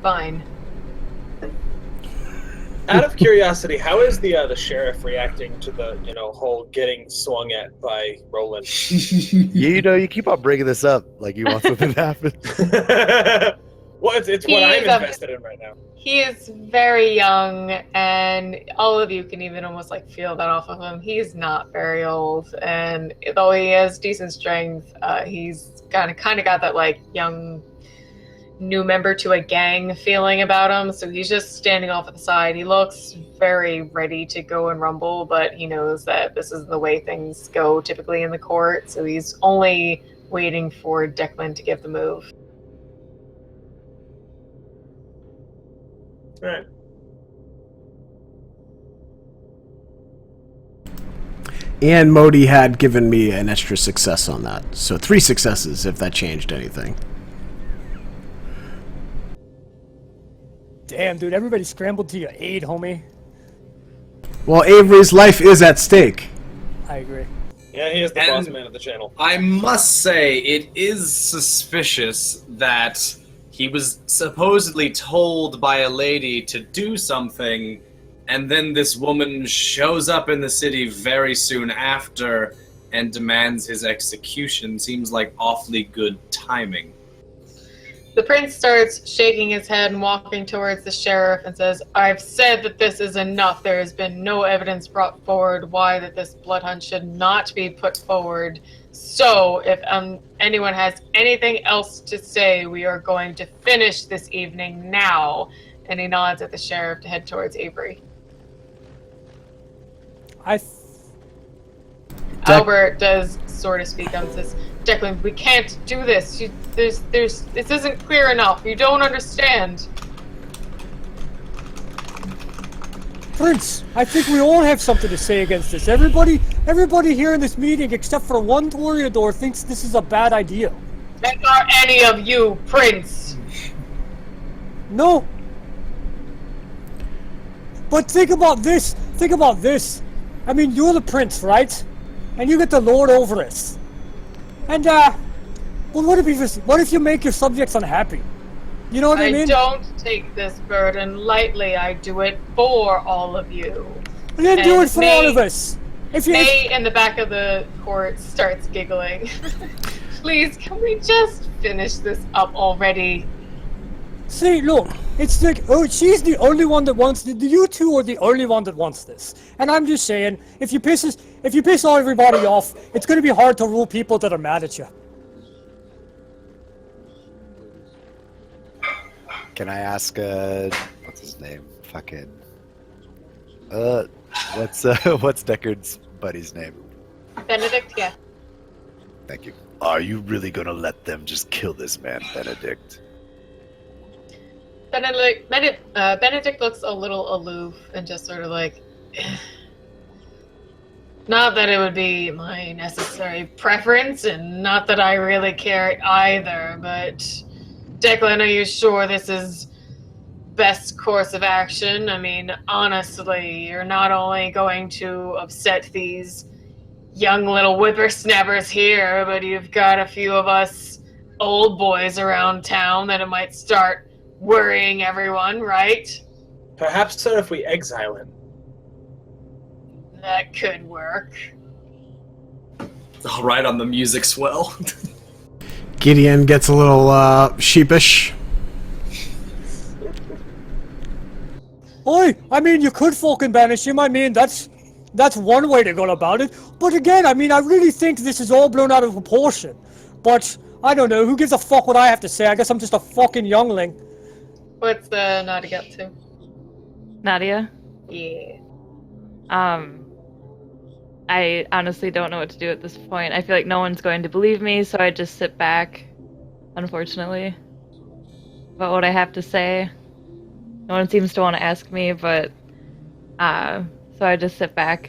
Fine. Out of curiosity, how is the sheriff reacting to the whole getting swung at by Roland? Yeah, you keep on bringing this up like you want something to happen. Well, it's what I'm invested in right now. He is very young, and all of you can even almost feel that off of him. He's not very old, and though he has decent strength, he's kind of got that young new member to a gang feeling about him. So he's just standing off at the side. He looks very ready to go and rumble, but he knows that this is the way things go typically in the court. So he's only waiting for Declan to give the move. All right. And Modi had given me an extra success on that. So 3 successes if that changed anything. Damn, dude, everybody scrambled to your aid, homie. Well, Avery's life is at stake. I agree. Yeah, he is the boss man of the channel. I must say, it is suspicious that he was supposedly told by a lady to do something, and then this woman shows up in the city very soon after and demands his execution. Seems like awfully good timing. The prince starts shaking his head and walking towards the sheriff and says, I've said that this is enough. There has been no evidence brought forward why that this blood hunt should not be put forward. So if anyone has anything else to say, we are going to finish this evening now. And he nods at the sheriff to head towards Avery. Albert does sort of speak up and says, Declan, we can't do this. This isn't clear enough. You don't understand. Prince, I think we all have something to say against this. Everybody here in this meeting, except for one Toreador, thinks this is a bad idea. And are any of you, Prince? No. But think about this. I mean, you're the prince, right? And you get to lord over us. And, well, what if you make your subjects unhappy? You know what I mean? I don't take this burden lightly. I do it for all of you. And then do it for all of us. May in the back of the court starts giggling. Please, can we just finish this up already? See, look, it's like, oh, she's the only one that wants this. You two are the only one that wants this. And I'm just saying, if you piss all everybody off, it's gonna be hard to rule people that are mad at you. Can I ask, what's his name? Fucking, what's Deckard's buddy's name? Benedict, yeah. Thank you. Are you really gonna let them just kill this man, Benedict? Benedict looks a little aloof and just sort of like, not that it would be my necessary preference, and not that I really care either, but Declan, are you sure this is best course of action? I mean, honestly, you're not only going to upset these young little whippersnappers here, but you've got a few of us old boys around town that it might start worrying everyone, right? Perhaps, sir, if we exile him. That could work. All right, on the music swell. Gideon gets a little sheepish. Oi, I mean, you could fucking banish him. I mean, that's one way to go about it. But again, I mean, I really think this is all blown out of proportion. But I don't know. Who gives a fuck what I have to say? I guess I'm just a fucking youngling. What's the Nadia up to? Nadia? Yeah. I honestly don't know what to do at this point. I feel like no one's going to believe me, so I just sit back, unfortunately. About what I have to say. No one seems to want to ask me, but so I just sit back.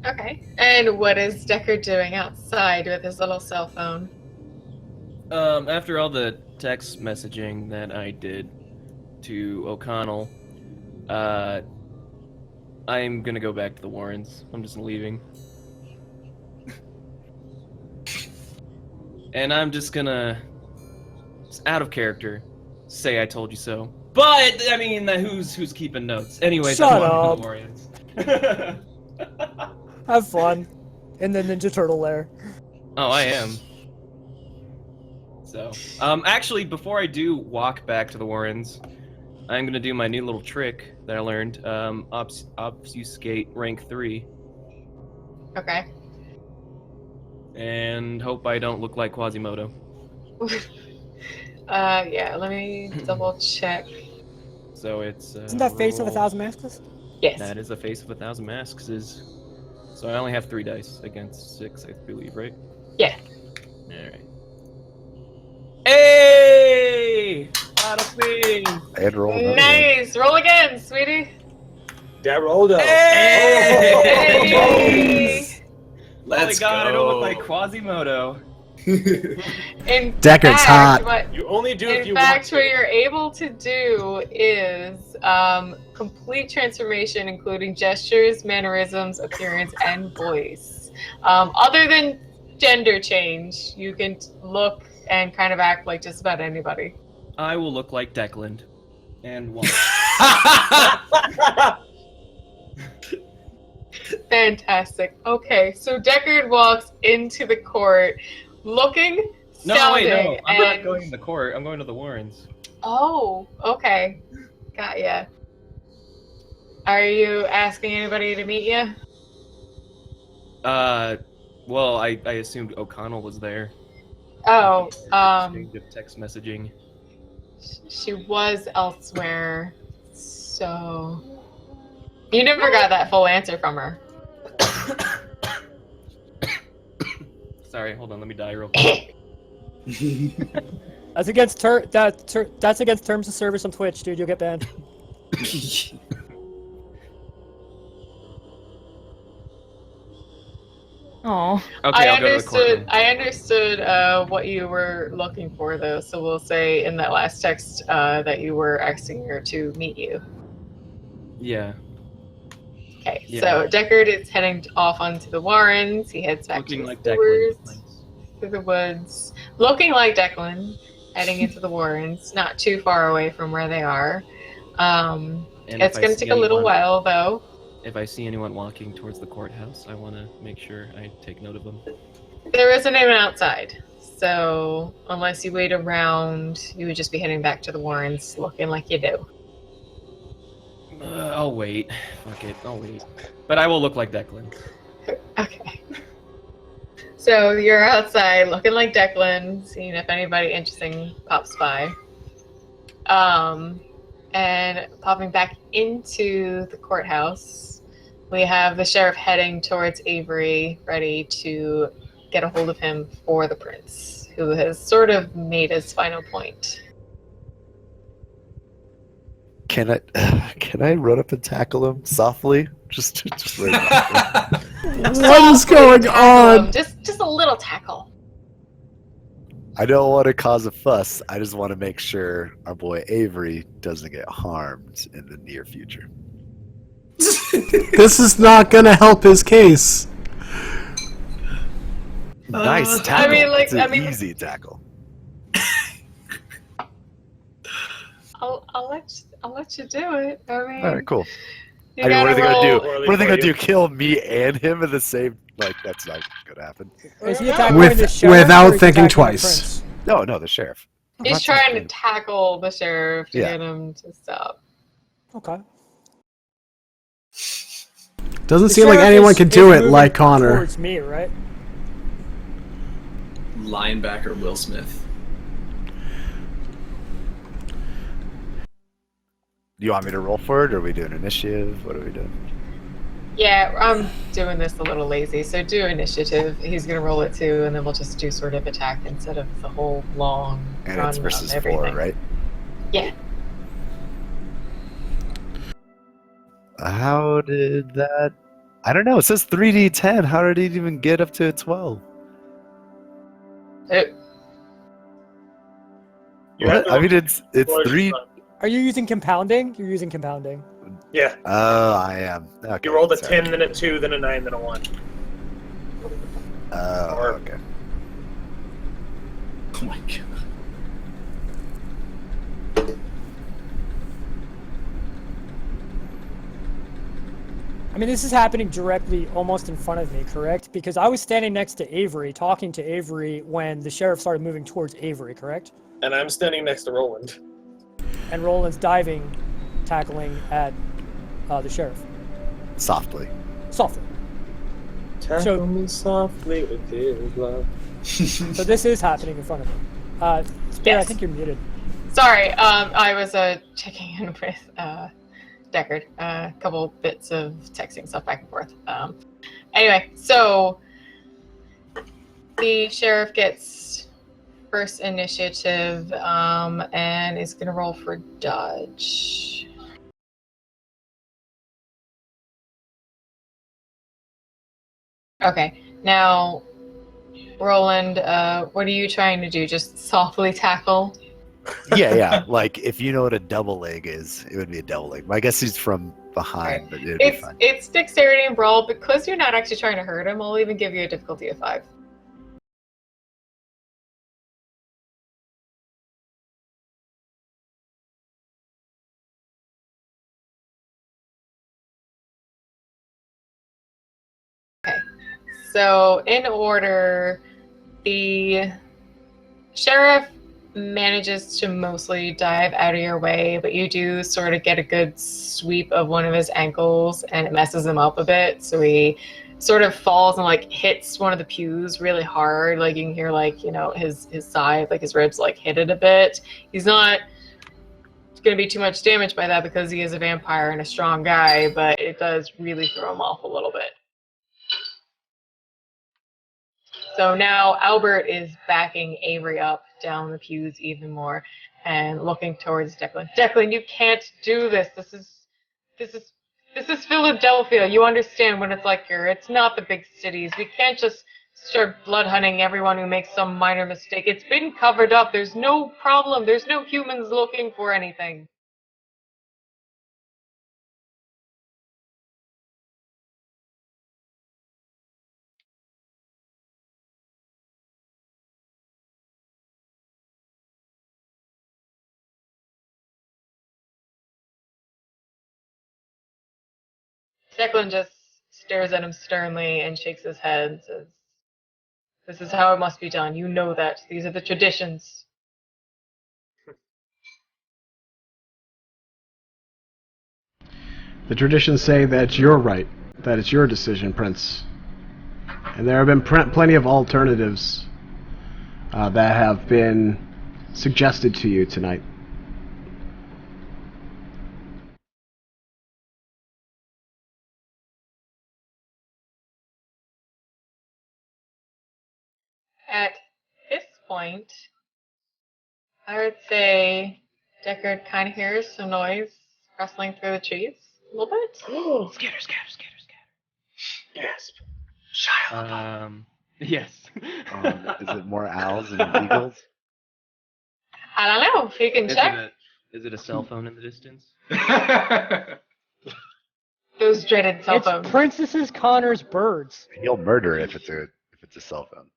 Okay. And what is Deckard doing outside with his little cell phone? After all the text messaging that I did to O'Connell, I'm gonna go back to the Warrens. I'm just leaving. And I'm just gonna, out of character, say I told you so. But, I mean, who's keeping notes? Anyways, Shut I'm up. going to the Warrens. Have fun. In the Ninja Turtle lair. Oh, I am. So, actually, before I do walk back to the Warrens, I'm gonna do my new little trick that I learned. Obfuscate rank 3. Okay. And hope I don't look like Quasimodo. Yeah, let me double check. So it's. Isn't that Face of 1,000 Masks? Yes. That is a Face of 1,000 Masks. So I only have 3 dice against 6, I believe, right? Yeah. Alright. Hey! Not a thing! I had to roll another one. Nice! Roll again, sweetie. That rolled up. Hey! Let's Oh my god, go. I don't look like Quasimodo. In Deckard's fact, hot. You only do if In you fact, want what to. you're able to do is complete transformation, including gestures, mannerisms, appearance, and voice. Other than gender change, you can look and kind of act like just about anybody. I will look like Declan. And one. Fantastic. Okay, so Deckard walks into the court, looking, No, sounding, wait, no. I'm not and... going to the court. I'm going to the Warrens. Oh, okay. Got ya. Are you asking anybody to meet you? Well, I assumed O'Connell was there. Oh, Exchange of text messaging. she was elsewhere, so... You never got that full answer from her. Sorry, hold on. Let me die real quick. That's against that's against terms of service on Twitch, dude. You'll get banned. Oh. Okay, I'll go to the courtroom. I understood what you were looking for, though. So we'll say in that last text that you were asking her to meet you. Yeah. Okay, Yeah. so Deckard is heading off onto the Warrens. He heads back Looking to like the Declan. sewers, through the woods, looking like Declan, heading into the Warrens, not too far away from where they are. And It's if I going to see take a little anyone- while, though. If I see anyone walking towards the courthouse, I want to make sure I take note of them. There isn't anyone outside, so unless you wait around, you would just be heading back to the Warrens, looking like you do. I'll wait. Fuck it, I'll wait. But I will look like Declan. Okay. So you're outside, looking like Declan, seeing if anybody interesting pops by. And popping back into the courthouse, we have the sheriff heading towards Avery, ready to get a hold of him for the prince, who has sort of made his final point. Can I run up and tackle him softly? Just right. What is going Tackle on? him. Just a little tackle. I don't want to cause a fuss. I just want to make sure our boy Avery doesn't get harmed in the near future. This is not gonna help his case. Nice tackle. It's an I mean, easy tackle. I'll let you do it. I mean, All right, cool. you I mean, what are they gotta gonna roll- do? What are they gonna do? Kill me and him in the same? Like, that's not gonna happen. Is he attacking the sheriff, Without or is he thinking attacking the twice. prince? No, the sheriff. He's trying to tackle the sheriff to Yeah. get him to stop. Okay. Doesn't The seem like sheriff anyone is- can is do it moving like Conor. Towards me, right? Linebacker Will Smith. Do you want me to roll for it, or are we doing initiative? What are we doing? Yeah, I'm doing this a little lazy, so do initiative. He's gonna roll it too, and then we'll just do sort of attack instead of the whole long And run it's versus of 4, everything. right? Yeah. How did that? I don't know. It says 3d10. How did it even get up to 12? It, What? I mean, it's Or 3. just, Are you using compounding? You're using compounding. yeah. Oh, I am. Okay. You rolled a sorry. 10, then a 2, then a 9, then a 1. Oh, Or- okay. Oh my god. I mean, this is happening directly almost in front of me, correct? Because I was standing next to Avery, talking to Avery when the sheriff started moving towards Avery, correct? And I'm standing next to Roland. And Roland's diving, tackling at the sheriff. Softly. Softly. Tackle me softly with his love. So this is happening in front of me. Spear, I Yes. think you're muted. sorry, I was checking in with Deckard. A couple bits of texting stuff back and forth. Anyway, so the sheriff gets first initiative and is gonna roll for dodge. Okay, now Roland, what are you trying to do? Just softly tackle? Yeah. Like, if you know what a double leg is, it would be a double leg. I guess he's from behind, but it'd be fine. It's dexterity and brawl. Because you're not actually trying to hurt him, I'll even give you a difficulty of 5. Okay. So in order, the sheriff manages to mostly dive out of your way, but you do sort of get a good sweep of one of his ankles and it messes him up a bit. So he sort of falls and like hits one of the pews really hard. Like you can hear like, you know, his side, like his ribs like hit it a bit. He's not going to be too much damage by that because he is a vampire and a strong guy, but it does really throw him off a little bit. So now Albert is backing Avery up down the pews even more and looking towards Declan. Declan, you can't do this. This is Philadelphia. You understand what it's like here. It's not the big cities. We can't just start blood hunting everyone who makes some minor mistake. It's been covered up. There's no problem. There's no humans looking for anything. Declan just stares at him sternly and shakes his head and says, "This is how it must be done. You know that. These are the traditions." The traditions say that you're right, that it's your decision, Prince. And there have been plenty of alternatives that have been suggested to you tonight. At this point, I would say Deckard kind of hears some noise rustling through the trees a little bit. Scatter. Gasp. Yes. Is it more owls and eagles? I don't know. You can check. Is it a cell phone in the distance? Those dreaded cell It's phones. Princess Connor's birds. You'll murder if it's a cell phone.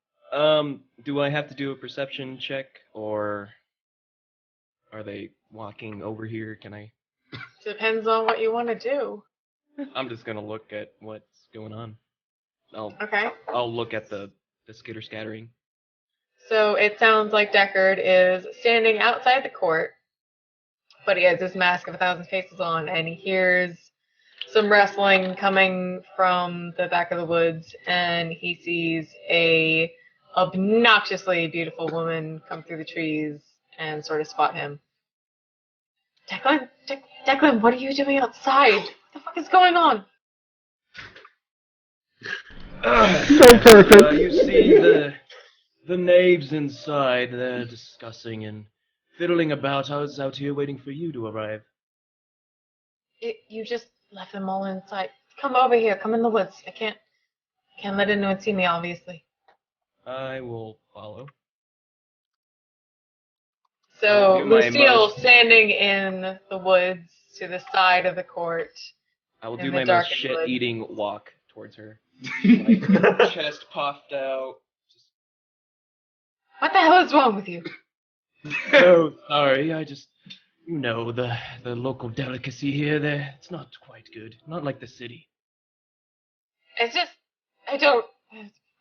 Do I have to do a perception check, or are they walking over here? Can I? Depends on what you want to do. I'm just gonna look at what's going on. Okay. I'll look at the skitter scattering. So it sounds like Deckard is standing outside the court, but he has his mask of 1,000 faces on, and he hears some wrestling coming from the back of the woods, and he sees a obnoxiously beautiful woman come through the trees and sort of spot him. Declan, what are you doing outside? What the fuck is going on? So perfect. You see the knaves inside. They're discussing and fiddling about. I was out here waiting for you to arrive. You just left them all inside. Come over here. Come in the woods. I can't let anyone see me, obviously. I will follow. So Lucille standing in the woods to the side of the court. I will in do the my most darkened shit-eating walk towards her. My chest puffed out. What the hell is wrong with you? Oh, sorry. I just, the local delicacy here. It's not quite good. Not like the city. It's just,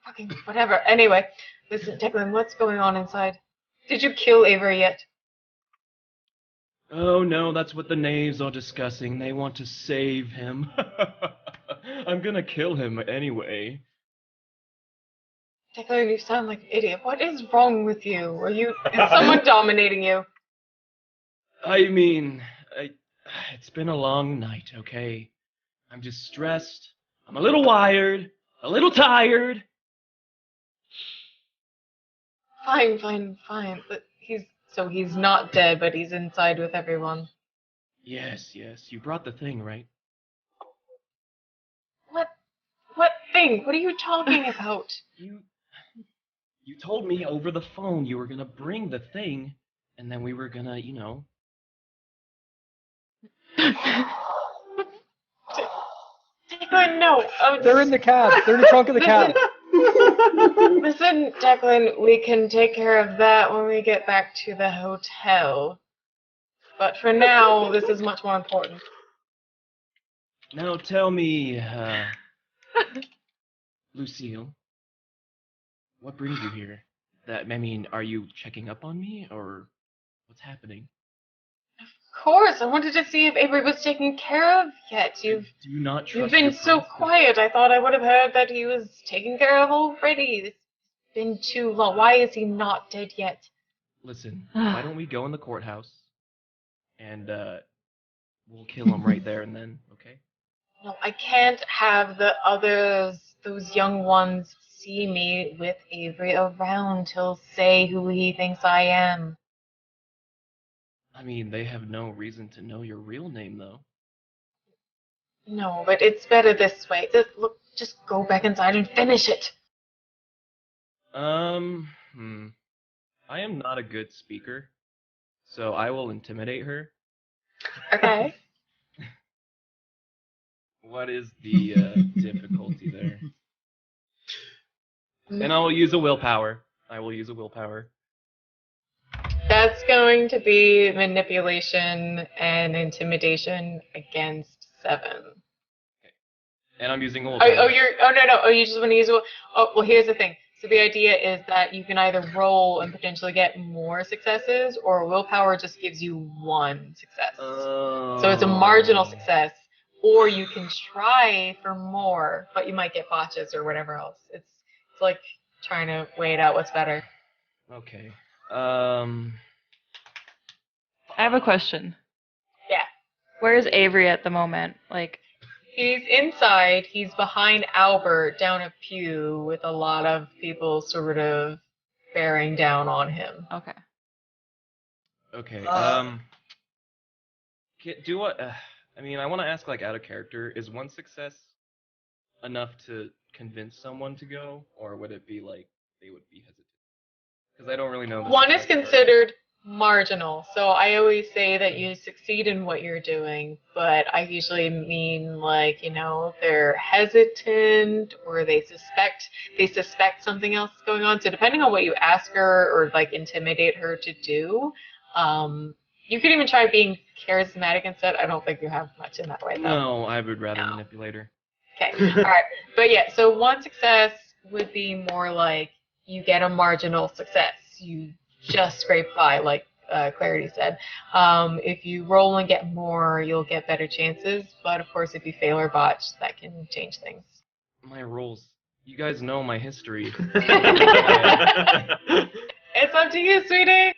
fucking whatever. Anyway, listen, Declan, what's going on inside? Did you kill Avery yet? Oh no, that's what the knaves are discussing. They want to save him. I'm gonna kill him anyway. Declan, you sound like an idiot. What is wrong with you? Is someone dominating you? I mean, it's been a long night, okay? I'm just stressed. I'm a little wired, a little tired. Fine. But he's not dead, but he's inside with everyone. Yes, you brought the thing, right? What thing? What are you talking about? You told me over the phone you were gonna bring the thing, and then we were gonna, Declan, no. They're in the cab. They're in the trunk of the cab. Listen, Declan, we can take care of that when we get back to the hotel. But for now, this is much more important. Now tell me, Lucille, what brings you here? Are you checking up on me, or what's happening? Of course, I wanted to see if Avery was taken care of yet. Do you not trust You've been your so prince? quiet. I thought I would have heard that he was taken care of already. It's been too long. Why is he not dead yet? Listen, why don't we go in the courthouse, and we'll kill him right there and then, okay? No, I can't have those young ones see me with Avery around, he'll say who he thinks I am. I mean, they have no reason to know your real name, though. No, but it's better this way. Just go back inside and finish it. I am not a good speaker, so I will intimidate her. Okay. What is the difficulty there? And I will use a willpower. That's going to be manipulation and intimidation against 7. And I'm using a willpower. No. Oh, you just want to use a. Oh, well, here's the thing. So the idea is that you can either roll and potentially get more successes, or willpower just gives you 1 success. So it's a marginal success, or you can try for more, but you might get botches or whatever else. It's like trying to weigh it out what's better. Okay. I have a question. Yeah. Where is Avery at the moment? Like, He's inside. He's behind Albert down a pew with a lot of people sort of bearing down on him. okay. Okay. Do what? I mean, I want to ask, like, out of character. Is 1 success enough to convince someone to go, or would it be like they would be hesitant? Because I don't really know. 1 is considered marginal, so I always say that you succeed in what you're doing, but I usually mean, like, they're hesitant or they suspect something else is going on. So depending on what you ask her or like intimidate her to do, you could even try being charismatic instead. I don't think you have much in that way, though. No, I would rather manipulate her. Okay, all right, but yeah, so 1 success would be more like you get a marginal success. You just scrape by, like Clarity said. If you roll and get more, you'll get better chances. But of course, if you fail or botch, that can change things. My rolls. You guys know my history. It's up to you, sweetie.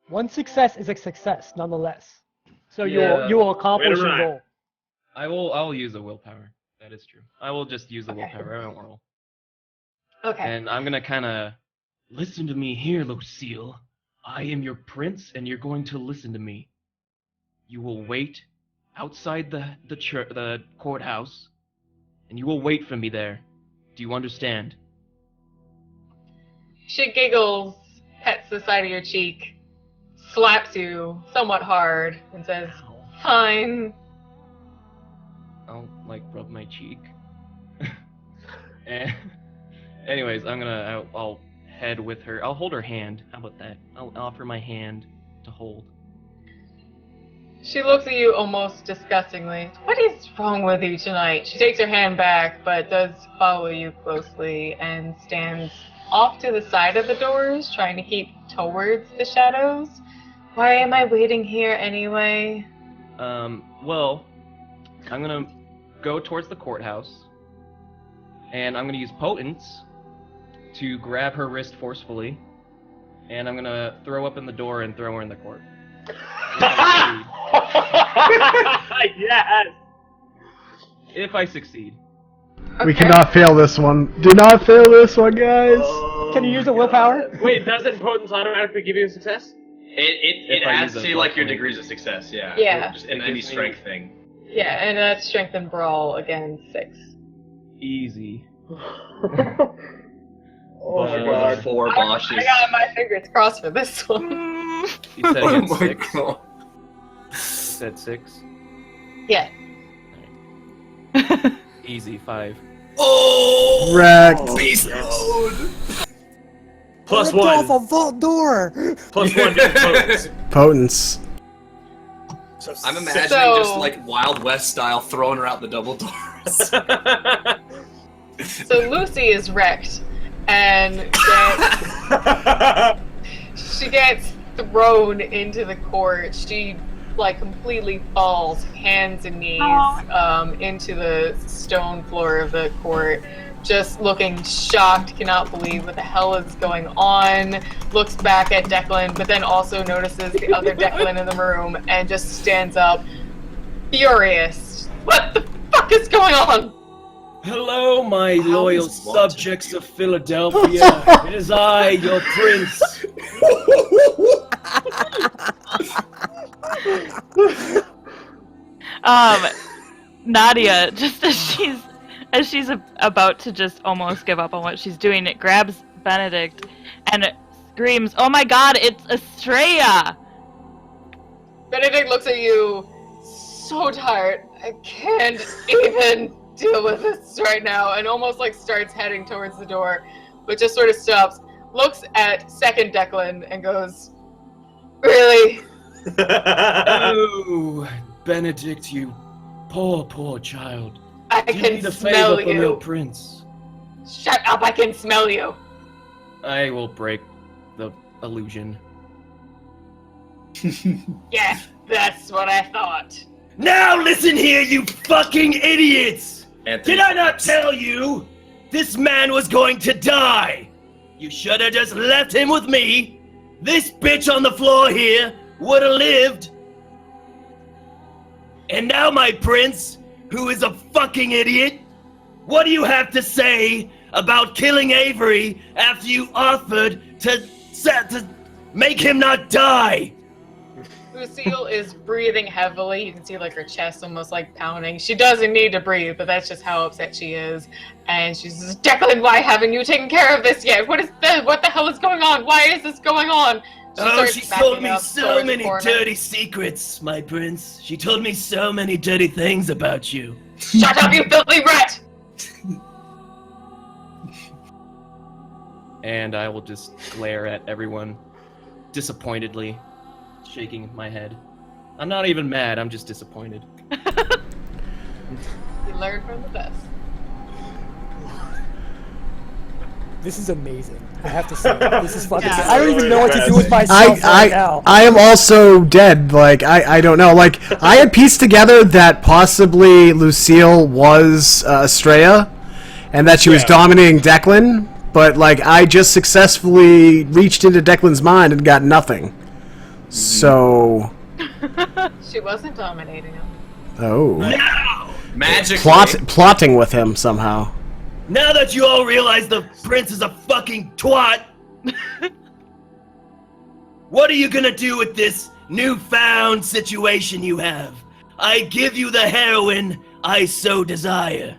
1 success is a success, nonetheless. So Yeah. you will accomplish your goal. I'll use a willpower. That is true. I will just use the willpower. I won't roll. Okay. And I'm gonna kind of listen to me here, Lucille. I am your prince, and you're going to listen to me. You will wait outside the courthouse, and you will wait for me there. Do you understand? She giggles, pets the side of your cheek, slaps you somewhat hard, and says, "Fine." I'll like rub my cheek. And anyways, I'll head with her. I'll hold her hand. How about that? I'll offer my hand to hold. She looks at you almost disgustingly. What is wrong with you tonight? She takes her hand back, but does follow you closely and stands off to the side of the doors, trying to keep towards the shadows. Why am I waiting here anyway? Well, I'm gonna go towards the courthouse, and I'm gonna use potence to grab her wrist forcefully, and I'm gonna throw up in the door and throw her in the court. Yes! If I succeed. We cannot fail this one. Do not fail this one, guys. Can you use a willpower? Wait, doesn't potence automatically give you a success? It If I adds use to a like your plus degrees of success, yeah. Yeah. Just in It any gives me- strength thing. Yeah, and that's strength and brawl again, 6. Easy. Oh my god. 4 boshes. I got my fingers crossed for this one. You said Oh against my 6? god. You said 6? Yeah. Easy, 5. Oh! Wrecked. Beast mode! Plus Ripped off 1. a vault door. Plus 1 to potence. Potence. So I'm imagining So- just like Wild West style throwing her out the double doors. So Lucy is wrecked and she gets thrown into the court. She like completely falls, hands and knees, into the stone floor of the court, just looking shocked, cannot believe what the hell is going on, looks back at Declan, but then also notices the other Declan in the room and just stands up, furious. What the fuck is going on? Hello, my loyal is wanted? subjects of Philadelphia. It is I, your prince. Nadia, just as she's about to just almost give up on what she's doing, it grabs Benedict and screams, "Oh my God, it's Estrella!" Benedict looks at you, so tired. I can't even deal with this right now, and almost like starts heading towards the door, but just sort of stops, looks at second Declan, and goes, "Really?" Oh, Benedict, you poor child. I Do you can need a smell favor from your you. prince? Shut up, I can smell you. I will break the illusion. Yeah, that's what I thought. Now listen here, you fucking idiots! Anthony Did I not Fox. tell you? This man was going to die! You should have just left him with me. This bitch on the floor here would have lived. And now, my prince, who is a fucking idiot, what do you have to say about killing Avery after you offered to make him not die? Lucille is breathing heavily. You can see like her chest almost like pounding. She doesn't need to breathe, but that's just how upset she is. And she's just, "Declan, why haven't you taken care of this yet? What the hell is going on? Why is this going on?" She told me so towards the many corner. dirty secrets, my prince. She told me so many dirty things about you. Shut up, you filthy rat! And I will just glare at everyone disappointedly, shaking my head. I'm not even mad, I'm just disappointed. You learn from the best. This is amazing. I have to say, this is fucking. Yeah. I don't even know what to do with myself right now. I am also dead. Like, I don't know. Like, I had pieced together that possibly Lucille was Estrella, and that she was dominating Declan, but, like, I just successfully reached into Declan's mind and got nothing. So... She wasn't dominating him. Oh. Now! Magically. Plotting with him somehow. Now that you all realize the prince is a fucking twat, what are you gonna do with this newfound situation you have? I give you the heroin I so desire.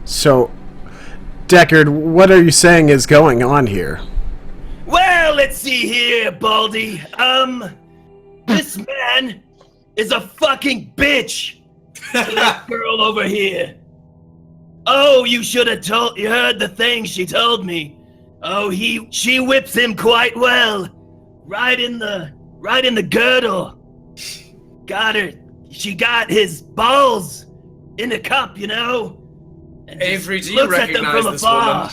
So, Deckard, what are you saying is going on here? Well, let's see here, Baldy. This man is a fucking bitch to that girl over here. Oh, you should have you heard the things she told me. Oh, she whips him quite well. Right in the girdle. Got her. She got his balls in a cup, you know? And Avery, do you looks at them recognize from this afar.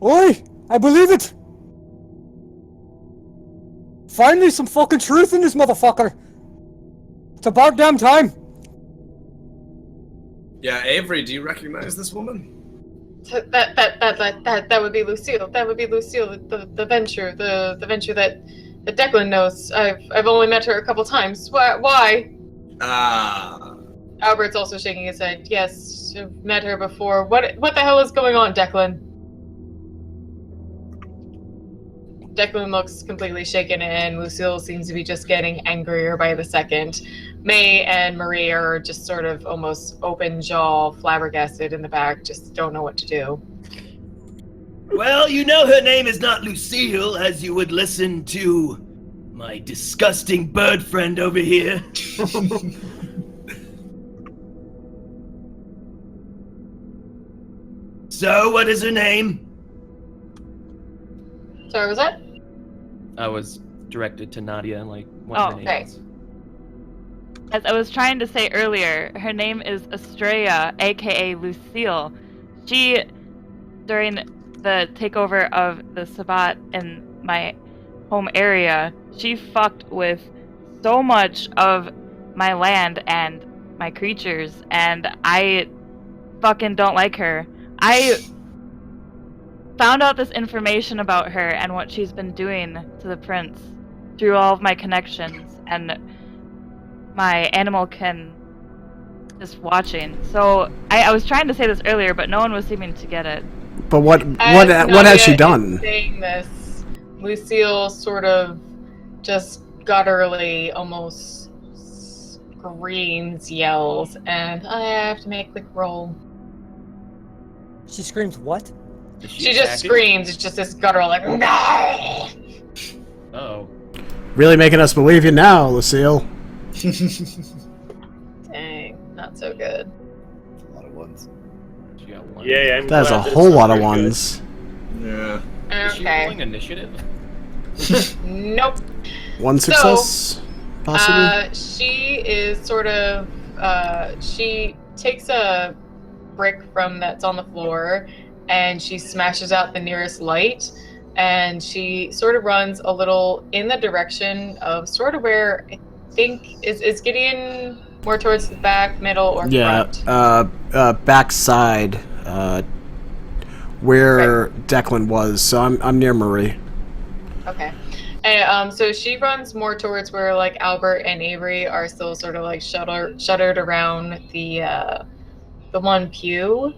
woman? Oi! I believe it! Finally some fucking truth in this motherfucker! It's about damn time! Yeah, Avery, do you recognize this woman? That would be Lucille. That would be Lucille. The venture that Declan knows. I've only met her a couple times. Why? Albert's also shaking his head. Yes, I've met her before. What the hell is going on, Declan? Declan looks completely shaken, and Lucille seems to be just getting angrier by the second. May and Marie are just sort of almost open jaw, flabbergasted in the back, just don't know what to do. Well, you know her name is not Lucille, as you would listen to my disgusting bird friend over here. So, what is her name? Sorry, was that? I was directed to Nadia, like, what her name okay. is. As I was trying to say earlier, her name is Estrella, aka Lucille. She, during the takeover of the Sabbat in my home area, she fucked with so much of my land and my creatures, and I fucking don't like her. I found out this information about her and what she's been doing to the prince through all of my connections, and my animal can just watching. So I was trying to say this earlier, but no one was seeming to get it. But what Nadia has she is done? saying this, Lucille sort of just gutturally almost screams, yells, and I have to make a quick roll. She screams, what? Is She just attacking? screams. It's just this guttural, like, no! Oh. Really making us believe you now, Lucille. Dang, not so good. A lot of ones. She got one. Yeah, I'm That's a glad this whole is lot of very good. ones. Yeah. Is she Okay. rolling initiative? Nope. One success, possibly. She is sort of. She takes a brick from that's on the floor, and she smashes out the nearest light, and she sort of runs a little in the direction of sort of where I think is Gideon more towards the back, middle, or front. Backside, where Declan was. So I'm near Marie. Okay. And so she runs more towards where like Albert and Avery are still sort of like shuttered around the one pew,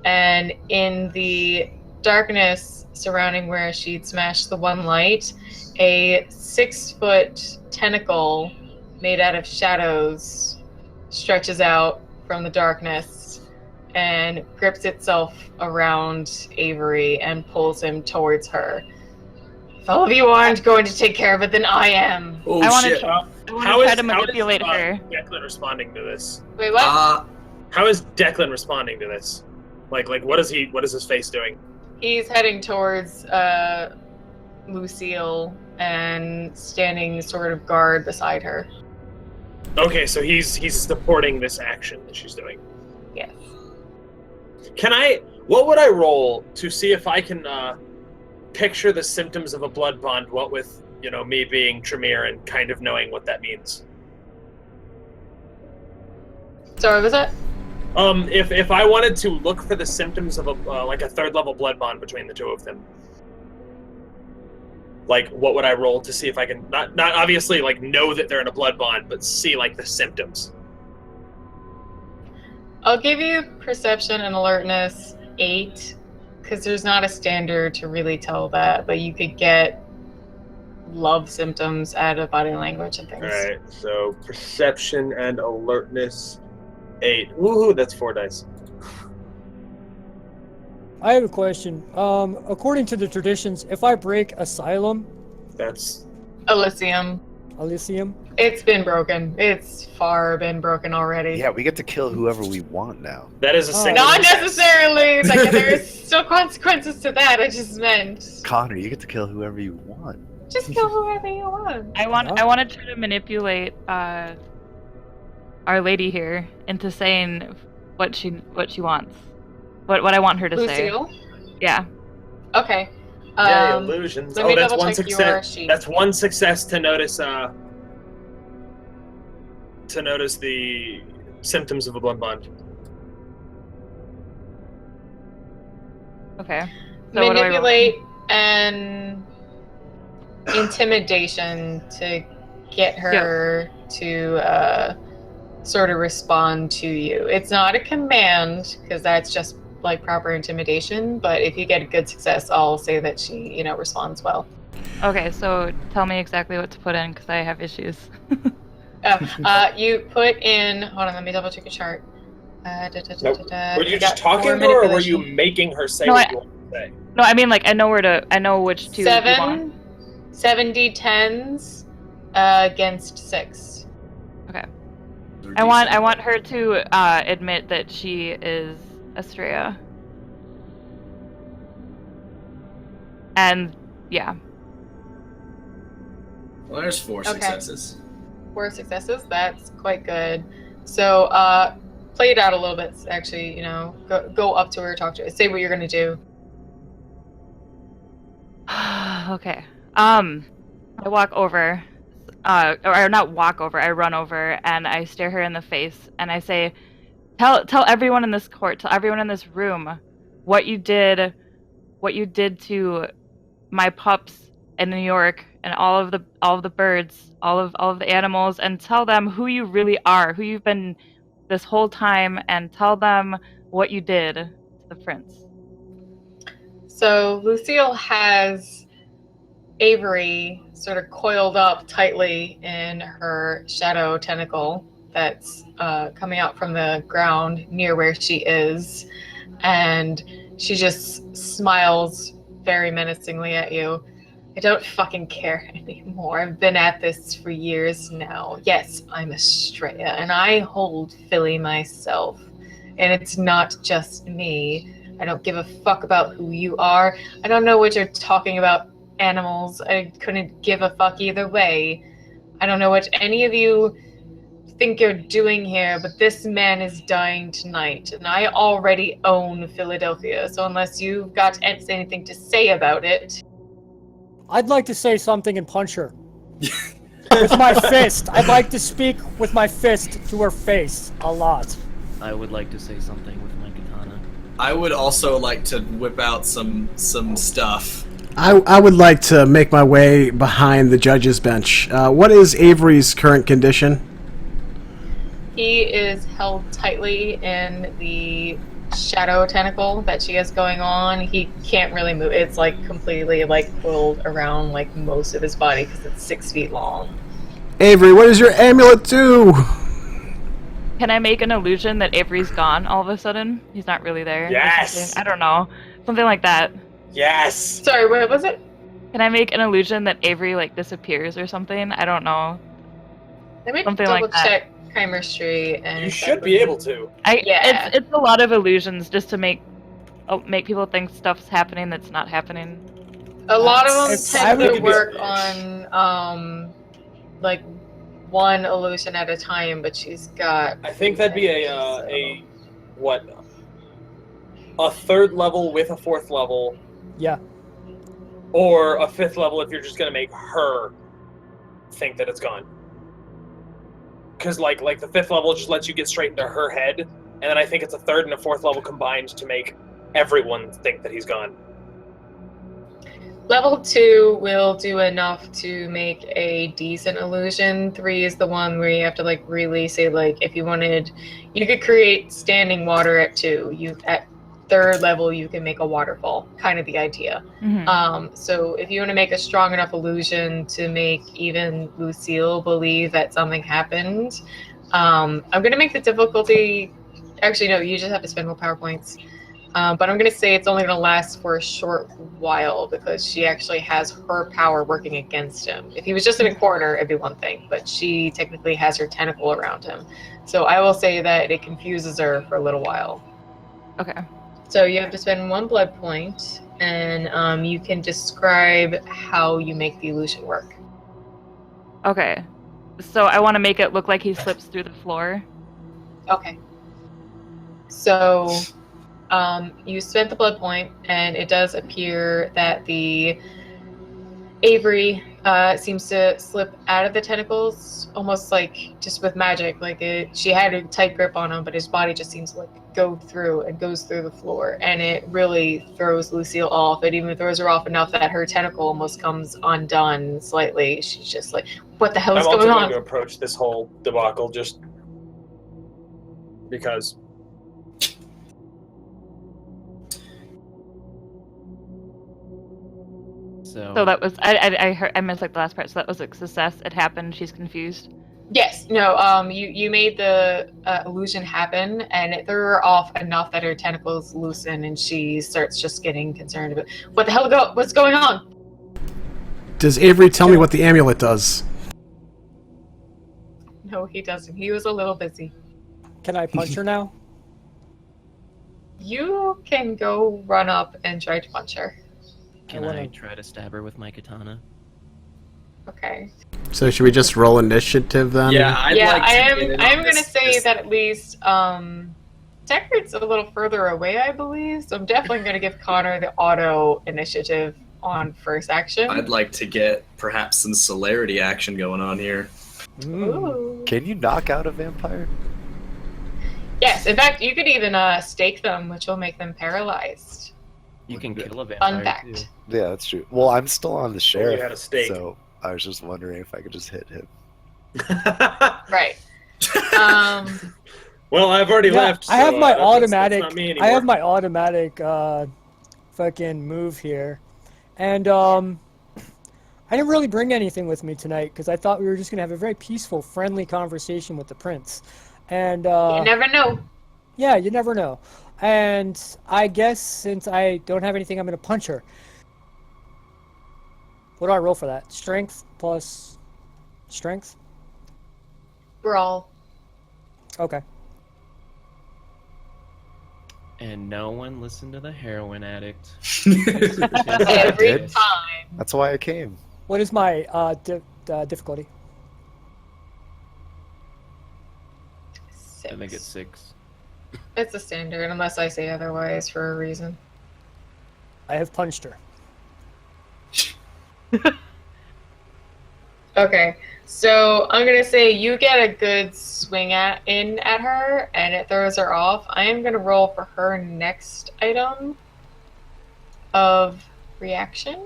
and in the darkness surrounding where she'd smashed the one light, a 6-foot tentacle made out of shadows stretches out from the darkness and grips itself around Avery and pulls him towards her. If all of you aren't going to take care of it, then I am. Oh, I want shit. to How try is to manipulate her. Declan responding to this? Wait, what? How is Declan responding to this? Like what is his face doing? He's heading towards Lucille and standing sort of guard beside her. Okay, so he's supporting this action that she's doing. Yes. What would I roll to see if I can picture the symptoms of a blood bond, what with, me being Tremere and kind of knowing what that means? Sorry, was it? If I wanted to look for the symptoms of a third level blood bond between the two of them, like what would I roll to see if I can not obviously like know that they're in a blood bond, but see like the symptoms? I'll give you perception and alertness 8, because there's not a standard to really tell that, but you could get love symptoms out of body language and things. All right, so perception and alertness 8. Woohoo! That's 4 dice. I have a question. According to the traditions, if I break Asylum, That's Elysium. it's been broken. It's far been broken already. Yeah, we get to kill whoever we want now. that is a Oh. single. Not necessarily. Like, there's still consequences to that. I just meant Connor, you get to kill whoever you want. just kill whoever you want. I want to try to manipulate Our Lady here into saying what she wants. What I want her to Lucille? say. Yeah. Okay. Yeah, illusions. Let me That's double one check your success. sheet. That's one success to notice. To notice the symptoms of a blood bond. Okay. So what do I roll? Manipulate and intimidation to get her to sort of respond to you. It's not a command, because that's just like proper intimidation, but if you get a good success, I'll say that she, responds well. Okay, so tell me exactly what to put in, because I have issues. You put in, hold on, let me double check your chart. Were you You just got talking 4 to her, or were you manipulation. making her say No, what you want to say? No, I mean, like, I know which two you want. 7 D10s against 6. Okay. I want her to admit that she is Estrella. And yeah. Well, there's 4 Okay. successes. 4 successes, that's quite good. So play it out a little bit, actually, go up to her, talk to her, say what you're gonna do. Okay. I walk over, or not walk over, I run over and I stare her in the face and I say, tell everyone in this court, tell everyone in this room what you did to my pups in New York and all of the birds, all of the animals, and tell them who you really are, who you've been this whole time and tell them what you did to the prince. So Lucille has Avery sort of coiled up tightly in her shadow tentacle that's coming out from the ground near where she is, and she just smiles very menacingly at you. I don't fucking care anymore. I've been at this for years now. Yes, I'm Estrella, and I hold Philly myself. And it's not just me. I don't give a fuck about who you are. I don't know what you're talking about, animals. I couldn't give a fuck either way. I don't know what any of you think you're doing here, but this man is dying tonight, and I already own Philadelphia, so unless you've got anything to say about it... I'd like to say something and punch her. With my fist. I'd like to speak with my fist to her face a lot. I would like to say something with my katana. I would also like to whip out some stuff. I would like to make my way behind the judge's bench. What is Avery's current condition? He is held tightly in the shadow tentacle that she has going on. He can't really move. It's like completely like coiled around like most of his body because it's 6 feet long. Avery, what does your amulet do? Can I make an illusion that Avery's gone all of a sudden? He's not really there. Yes! I don't know. Something like that. Yes! Sorry, what was it? Can I make an illusion that Avery like disappears or something? I don't know. Let me Something double like that. check chemistry and... You should be able to. Yeah. It's a lot of illusions just to make people think stuff's happening that's not happening. A lot of them If tend I to would- work on like one illusion at a time, but she's got... I think that'd be a third level with a fourth level, Yeah. or a fifth level if you're just gonna make her think that it's gone. Because like the fifth level just lets you get straight into her head, and then I think it's a third and a fourth level combined to make everyone think that he's gone. Level 2 will do enough to make a decent illusion. 3 is the one where you have to like really say like if you wanted, you could create standing water at 2. At 3rd level you can make a waterfall. Kind of the idea. Mm-hmm. So if you want to make a strong enough illusion to make even Lucille believe that something happened, I'm gonna make the difficulty. Actually, no. You just have to spend more power points. But I'm going to say it's only going to last for a short while because she actually has her power working against him. If he was just in a corner, it'd be one thing, but she technically has her tentacle around him. So I will say that it confuses her for a little while. Okay. So you have to spend 1 blood point, and you can describe how you make the illusion work. Okay. So I want to make it look like he slips through the floor. Okay. So... you spent the blood point, and it does appear that the Avery seems to slip out of the tentacles, almost like just with magic. Like she had a tight grip on him, but his body just seems to like go through and goes through the floor, and it really throws Lucille off. It even throws her off enough that her tentacle almost comes undone slightly. She's just like, "What the hell is I'm also going going on?" to approach this whole debacle just because. So that was I heard I missed like the last part. So that was a success. It happened. She's confused. Yes. No. You made the illusion happen, and it threw her off enough that her tentacles loosen, and she starts just getting concerned about what the hell what's going on. Does Avery tell me what the amulet does? No, he doesn't. He was a little busy. Can I punch her now? You can go run up and try to punch her. Can I try to stab her with my katana? Okay. So should we just roll initiative then? Yeah, I am going to say that at least Deckard's a little further away, I believe. So I'm definitely going to give Conor the auto initiative on first action. I'd like to get perhaps some celerity action going on here. Ooh. Can you knock out a vampire? Yes, in fact, you could even stake them, which will make them paralyzed. You can kill a vampire Unfact. too. Yeah, that's true. Well, I'm still on the sheriff, had a stake. so I was just wondering if I could just hit him. Right. Well, I've already left. I have so, my that's automatic. not me I anymore. have my automatic fucking move here, and I didn't really bring anything with me tonight because I thought we were just gonna have a very peaceful, friendly conversation with the prince, and You never know. yeah, you never know. And I guess since I don't have anything, I'm gonna punch her. What do I roll for that? Strength plus strength. Brawl. Okay. And no one listened to the heroin addict. Every did. time. That's why I came. What is my difficulty? I think it's 6. It's a standard, unless I say otherwise for a reason. I have punched her. Okay, so I'm gonna say you get a good swing at her, and it throws her off. I am gonna roll for her next item of reaction.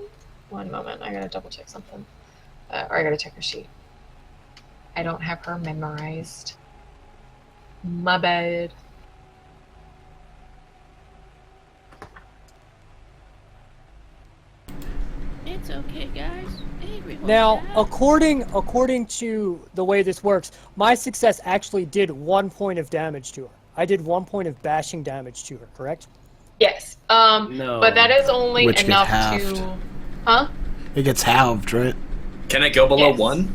One moment, I gotta double check something, or I gotta check her sheet. I don't have her memorized. My bad. It's okay, guys. Everyone's Now, out. according to the way this works, my success actually did 1 point of damage to her. I did 1 point of bashing damage to her, correct? Yes. No. But that is only Which gets enough halved. to. Huh? It gets halved, right? Can it go below Yes. 1?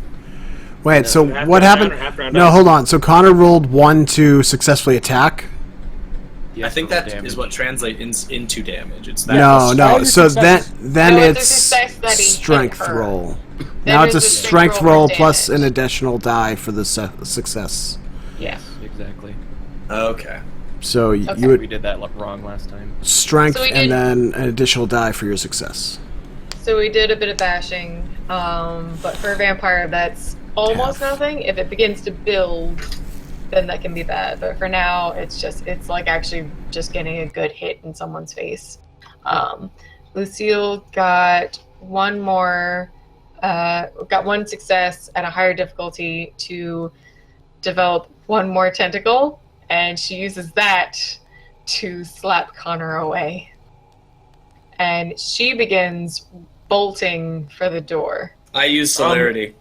Wait, so half what round happened? down or half round No, up? hold on. So Connor rolled 1 to successfully attack? Yes, I think for that damage. is what translates into damage. It's that. No, That no. was So success. then No, it's a it's success that he hit strength her. roll. Then Now it's a there's a strength strength roll roll for plus damage. an additional die for the success. Yeah. Exactly. Okay. So Okay. you We would did that wrong last time. strength So we and did- then an additional die for your success. So we did a bit of bashing, but for a vampire, that's almost Half. nothing. If it begins to build, then that can be bad. But for now, it's like actually just getting a good hit in someone's face. Lucille got one more, got one success at a higher difficulty to develop one more tentacle, and she uses that to slap Connor away. And she begins bolting for the door. I use celerity.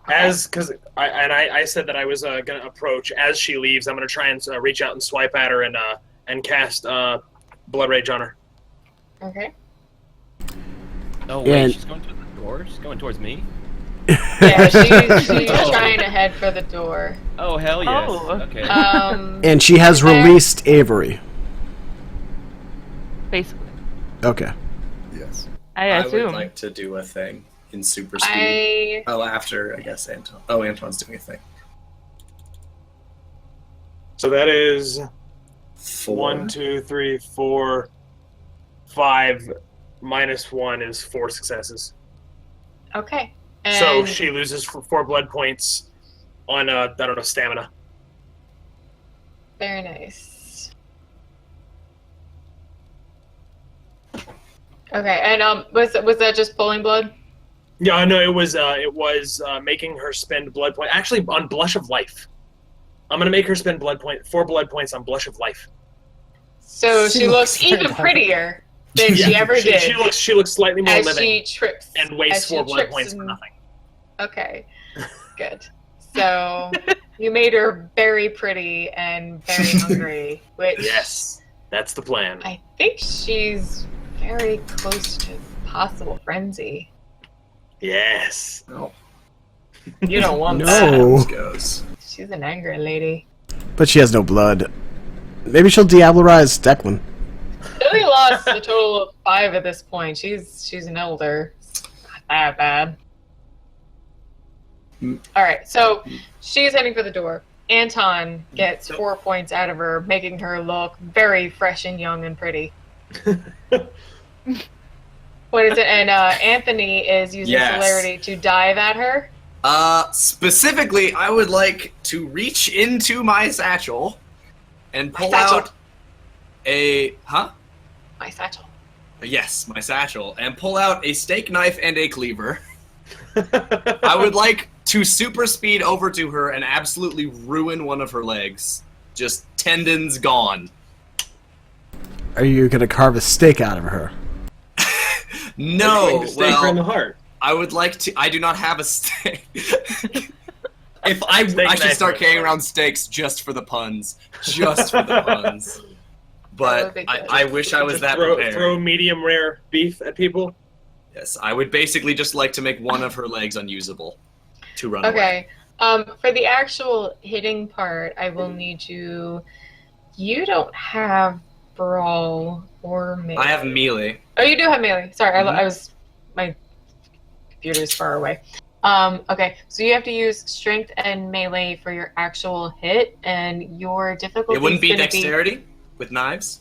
Because I said that I was gonna approach as she leaves. I'm gonna try and reach out and swipe at her and cast Blood Rage on her. Okay. Oh wait, And- she's going towards the door? She's going towards me? Yeah, she's trying to head for the door. Oh hell yes. Oh. Okay. And she has there- released Avery. Basically. Okay. Yes. I I assume. would like to do a thing in super speed. Oh, after, I guess, Anton. Oh, Anton's doing a thing. So that is 4. 1, 2, 3, 4, 5 minus 1 is 4 successes. Okay. So And she loses 4 blood points on I don't know, stamina. very nice. Okay, and was that just pulling blood? Yeah, no, it was making her spend blood point. Actually, on Blush of Life, I'm gonna make her spend 4 blood points on Blush of Life. So She she looks looks even very prettier than she Yeah, ever did. She looks slightly more as living she trips and wastes as she 4 blood trips points for and- nothing. Okay, good. So you made her very pretty and very hungry, which Yes, that's the plan. I think she's very close to possible frenzy. Yes. No. You don't want No. that. Oh. Goes. She's an angry lady. But she has no blood. Maybe she'll Diablerize Declan. She only lost a total of 5 at this point. She's an elder. It's not that bad. All right, so she's heading for the door. Anton gets 4 points out of her, making her look very fresh and young and pretty. What is it? And Anthony is using Yes. celerity to dive at her. Specifically, I would like to reach into my satchel and pull satchel. out a... Huh? My satchel. Yes, my satchel. And pull out a steak knife and a cleaver. I would like to super speed over to her and absolutely ruin one of her legs. just tendons gone. Are you gonna carve a steak out of her? No, Stake her in the well, heart. I would like to. I do not have a steak. If I Steak should knife start right carrying now. around steaks just for the puns, just for the puns. That But would be good. I wish I was Just that throw prepared. medium rare beef at people. Yes, I would basically just like to make one of her legs unusable to run away. Okay. For the actual hitting part, I will need you. You don't have brawl or melee. I have melee. Oh, you do have melee. Sorry, Mhm. I was. My computer's far away. Okay, so you have to use strength and melee for your actual hit, and your difficulty. It wouldn't be dexterity with knives.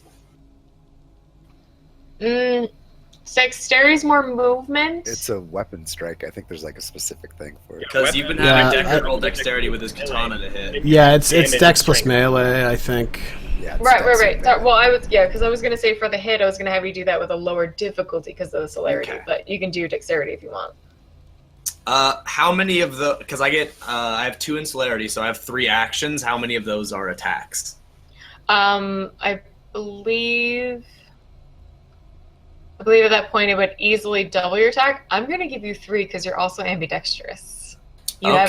Dexterity's more movement. It's a weapon strike. I think there's like a specific thing for it. Because you've been Yeah, having Deckard I- roll dexterity with his katana to hit. Yeah, it's Damage dex and plus strength. melee, I think. Yeah, it's Right. dex and Well, because I was gonna say for the hit, I was gonna have you do that with a lower difficulty because of the celerity. Okay. But you can do dexterity if you want. How many of the? Because I have 2 in celerity, so I have 3 actions. How many of those are attacks? I believe at that point it would easily double your attack. I'm gonna give you 3 because you're also ambidextrous. You Okay.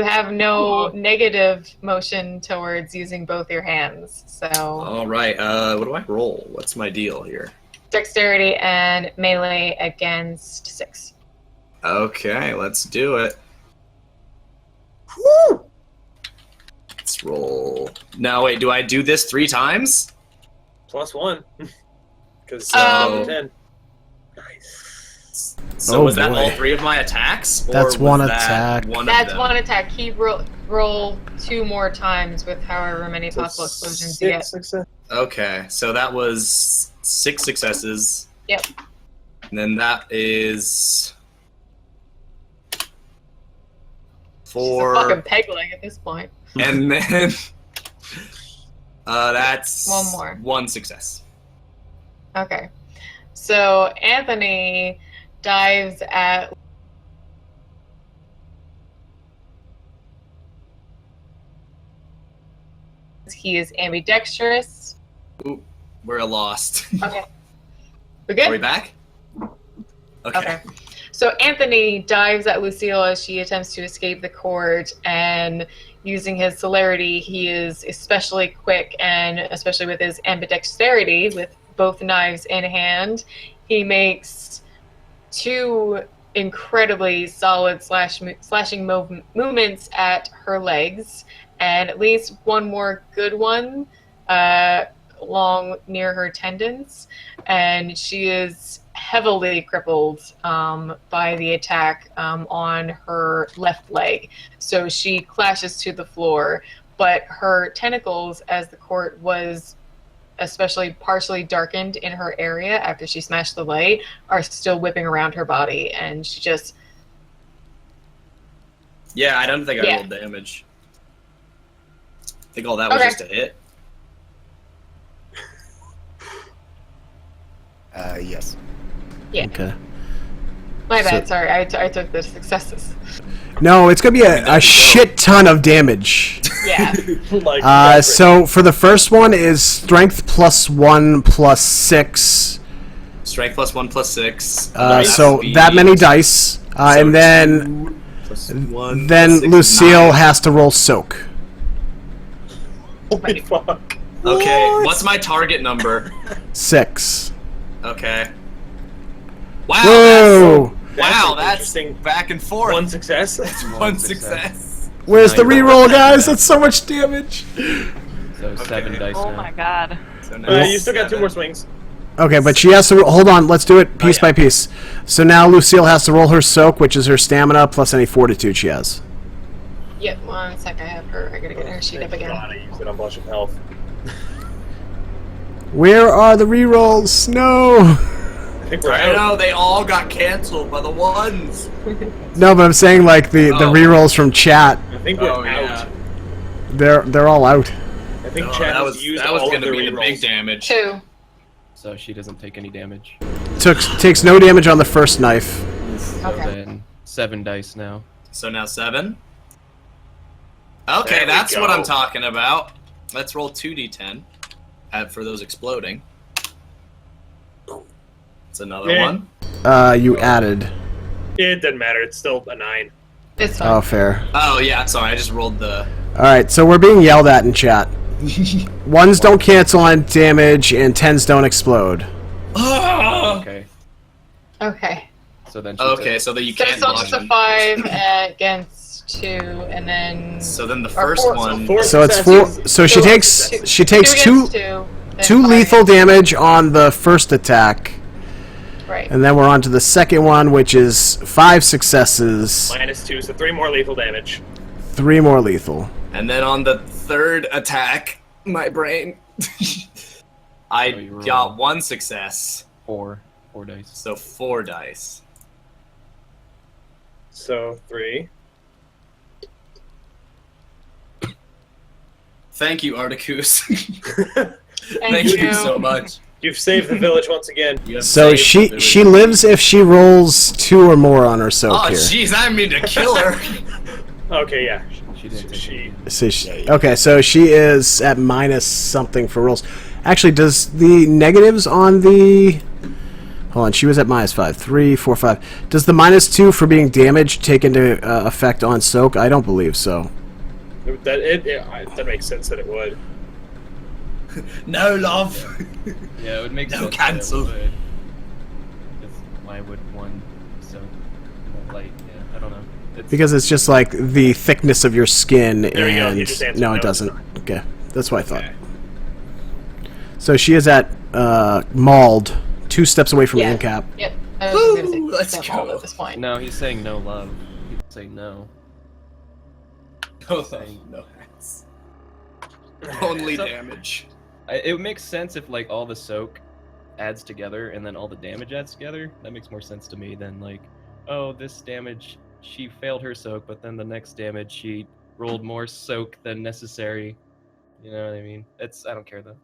have no negative motion towards using both your hands. So All right. What do I roll? What's my deal here? dexterity and melee against 6. Okay, let's do it. Let's roll. No, wait. Do I do this 3 times? +1. Because So- 10. So Oh, was that boy. all 3 of my attacks? Or That's was one that attack. One of That's them? one attack. Keep roll 2 more times with however many possible explosions you get. Success. Okay, so that was 6 successes. Yep. And then that is She's a 4. fucking peg leg at this point. And then that's One more. 1 success. Okay. So Anthony dives at he is ambidextrous. Ooh, we're lost. Okay. We're good? Are we back? Okay. So Anthony dives at Lucille as she attempts to escape the court, and using his celerity, he is especially quick, and especially with his ambidexterity, with both knives in hand, he makes 2 incredibly solid slashing movements at her legs, and at least 1 more good one along near her tendons, and she is heavily crippled by the attack on her left leg. So she clashes to the floor, but her tentacles, as the court was especially partially darkened in her area after she smashed the light, are still whipping around her body, and she just... Yeah, I don't think I Yeah. rolled damage. I think all that was Okay. just a hit. Yes. Yeah. Okay. My bad, So- sorry, I took the successes. No, it's gonna be a shit ton of damage. Yeah. Like, So for the first one is strength +1 +6. Strength +1 +6. So that many dice, and then Lucille has to roll soak. Holy fuck. Okay, what's my target number? 6. Okay. Wow. Whoa! That's interesting. back and forth. 1 success. That's one success. Where's the reroll, guys? That's so much damage. So 7 dice Oh now. my god. So now You still got 2 7. more swings. Okay, but she has to hold on. Let's do it piece yeah. by piece. So now Lucille has to roll her soak, which is her stamina plus any fortitude she has. Yep, 1 sec, I gotta get her sheet up again. God, I used it on bunch of health. Where are the rerolls? No. I think we're I out. know, they all got canceled by the ones. No, but I'm saying like the Oh. rerolls from chat. I think we're Oh, out. yeah. They're all out. I think No, chat that has was used that was all going of to their be the big rerolls. damage. 2. So she doesn't take any damage. Takes no damage on the first knife. So Okay. then 7 dice now. So now 7. Okay, There we that's what I'm go. talking about. Let's roll 2d10 for those exploding. It's another Yeah. one. You added. It doesn't matter. It's still a 9. This one. Oh, fair. Oh, yeah, sorry, I just rolled the... Alright, so we're being yelled at in chat. 1s don't cancel on damage, and 10s don't explode. Okay. Okay. So then. Okay, so that you So can't it's still dodge just a them. 5 against 2, and then. So then the or first four- one... So it's 4. So she takes Two two against 2. then 2 5 lethal against- damage on the first attack. Right. And then we're on to the second one, which is 5 successes, -2, so 3 more lethal damage. 3 more lethal. And then on the third attack, my brain... I you rolled. got 1 success, 4 dice. so 4 dice. So 3. Thank you, Articus. Thank Thank you you. so much. You've saved the village once again. You have So saved the she village. lives if she rolls 2 or more on her soak Oh, here. jeez, I mean to kill her. Okay, yeah. She didn't take She. Okay, so she is at minus something for rolls. Actually, does the negatives on the... Hold on, she was at -5. 3, 4, 5. Does the -2 for being damaged take into effect on soak? I don't believe so. That makes sense that it would. No, love. Yeah, it would make No sense. cancel. That it would. 'Cause why would one so light? Yeah, I don't know. It's, Because it's just like the thickness of your skin, There you go, and you just answered no, it no. doesn't. Okay, that's what I thought. Okay. So she is at mauled, 2 steps away from Yeah. Incap. Yep. I was just Woo, gonna say let's step go. all at this point. No, he's saying no love. He's saying no. No, Saying no hats. Only So- damage. It makes sense if like all the soak adds together and then all the damage adds together. That makes more sense to me than like, oh, this damage she failed her soak, but then the next damage she rolled more soak than necessary. You know what I mean? I don't care though.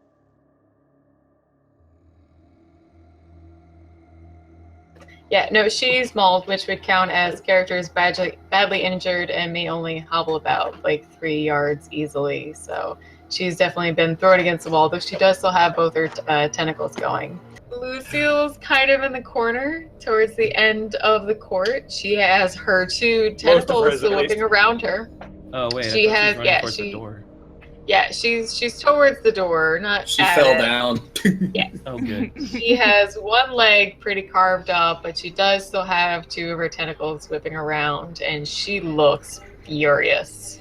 Yeah, no, she's mauled, which would count as characters badly injured and may only hobble about like 3 yards easily. So she's definitely been thrown against the wall, though she does still have both her tentacles going. Lucille's kind of in the corner towards the end of the court. She has her 2 tentacles at whipping least. around her. Oh wait, She I thought has- she was running yeah, towards she- the door. Yeah, she's towards the door, not She at fell it. down. Oh good. She has 1 leg pretty carved up, but she does still have 2 of her tentacles whipping around, and she looks furious.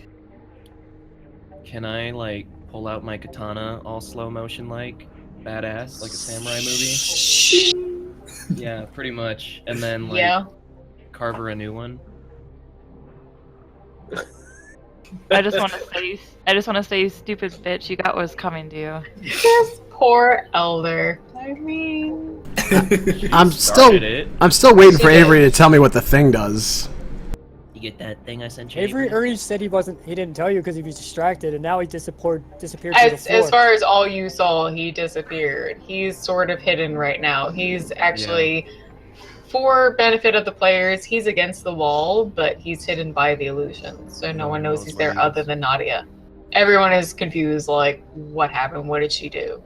Can I like pull out my katana all slow motion like badass like a samurai movie? Yeah, pretty much. And then like Yeah. carve her a new one. I just want to say, you stupid bitch, you got what's coming to you. This poor elder. I mean, I'm Started it. still waiting for She did. Avery to tell me what the thing does. You get that thing I sent you? Avery already said he didn't tell you because he was distracted, and now he disappeared to the floor. as far as all you saw, he disappeared. He's sort of hidden right now. He's actually, for benefit of the players, he's against the wall, but he's hidden by the illusion, so no one knows he's there other than Nadia. Everyone is confused, like, what happened? What did she do?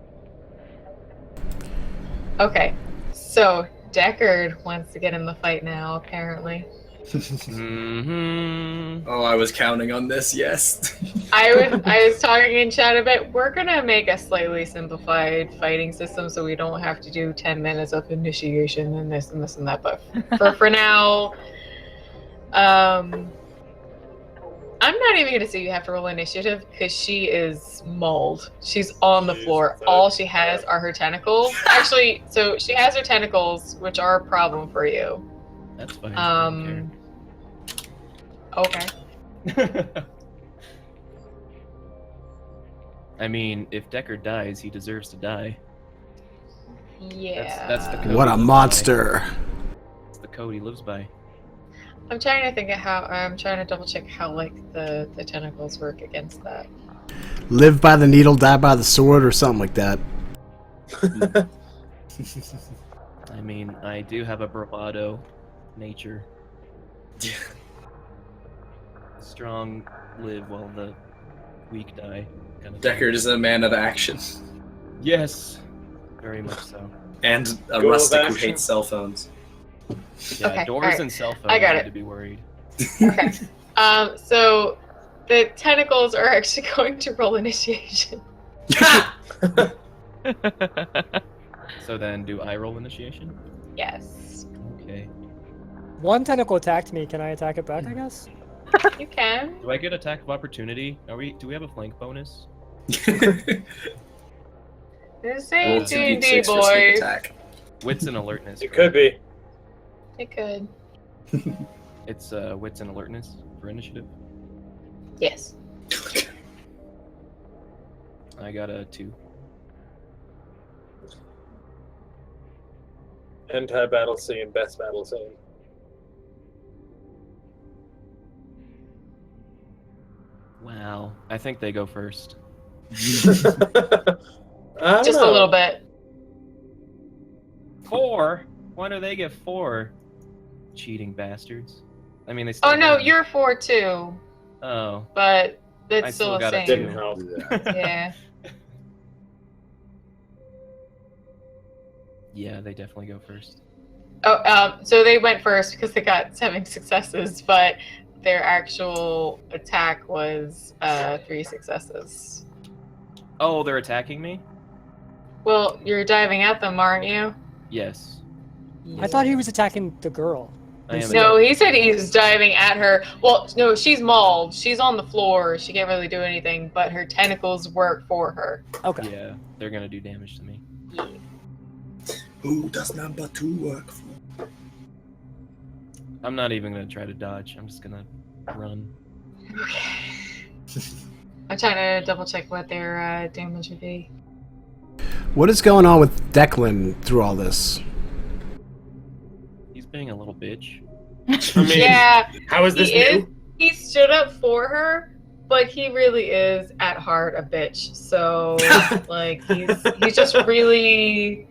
Okay, so Deckard wants to get in the fight now, apparently. Mm-hmm. Oh, I was counting on this, yes. I was talking in chat a bit. We're gonna make a slightly simplified fighting system so we don't have to do 10 minutes of initiation and this and this and that. But for now, I'm not even gonna say you have to roll initiative because she is mauled. She's on the floor. All she has are her tentacles. Actually, so she has her tentacles, which are a problem for you. That's fine. Okay. I mean, if Deckard dies, he deserves to die. Yeah. That's the code What he a lives monster! by. That's the code he lives by. I'm trying to think of how. I'm trying to double check how like the tentacles work against that. Live by the needle, die by the sword, or something like that. I mean, I do have a bravado nature. strong live while the weak die. Kind of Deckard is a man of action. Yes, very much so. And a Go rustic who back. hates cell phones. Yeah, Okay, doors alright. and cell phones I got need it. to be worried. Okay. So the tentacles are actually going to roll initiation. So then, do I roll initiation? Yes. Okay. One tentacle attacked me. Can I attack it back, I guess? You can. Do I get attack of opportunity? Do we have a flank bonus? This Roll ain't 2d6 D&D, for sneak boys. attack. Wits and alertness. It could be. It could. It's wits and alertness for initiative. Yes. I got a 2. Anti-battle scene, best battle scene. Wow. I think they go first. Just a little bit. 4? Why do they get 4? Cheating bastards. I mean, they still Oh no, won. you're 4 too. Oh. But it's I still still the got a same. 2. Didn't help. Yeah. Yeah, they definitely go first. Oh, so they went first because they got 7 successes, but their actual attack was 3 successes. Oh, they're attacking me? Well, you're diving at them, aren't you? Yes. I thought he was attacking the girl. I am. No, he said he's diving at her. Well, no, she's mauled. She's on the floor. She can't really do anything, but her tentacles work for her. Okay. Yeah, they're gonna do damage to me. Who does number 2 work for? I'm not even gonna try to dodge. I'm just gonna run. I'm trying to double check what their damage would be. What is going on with Declan through all this? He's being a little bitch. I mean, Yeah, how is this he is. new? He stood up for her, but he really is at heart a bitch. So like he's just really.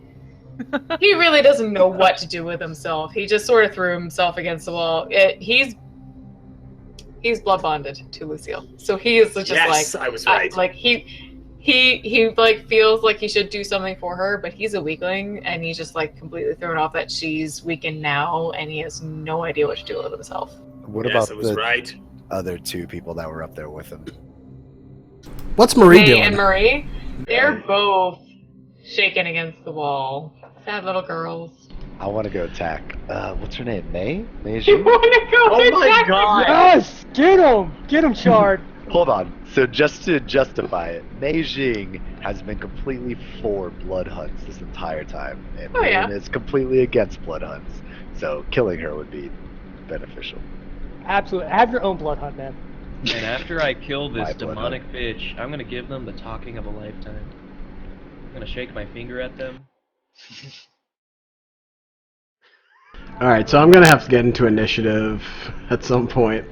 He really doesn't know what to do with himself. He just sort of threw himself against the wall. He's blood bonded to Lucille, so he is just Yes, like I was right. like he like feels like he should do something for her, but he's a weakling, and he's just like completely thrown off that she's weakened now, and he has no idea what to do with himself. What Yes, about I was the right. other 2 people that were up there with him? What's Marie May doing? and Marie, they're both shaken against the wall. Sad little girls. I want to go attack. What's her name? May? May You want to go? Oh my attack god! Yes! Get him, Shard! Hold on. So just to justify it, Mei Jing has been completely for blood hunts this entire time, and Oh, yeah. Moon is completely against blood hunts. So killing her would be beneficial. Absolutely. Have your own blood hunt, man. And after I kill this My blood demonic bitch, I'm gonna give them the talking of a lifetime. I'm gonna shake my finger at them. Alright, so I'm going to have to get into initiative at some point.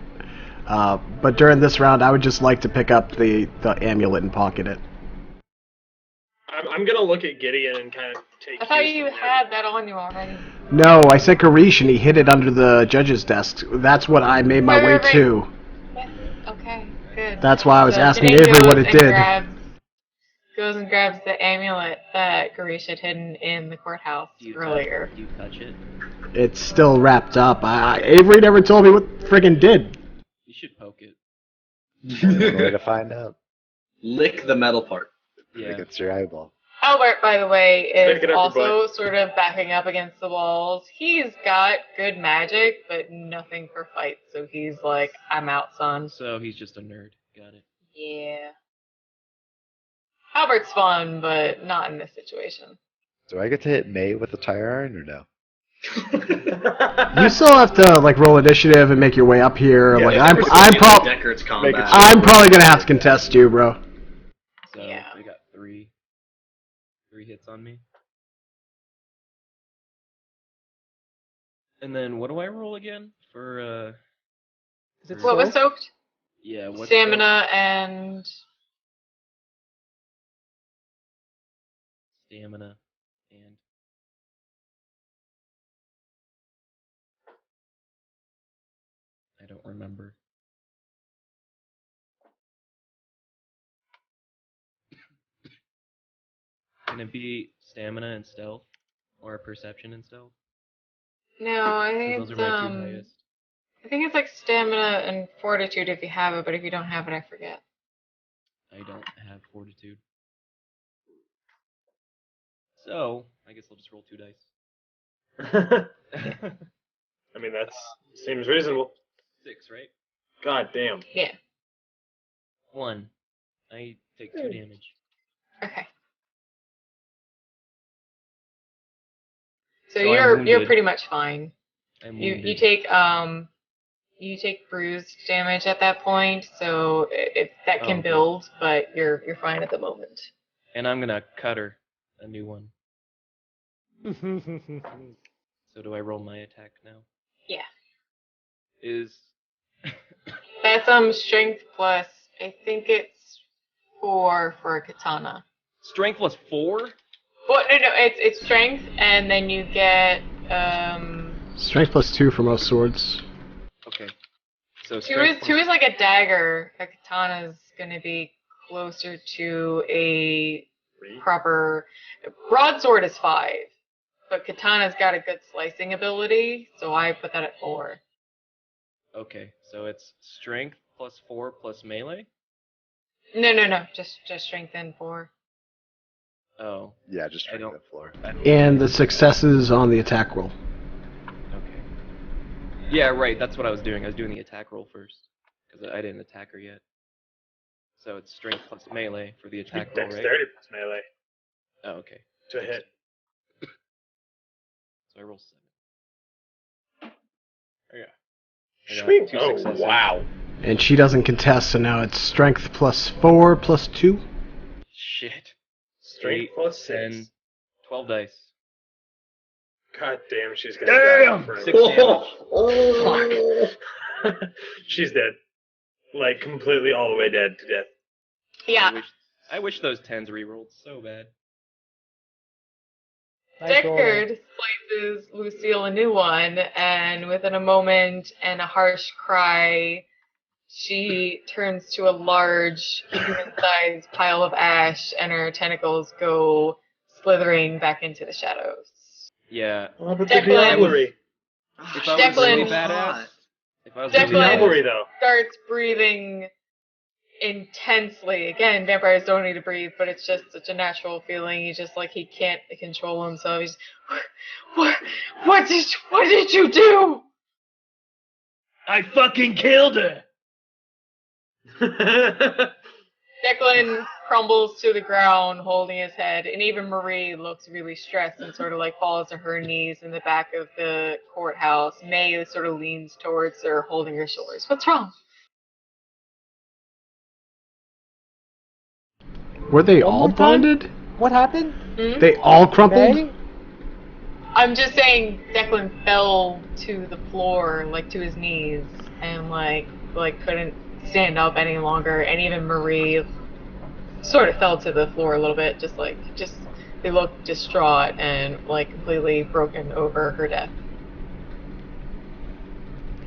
But during this round, I would just like to pick up the amulet and pocket it. I'm gonna look at Gideon and kind of take. I thought cues you from him. had that on you already. No, I said Karish and he hid it under the judge's desk. That's what I made my way Right. to. Okay, good. That's why I was So asking Gideon Avery what goes it and did. Goes and grabs the amulet that Garish had hidden in the courthouse earlier. Do you touch it? It's still wrapped up. Avery never told me what friggin' did. You should poke it. One way to find out. Lick the metal part. Yeah. Against your eyeball. Albert, by the way, Stick is it up your also sort of backing up against the walls. He's got good magic, but nothing for fight. So he's like, I'm out, son. So he's just a nerd. Got it. Yeah. Albert's fun, but not in this situation. Do I get to hit May with the tire iron or no? You still have to like roll initiative and make your way up here. Yeah, like they I'm, never I'm, see prob- Deckard's combat. I'm probably gonna have to contest you, bro. So Yeah. they got 3 hits on me. And then what do I roll again for Is it What was soaked? soaked? yeah, what's Stamina and stamina and I don't remember. Can it be stamina and stealth? Or perception and stealth? No, I 'Cause think those it's are my two highest. I think it's like stamina and fortitude if you have it, but if you don't have it, I forget. I don't have fortitude. So, I guess I'll just roll 2 dice. I mean, that seems reasonable. 6, right? God damn. Yeah. 1. I take 2 damage. Okay. So So I'm you're wounded. pretty much fine. I'm You wounded. take bruised damage at that point, so that can okay. build, but you're fine at the moment. And I'm gonna cut her a new one. So do I roll my attack now? Yeah. Is That's strength plus I think it's 4 for a katana. strength plus 4? Well, no, it's strength, and then you get Strength plus 2 for most swords. Okay. So two strength is like a dagger. A katana is gonna be closer to a proper broadsword is 5, but katana's got a good slicing ability, so I put that at 4. Okay, so it's strength plus 4 plus melee? No, just strength and 4. Oh. Yeah, just I straight don't. that floor. And the successes on the attack roll. Okay. Yeah, right. That's what I was doing. I was doing the attack roll first because I didn't attack her yet. So it's strength plus melee for the attack roll, right? Dexterity plus melee Oh, okay. to hit. So I roll 7. Oh, yeah. I got Sweet. 2 Oh, successes. wow. And she doesn't contest, so now it's strength plus 4 plus 2. Shit. Strength 8, plus 10, 6. 12 dice. God damn, she's gonna die. Damn! for 6 damage. Fuck. She's dead. Like, completely all the way dead to death. Yeah. I wish those 10s rerolled so bad. Deckard slices Lucille a new one, and within a moment and a harsh cry, she turns to a large, human-sized pile of ash, and her tentacles go slithering back into the shadows. Yeah. Oh, but Declan- the Diablerie. If I was really Declan- badass. If I was The really Declan- Diablerie, badass. though. Starts breathing intensely. Again, vampires don't need to breathe, but it's just such a natural feeling. He just he can't control himself. He's what did you do? I fucking killed her. Declan crumbles to the ground, holding his head, and even Marie looks really stressed and sort of falls to her knees in the back of the courthouse. May sort of leans towards her, holding her shoulders. What's wrong? Were they One all more time? bonded? What happened? Hmm? They all crumpled? May? I'm just saying Declan fell to the floor, to his knees, and couldn't stand up any longer, and even Marie sort of fell to the floor a little bit, just they looked distraught and completely broken over her death.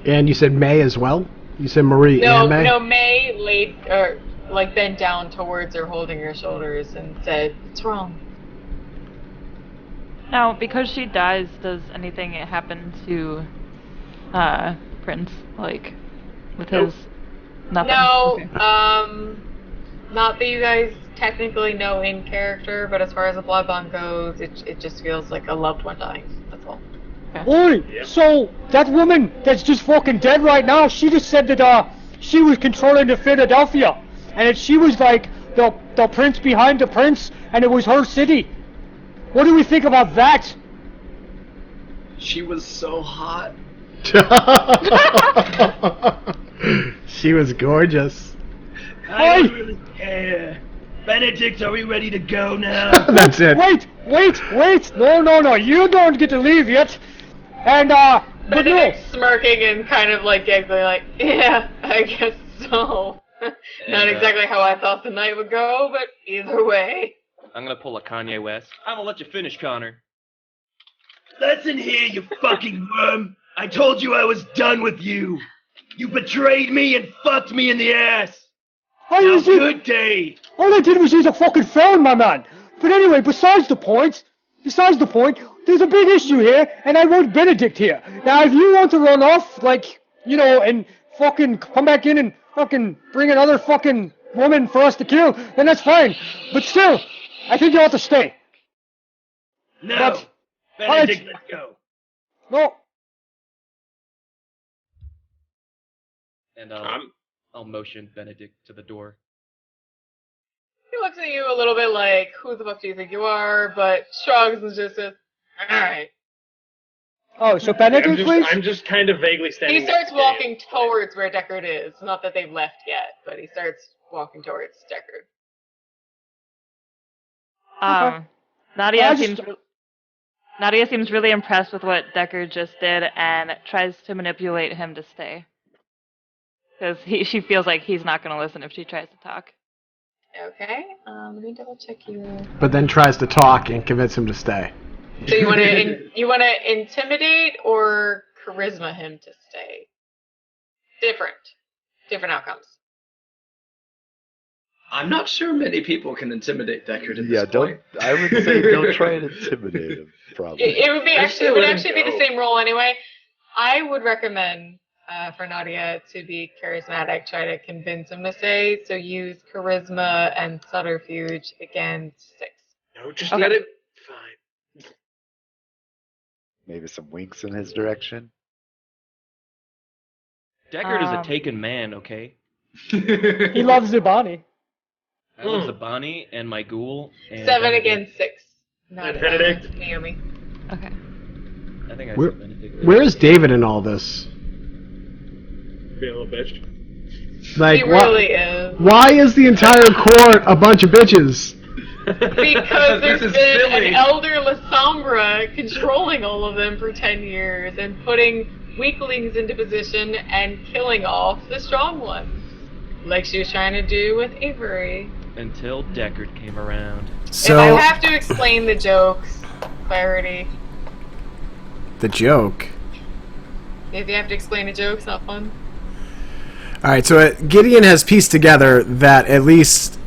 And you said May as well? You said Marie and May? No, May laid bent down towards her, holding her shoulders, and said, "What's wrong?" Now, because she dies, does anything happen to Prince? With Nope. his nothing? No, Okay. not that you guys technically know in character, but as far as the blood bond goes, it just feels like a loved one dying. That's all. Oi! Yep. So, that woman that's just fucking dead right now, she just said that, she was controlling the Philadelphia. And that she was the prince behind the prince, and it was her city. What do we think about that? She was so hot. She was gorgeous. I don't really care. Benedict, are we ready to go now? That's it. Wait! No, you don't get to leave yet. And, but no. Benedict smirking and kind of giggling, yeah, I guess so. Not exactly how I thought the night would go, but either way. I'm gonna pull a Kanye West. I'm gonna let you finish, Connor. Listen here, you fucking worm. I told you I was done with you. You betrayed me and fucked me in the ass. Now, good day. All I did was use a fucking phone, my man. But anyway, besides the point, there's a big issue here, and I want Benedict here. Now, if you want to run off, like, and fucking come back in and fucking bring another fucking woman for us to kill, then that's fine. But still, I think you ought to stay. No. But, Benedict, let's go. No. And I'll motion Benedict to the door. He looks at you a little bit like, who the fuck do you think you are? But shrugs and just says, alright. Oh, so Benedict, please? I'm just kind of vaguely standing. He starts walking towards where Deckard is. Not that they've left yet, but he starts walking towards Deckard. Nadia seems really impressed with what Deckard just did and tries to manipulate him to stay. Because she feels like he's not going to listen if she tries to talk. Okay, let me double check you. But then tries to talk and convince him to stay. So you want to intimidate or charisma him to stay? Different outcomes. I'm not sure many people can intimidate Deckard at this point. I would say don't try and intimidate him. Probably. It would actually be the same role anyway. I would recommend for Nadia to be charismatic, try to convince him to stay. So use charisma and subterfuge against 6. No, just let it. Fine. Maybe some winks in his direction. Deckard is a taken man, okay? He loves Zubani. I love Zabani and my ghoul. And 7 against 6. Not Benedict. Nayohmee. Okay. I think I said Benedict. Where is David in all this? Being a little bitch. Like, He really is. Why is the entire court a bunch of bitches? Because there's This is been silly. an elder La Sombra controlling all of them for 10 years and putting weaklings into position and killing off the strong ones. Like she was trying to do with Avery. Until Deckard came around. So, If I have to explain the jokes, Clarity. the joke. If you have to explain a joke, it's not fun. Alright, so Gideon has pieced together that at least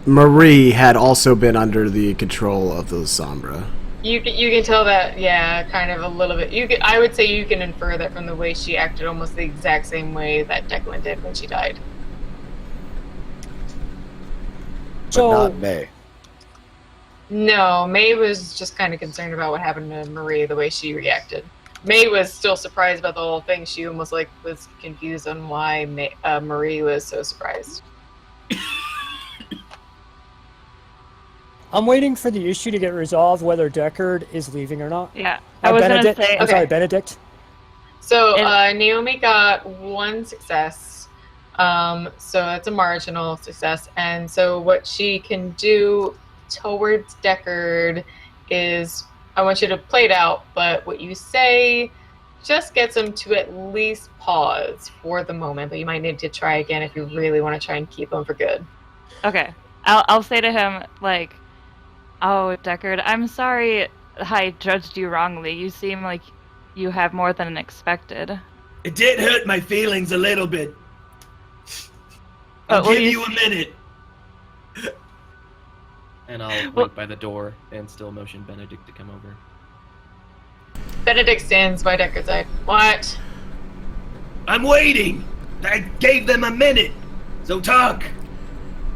Marie had also been under the control of the Sombra. You can tell that, yeah, kind of a little bit. I would say you can infer that from the way she acted almost the exact same way that Declan did when she died. But not May. No, May was just kind of concerned about what happened to Marie, the way she reacted. May was still surprised about the whole thing. She almost was confused on why Marie was so surprised. I'm waiting for the issue to get resolved, whether Deckard is leaving or not. Yeah, I was going to say... I'm sorry, Benedict. So, Nayohmee got 1 success. So that's a marginal success. And so what she can do towards Deckard is, I want you to play it out, but what you say just gets him to at least pause for the moment, but you might need to try again if you really want to try and keep him for good. Okay. I'll say to him, like, oh, Deckard, I'm sorry I judged you wrongly. You seem like you have more than expected. It did hurt my feelings a little bit. But I'll give you a minute. And I'll wait by the door and still motion Benedict to come over. Benedict stands by Deckard's side. What? I'm waiting. I gave them a minute. So talk.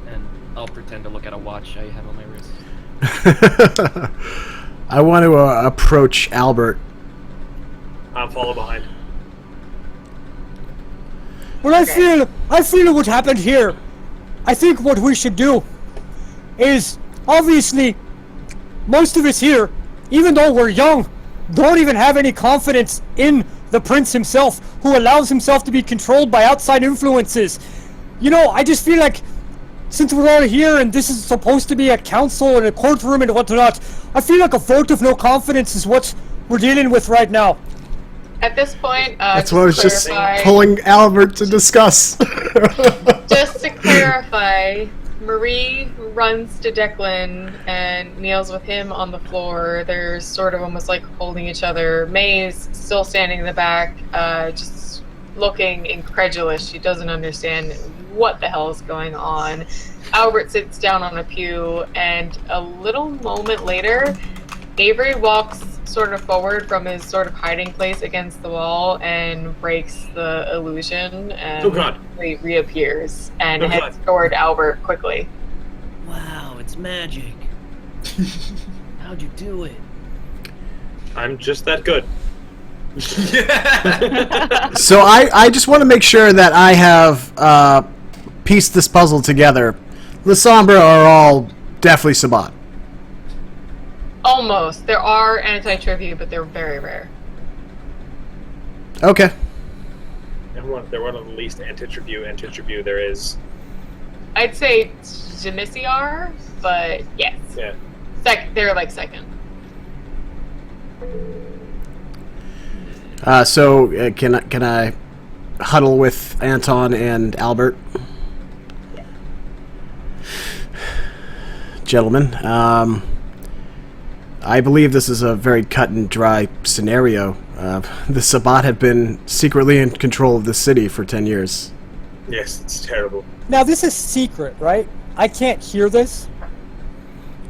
And I'll pretend to look at a watch I have on my wrist. I want to approach Albert. I'll follow behind. Well, I feel what happened here. I think what we should do is, obviously, most of us here, even though we're young, don't even have any confidence in the prince himself, who allows himself to be controlled by outside influences. I just feel like, since we're all here and this is supposed to be a council and a courtroom and whatnot, I feel like a vote of no confidence is what we're dealing with right now. At this point, That's what I was just pulling Albert to discuss. Just to clarify, Marie runs to Declan and kneels with him on the floor. They're sort of almost like holding each other. May's still standing in the back, just looking incredulous. She doesn't understand what the hell is going on. Albert sits down on a pew, and a little moment later, Avery walks sort of forward from his sort of hiding place against the wall and breaks the illusion and reappears and heads toward Albert quickly. Wow, it's magic. How'd you do it? I'm just that good. So I just want to make sure that I have pieced this puzzle together. The Sombra are all definitely Sabbat. Almost. There are anti-trivia, but they're very rare. Okay. They're one of the least anti-tribute there is. I'd say Jamisi are, but yes. Yeah. They're like second. So can I huddle with Anton and Albert? Gentlemen, I believe this is a very cut and dry scenario. The Sabbat have been secretly in control of the city for 10 years. Yes, it's terrible. Now this is secret, right? I can't hear this.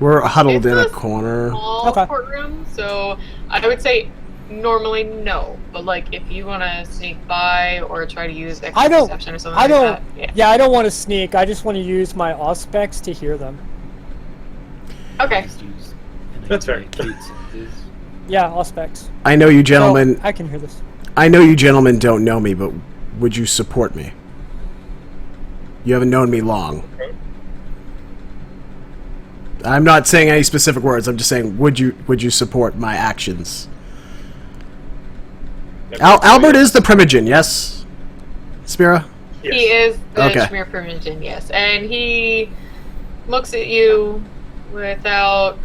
We're huddled It's in a a corner. Small courtroom, so I would say normally no, but like if you want to sneak by or try to use extra perception or something like that. Yeah, I don't want to sneak. I just want to use my auspex to hear them. Okay. That's fair. Yeah, auspex. I know you gentlemen. So I can hear this. I know you gentlemen don't know me, but would you support me? You haven't known me long. I'm not saying any specific words. I'm just saying, would you support my actions? Albert is the Primogen, yes? Spira? Yes. He is the Shmir Primogen, yes. And he looks at you without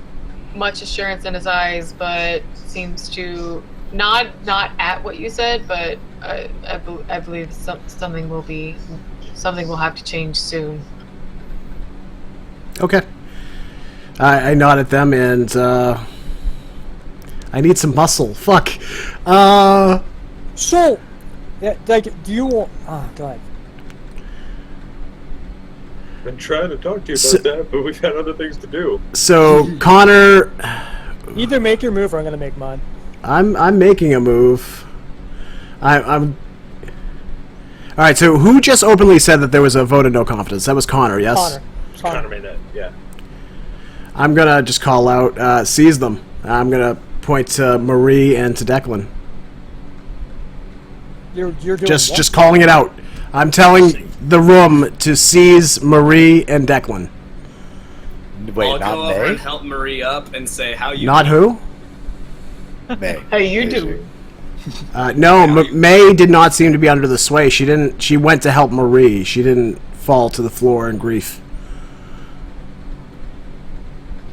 much assurance in his eyes, but seems to not at what you said, but I believe something will have to change soon. Okay. I nod at them and I need some muscle. Fuck. So, like, do you want? Oh, go ahead. Been trying to talk to you about that, but we've had other things to do. So Conor, either make your move or I'm gonna make mine. I'm making a move. I'm. All right. So who just openly said that there was a vote of no confidence? That was Conor, yes. Conor made that. Yeah. I'm gonna just call out, seize them. I'm gonna point to Marie and to Declan. You're doing just calling it out. I'm telling the room to seize Marie and Declan. Wait, I'll go over and help Marie up and say, "How you?" Not doing? Who? May. How you doing? No, May did not seem to be under the sway. She didn't. She went to help Marie. She didn't fall to the floor in grief.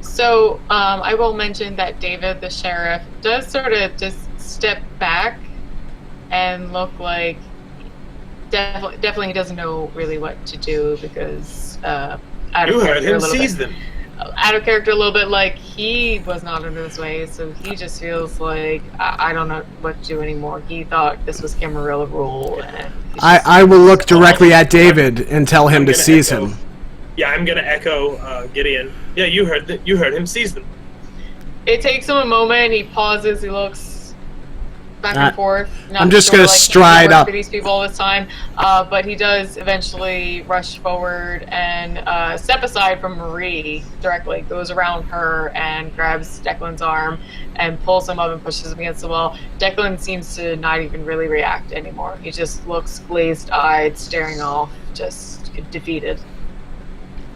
So I will mention that David, the sheriff, does sort of just step back and look like definitely he doesn't know really what to do because out you heard him seize them. Out of character a little bit, like he was not under this way, so he just feels like I don't know what to do anymore. He thought this was Camarilla rule. And I will look directly at David and tell him to seize him. Yeah, I'm gonna echo Gideon. Yeah, you heard him seize them. It takes him a moment. He pauses. He looks back and forth. I'm just gonna stride up for these people all this time, but he does eventually rush forward and step aside from Marie directly. Goes around her and grabs Declan's arm and pulls him up and pushes him against the wall. Declan seems to not even really react anymore. He just looks glazed-eyed, staring off, just defeated.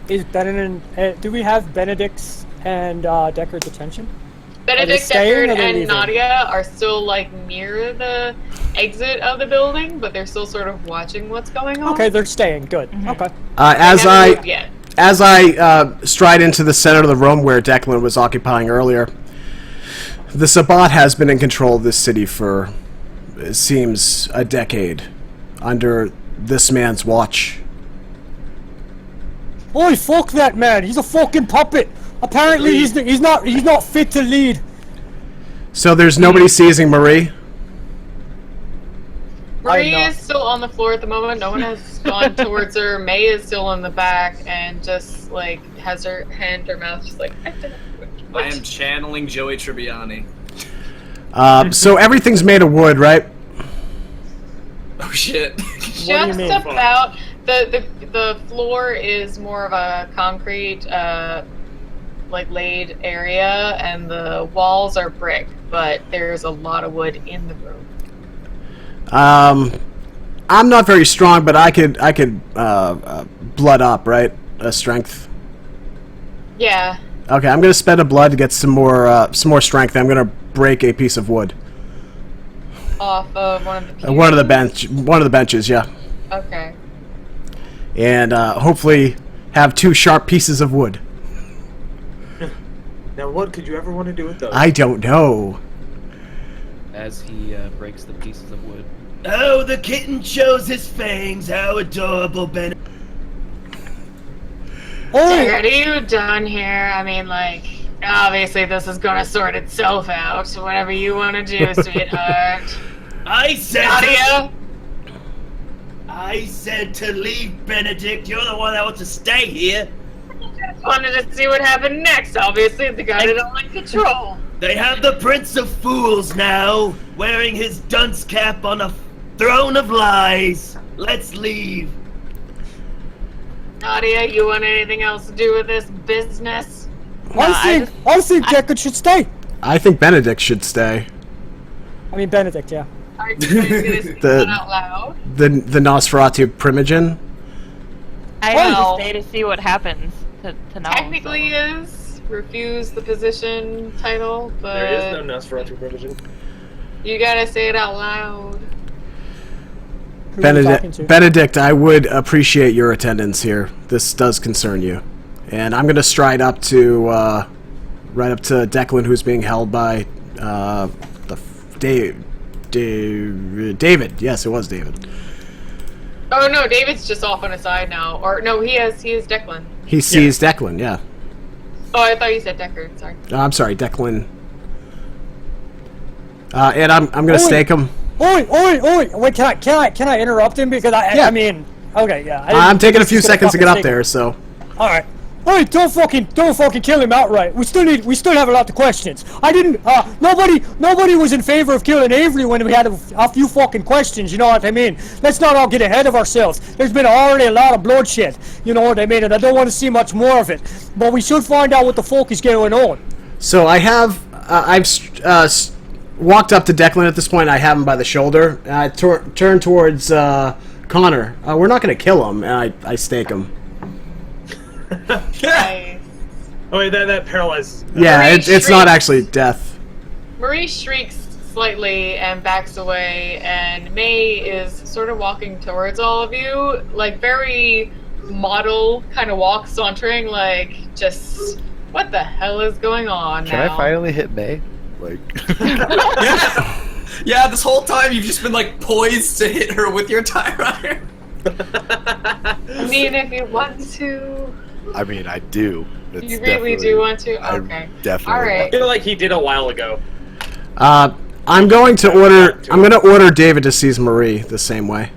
Is Benedict? Do we have Benedict's and Deckard's attention? Benedict, Deckard, and Nadia are still like near the exit of the building, but they're still sort of watching what's going on. Okay, they're staying. Good. Mm-hmm. Okay. As I stride into the center of the room where Declan was occupying earlier, the Sabbat has been in control of this city for, it seems, a decade, under this man's watch. Holy fuck that man! He's a fucking puppet. Apparently, he's not fit to lead. So there's nobody seizing Marie? Marie is still on the floor at the moment. No one has gone towards her. May is still in the back and just like has her hand, her mouth, just like. I am channeling Joey Tribbiani. So everything's made of wood, right? Oh shit! Just about. The floor is more of a concrete, like laid area, and the walls are brick. But there's a lot of wood in the room. I'm not very strong, but I could blood up, right? Strength. Yeah. Okay, I'm gonna spend a blood to get some more strength. I'm gonna break a piece of wood Off of one of the one of the benches, yeah. Okay. And hopefully have 2 sharp pieces of wood. Now, what could you ever want to do with those? I don't know. As he breaks the pieces of wood. Oh, the kitten shows his fangs. How adorable, Ben. Deckard, are you done here? I mean, like, obviously this is gonna sort itself out. So whatever you want to do, sweetheart. I said. Nadia. I said to leave, Benedict. You're the one that wants to stay here. Just wanted to see what happened next. Obviously, they got it all in control. They have the Prince of Fools now, wearing his dunce cap on a throne of lies. Let's leave. Nadia, you want anything else to do with this business? I think Deckard should stay. I think Benedict should stay. I mean, Benedict, yeah. Are you guys gonna speak that out loud? The Nosferatu Primogen. I need to stay to see what happens to know. Technically is refuse the position title, but There is no Nosferatu provision. You gotta say it out loud. Benedict, I would appreciate your attendance here. This does concern you. And I'm gonna stride up to right up to Declan, who's being held by David. Yes, it was David. Oh no, David's just off on a side now. Or no, he is Declan. He sees Declan, yeah. Oh, I thought you said Deckard. Sorry. I'm sorry, Declan. And I'm gonna stake him. Oi! Wait, can I interrupt him because I mean, okay, yeah. I'm taking a few seconds to get up there, so. All right. Hey, don't fucking kill him outright. We still have a lot of questions. Nobody was in favor of killing Avery when we had a few fucking questions, you know what I mean? Let's not all get ahead of ourselves. There's been already a lot of bloodshed, you know what I mean? And I don't want to see much more of it. But we should find out what the fuck is going on. So I have, I've walked up to Declan at this point. I have him by the shoulder. And I turn towards Conor. We're not going to kill him, and I stake him. Nice. Oh wait, that paralyzes. Yeah, it's not actually death. Marie shrieks slightly and backs away, and May is sort of walking towards all of you, like very model kind of walk, sauntering, like just what the hell is going on now? Can I finally hit May? Like. Yeah, this whole time you've just been like poised to hit her with your tire iron. I mean, if you want to. I mean, I do. It's you really do want to? Okay. Definitely. All right. I feel like he did a while ago. I'm going to order David to seize Marie the same way.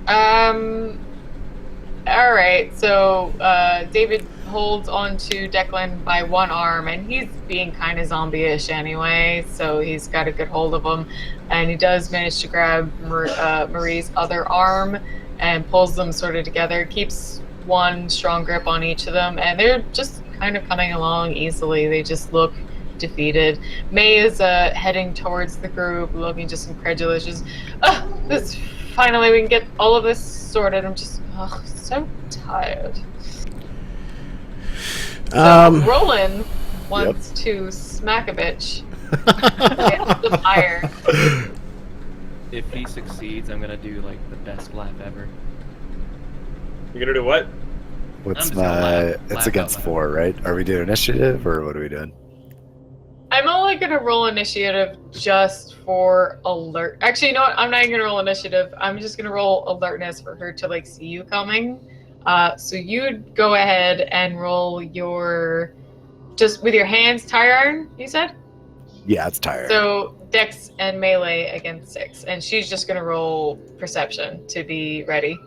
All right. So David holds onto Declan by one arm, and he's being kind of zombie-ish anyway, so he's got a good hold of him, and he does manage to grab Marie's other arm and pulls them sort of together, keeps one strong grip on each of them, and they're just kind of coming along easily. They just look defeated. May is heading towards the group, looking just incredulous, just, this, finally we can get all of this sorted. I'm just so tired. So Roland wants to smack a bitch. Get the fire. If he succeeds, I'm gonna do like the best laugh ever. You're gonna do what? What's my? It's against 4, right? Are we doing initiative or what are we doing? I'm only gonna roll initiative just for alert. Actually, you know what? I'm not even gonna roll initiative. I'm just gonna roll alertness for her to like see you coming. So you'd go ahead and roll your, just with your hands, tire iron, you said? Yeah, it's tiring. So Dex and melee against 6, and she's just gonna roll perception to be ready.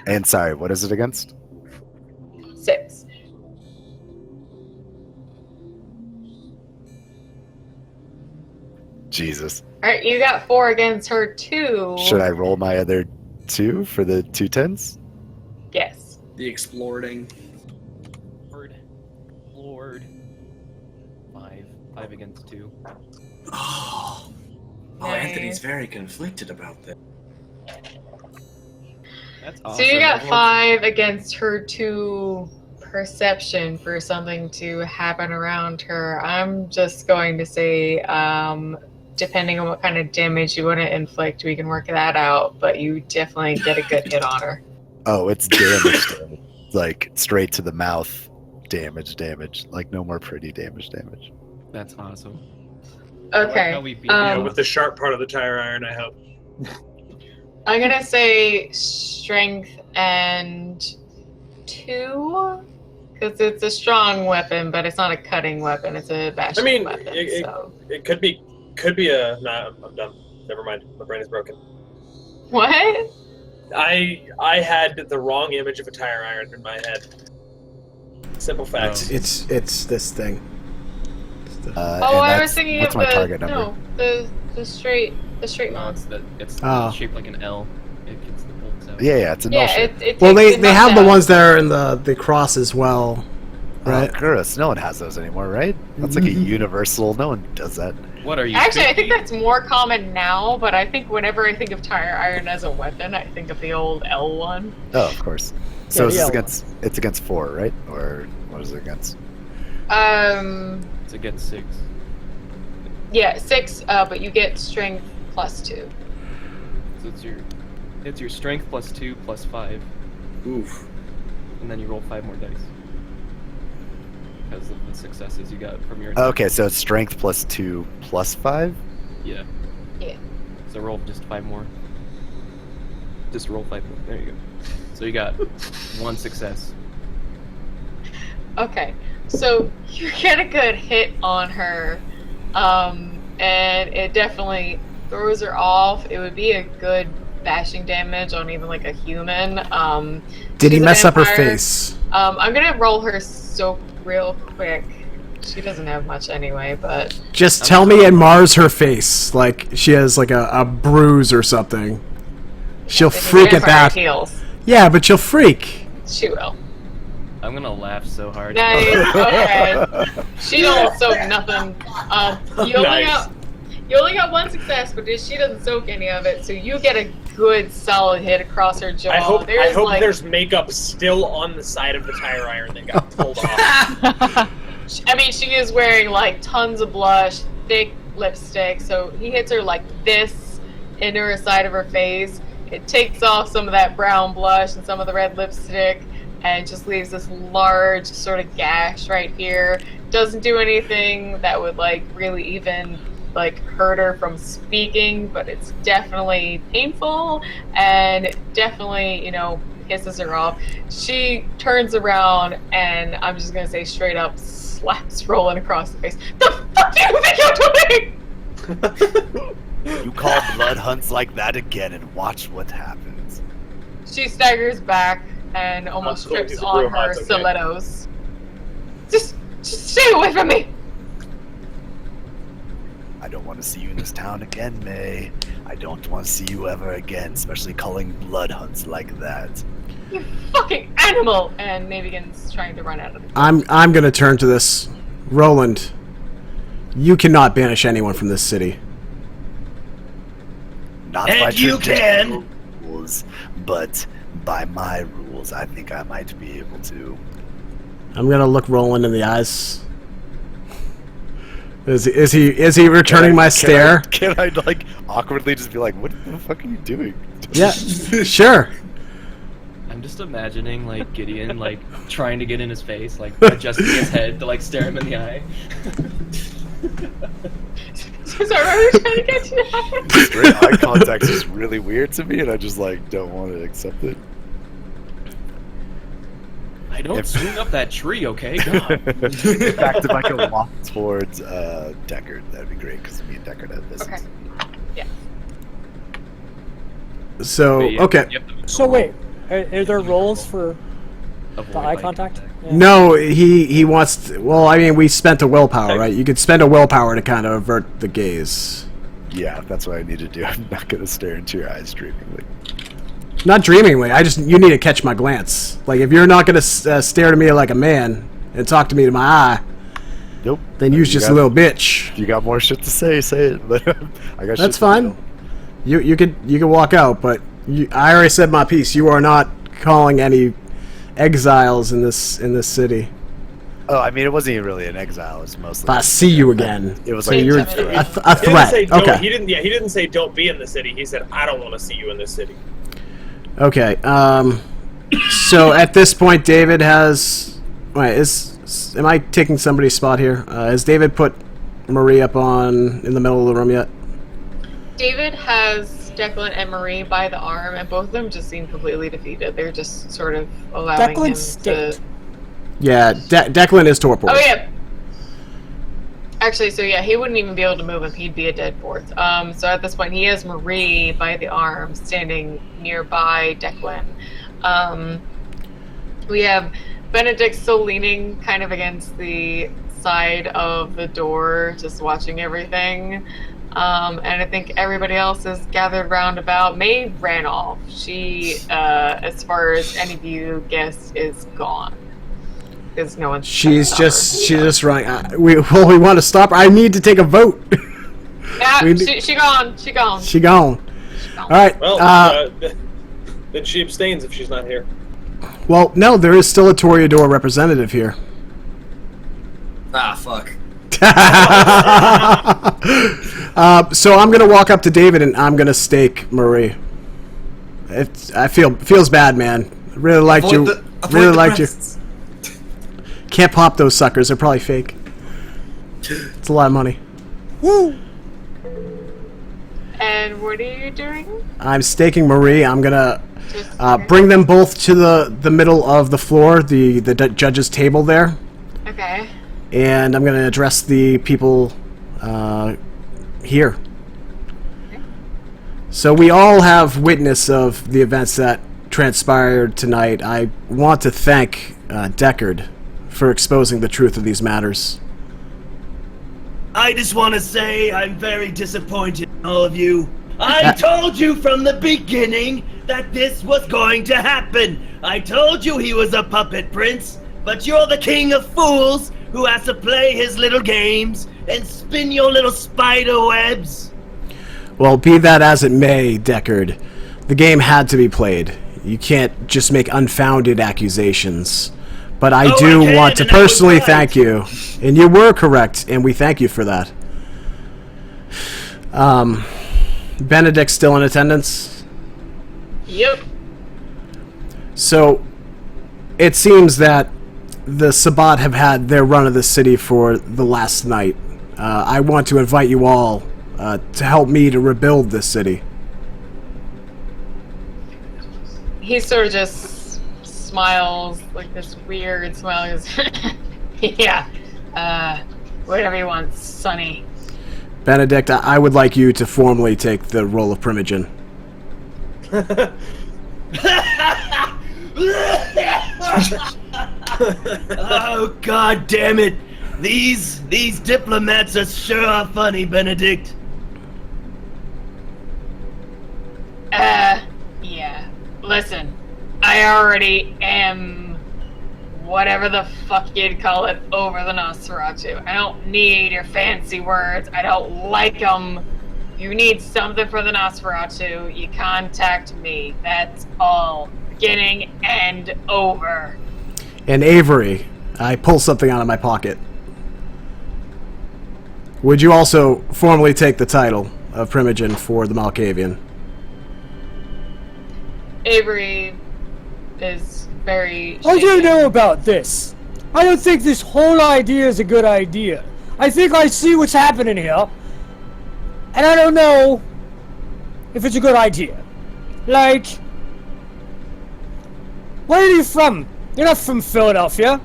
And sorry, what is it against? 6. Jesus. All right, you got 4 against her too. Should I roll my other 2 for the 2 10s? Yes. The exploring. Lord. 5 against 2. Oh, Nice. Anthony's very conflicted about this. That's So awesome. you got Everyone's- 5 against her 2 perception for something to happen around her. I'm just going to say, depending on what kind of damage you want to inflict, we can work that out. But you definitely get a good hit on her. Oh, it's damage. Like straight to the mouth. Damage. Like no more pretty damage. That's awesome. Okay. How we beat Yeah, you. with the sharp part of the tire iron, I hope. I'm gonna say strength and 2, because it's a strong weapon, but it's not a cutting weapon. It's a bashing weapon. So. It could be a. Nah, I'm done. Never mind. My brain is broken. What? I had the wrong image of a tire iron in my head. Simple facts. It's this thing. I was thinking what's of my the target number? the straight No, it's Oh. shaped like an L. It gets the bolts out. Yeah, it's a null Yeah, shape. it Well, takes they have the knockdown. ones that are in the cross as well, right? Oh, gross. No one has those anymore, right? That's like a universal. No one does that. What are you? Actually, I think spooky? that's more common now, but I think whenever I think of tire iron as a weapon, I think of the old L one. Oh, of course. So Yeah, it's the L against. It's against 4, right? Or what is it against? It's against 6. Yeah, 6, but you get strength plus 2. So it's your strength plus 2 plus 5, Oof. and then you roll 5 more dice because of the successes you got from your. Okay, so it's strength plus 2 plus 5. Yeah. Yeah. So roll just 5 more. Just roll 5 more. There you go. So you got 1 success. Okay, so you get a good hit on her, and it definitely throws her off. It would be a good bashing damage on even like a human. Did he she's a mess up her vampire. face? I'm gonna roll her soak real quick. She doesn't have much anyway, but Just tell me it mars her face, like she has like a bruise or something. She'll if a freak at vampire that. heals, Yeah, but she'll freak. she will. I'm gonna laugh so hard. Nice. Okay. She don't soak nothing. You only got 1 success, but she doesn't soak any of it, so you get a good solid hit across her jaw. I hope like, there's makeup still on the side of the tire iron that got pulled off. I mean, she is wearing like tons of blush, thick lipstick, so he hits her like this into her side of her face. It takes off some of that brown blush and some of the red lipstick and just leaves this large sort of gash right here. Doesn't do anything that would like really even like hurt her from speaking, but it's definitely painful and definitely, pisses her off. She turns around and I'm just gonna say straight up slaps Roland across the face. The fuck do you think you're doing? You call blood hunts like that again, and watch what happens. She staggers back and almost cool. trips He's a on brouhaha, her it's okay. stilettos. Just stay away from me! I don't want to see you in this town again, May. I don't want to see you ever again, especially calling blood hunts like that. You fucking animal! And Navigan's trying to run out of the I'm gonna turn to this. Roland, you cannot banish anyone from this city. Not And by you traditional can. rules, but by my rules, I think I might be able to. I'm gonna look Roland in the eyes. Is he returning my stare? Can I like awkwardly just be like, "What the fuck are you doing?" Yeah, sure. I'm just imagining like Gideon like trying to get in his face, like adjusting his head to like stare him in the eye. Sorry, what were you trying to get to? Straight eye contact is really weird to me, and I just like don't want to accept it. I don't swing up that tree, okay? God. In fact, if I can walk towards Deckard, that'd be great because me and Deckard have this. Okay. Yeah. So, Yeah, okay. you have to be So wait, are there roles for avoid the eye contact? Yeah. No, he wants to, well, I mean, we spent a willpower, right? You could spend a willpower to kind of avert the gaze. Yeah, that's what I need to do. I'm not gonna stare into your eyes dreamingly. Not dreamingly, you need to catch my glance. Like, if you're not going to stare at me like a man and talk to me to my eye, Nope. then you're just a little bitch. If you got more shit to say, say it. But I got. That's fine. You can walk out, but I already said my piece. You are not calling any exiles in this city. Oh, I mean, it wasn't even really an exile. It's mostly. If I see you again, It was so like you're a a threat. He didn't say don't, Okay. He didn't say don't be in the city. He said I don't want to see you in this city. Okay. So at this point, David has. Wait, am I taking somebody's spot here? Has David put Marie up in the middle of the room yet? David has Declan and Marie by the arm, and both of them just seem completely defeated. They're just sort of allowing him Declan's to. staked. Yeah, Declan is torpor. Oh yeah. Actually, so yeah, he wouldn't even be able to move if he'd be a dead fourth. So at this point, he has Marie by the arm, standing nearby Declan. We have Benedict still leaning kind of against the side of the door, just watching everything. And I think everybody else is gathered round about. May ran off. She, as far as any of you guess, is gone. Because no one's. She's just running. We want to stop her. I need to take a vote. Yeah, she gone. She gone. She gone. All right. Well, then she abstains if she's not here. Well, no, there is still a Toreador representative here. Ah, fuck. So I'm gonna walk up to David and I'm gonna stake Marie. Feels bad, man. Really liked you. Really liked you. Can't pop those suckers. They're probably fake. It's a lot of money. Woo! And what are you doing? I'm staking Marie. I'm gonna Just bring them both to the middle of the floor, the judge's table there, Okay. and I'm gonna address the people here. So we all have witness of the events that transpired tonight. I want to thank Deckard for exposing the truth of these matters. I just want to say I'm very disappointed in all of you. I told you from the beginning that this was going to happen. I told you he was a puppet prince, but you're the king of fools who has to play his little games and spin your little spider webs. Well, be that as it may, Deckard, the game had to be played. You can't just make unfounded accusations. But I do want to personally thank you. And you were correct, and we thank you for that. Benedict's still in attendance? Yep. So, it seems that the Sabbat have had their run of the city for the last night. I want to invite you all to help me to rebuild this city. He sort of just smiles, like this weird smile. Yeah, whatever you want, Sonny. Benedict, I would like you to formally take the role of Primogen. Oh, god damn it. These diplomats are sure funny, Benedict. Yeah. Listen, I already am whatever the fuck you'd call it over the Nosferatu. I don't need your fancy words. I don't like them. You need something for the Nosferatu, you contact me. That's all. Beginning and over. And Avery, I pull something out of my pocket. Would you also formally take the title of Primogen for the Malkavian? Avery is very What do you shaken. know about this? I don't think this whole idea is a good idea. I think I see what's happening here. and I don't know if it's a good idea. Like, where are you from? You're not from Philadelphia.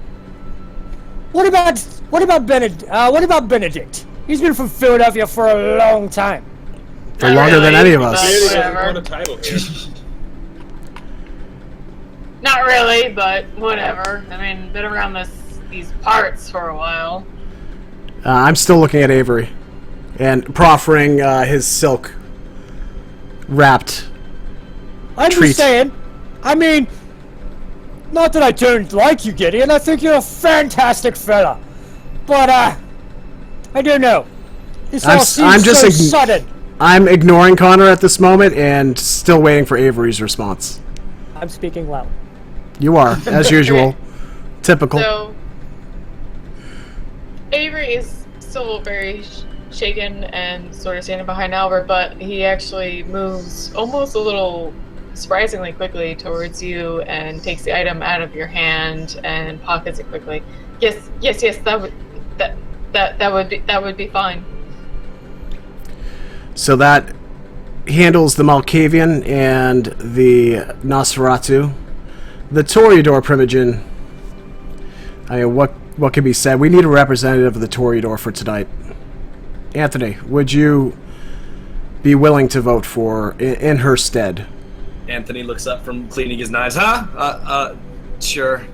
What about Benedict? He's been from Philadelphia for a long time. For longer than any of us. Whatever. A title here. Not really, but whatever. I mean, been around these parts for a while. I'm still looking at Avery and proffering his silk wrapped I'm treat. just saying. I mean, not that I don't like you, Gideon. I think you're a fantastic fella. But, I don't know. This all seems so sudden. I'm ignoring Conor at this moment and still waiting for Avery's response. I'm speaking loud. You are, as usual. Typical. So, Avery is still very shaken and sort of standing behind Albert, but he actually moves almost a little surprisingly quickly towards you and takes the item out of your hand and pockets it quickly. Yes, that would be fine. So that handles the Malkavian and the Nosferatu. The Toreador Primogen. I mean, what can be said? We need a representative of the Toreador for tonight. Anthony, would you be willing to vote for in her stead? Anthony looks up from cleaning his knives. Sure.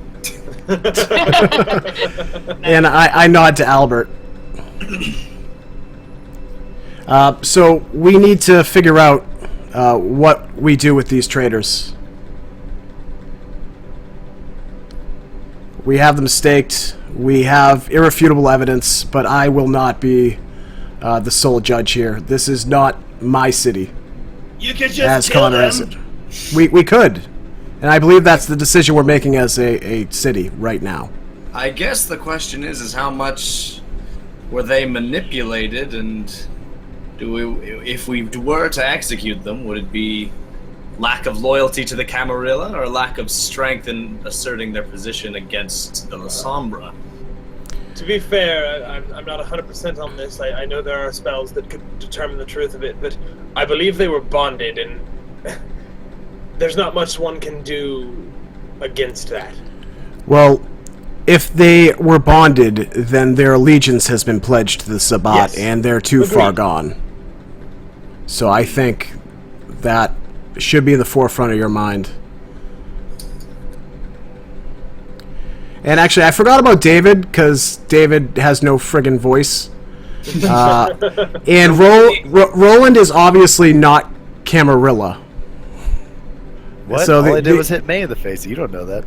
And I nod to Albert. So we need to figure out what we do with these traitors. We have them staked. We have irrefutable evidence, but I will not be the sole judge here. This is not my city. You can just as kill Conor them. has it. We could. And I believe that's the decision we're making as a city right now. I guess the question is how much were they manipulated, and if we were to execute them, would it be lack of loyalty to the Camarilla or lack of strength in asserting their position against the La Sombra? To be fair, I'm not 100% on this. I know there are spells that could determine the truth of it, but I believe they were bonded, and there's not much one can do against that. Well, if they were bonded, then their allegiance has been pledged to the Sabbat, Yes. and they're too far gone. So I think that should be in the forefront of your mind. And actually, I forgot about David, because David has no friggin' voice. And Roland is obviously not Camarilla. What? So All I did was hit May in the face. You don't know that.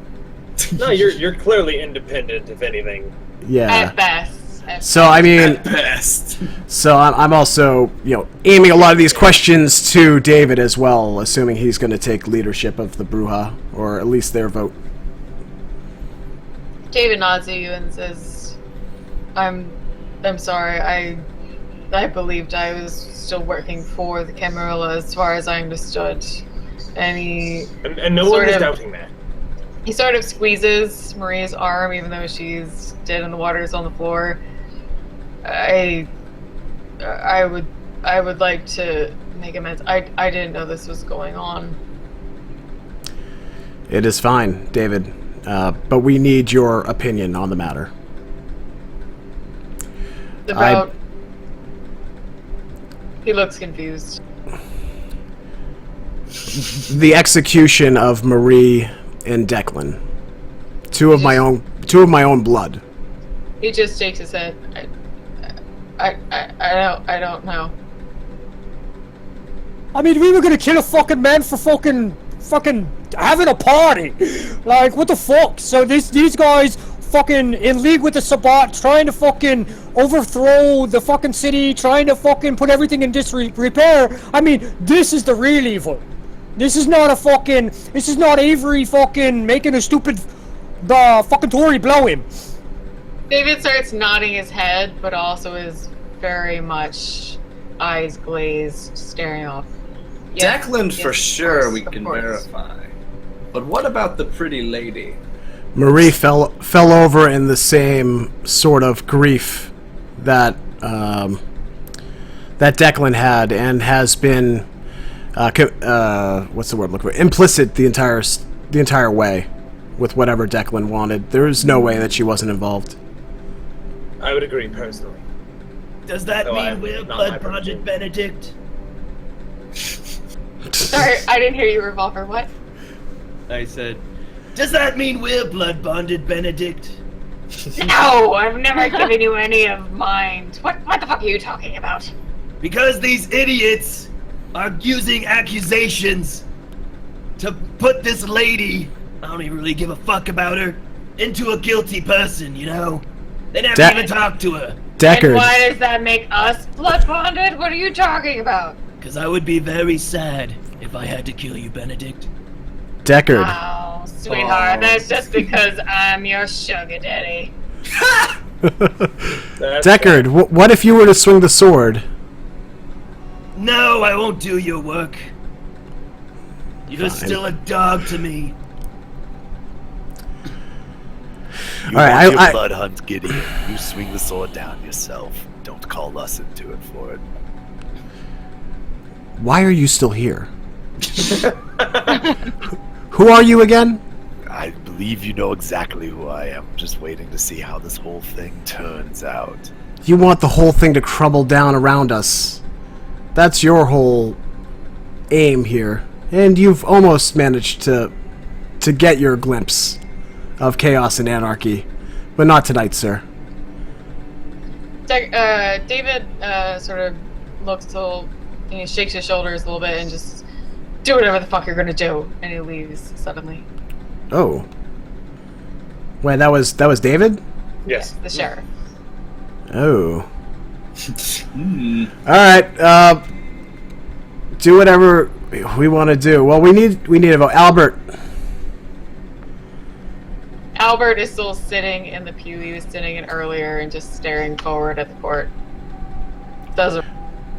No, you're clearly independent, if anything. Yeah. At best. So I mean, At best. so I'm also aiming a lot of these questions to David as well, assuming he's going to take leadership of the Bruja, or at least their vote. David nods at you and says, I'm sorry, I believed I was still working for the Camarilla as far as I understood. And no one is doubting that. He sort of squeezes Maria's arm, even though she's dead and the water is on the floor. I would like to make amends. I didn't know this was going on. It is fine, David, but we need your opinion on the matter. He looks confused. The execution of Marie and Declan, two of my own blood. He just shakes his head. I don't know. I mean, we were gonna kill a fucking man for fucking having a party. Like, what the fuck? So these guys fucking in league with the Sabbat, trying to fucking overthrow the fucking city, trying to fucking put everything in disrepair. I mean, this is the real evil. This is not Avery fucking making a stupid, fucking Tory blow him. David starts nodding his head, but also is very much eyes glazed, staring off. Yes, Declan, yes, for of sure, course, we of can course. verify. But what about the pretty lady? Marie fell over in the same sort of grief that that Declan had and has been, what's the word? Implicit the entire way with whatever Declan wanted. There's no way that she wasn't involved. I would agree personally. Does that mean we're blood-bonded, Benedict? Sorry, I didn't hear you, Revolver. What? I said, Does that mean we're blood-bonded, Benedict? No, I've never given you any of mine. What the fuck are you talking about? Because these idiots are using accusations to put this lady, I don't even really give a fuck about her, into a guilty person, you know? They never even talk to her. Deckard. And why does that make us blood bonded? What are you talking about? Because I would be very sad if I had to kill you, Benedict. Deckard. Oh, sweetheart, that's just because I'm your sugar daddy. Deckard, what if you were to swing the sword? No, I won't do your work. You're still a dog to me. You want your blood hunt, Gideon. You swing the sword down yourself. Don't call us into it for it. Why are you still here? Who are you again? I believe you know exactly who I am. Just waiting to see how this whole thing turns out. You want the whole thing to crumble down around us. That's your whole aim here. And you've almost managed to get your glimpse of chaos and anarchy. But not tonight, sir. David sort of looks a little, he shakes his shoulders a little bit and just do whatever the fuck you're gonna do, and he leaves suddenly. Oh. Wait, that was David? Yes. The sheriff. Oh. Alright, do whatever we want to do. Well, we need a vote. Albert is still sitting in the pew he was sitting in earlier and just staring forward at the court.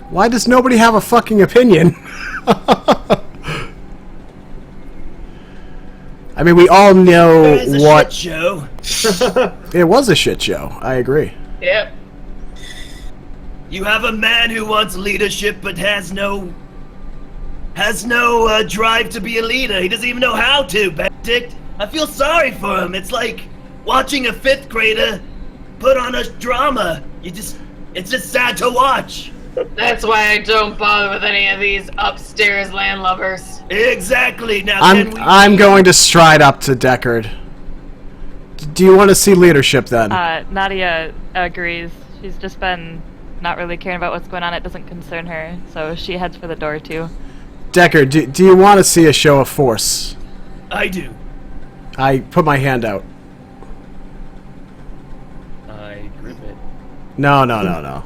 Why does nobody have a fucking opinion? I mean, we all know what... Shit show. It was a shit show. I agree. Yep. You have a man who wants leadership but has no drive to be a leader. He doesn't even know how to, Benedict. I feel sorry for him. It's like watching a 5th grader put on a drama. It's just sad to watch. That's why I don't bother with any of these upstairs landlubbers. Exactly. Now I'm going to stride up to Deckard. Do you want to see leadership then? Nadia agrees. She's just been not really caring about what's going on. It doesn't concern her, so she heads for the door too. Deckard, do you want to see a show of force? I do. I put my hand out. I grip it. No.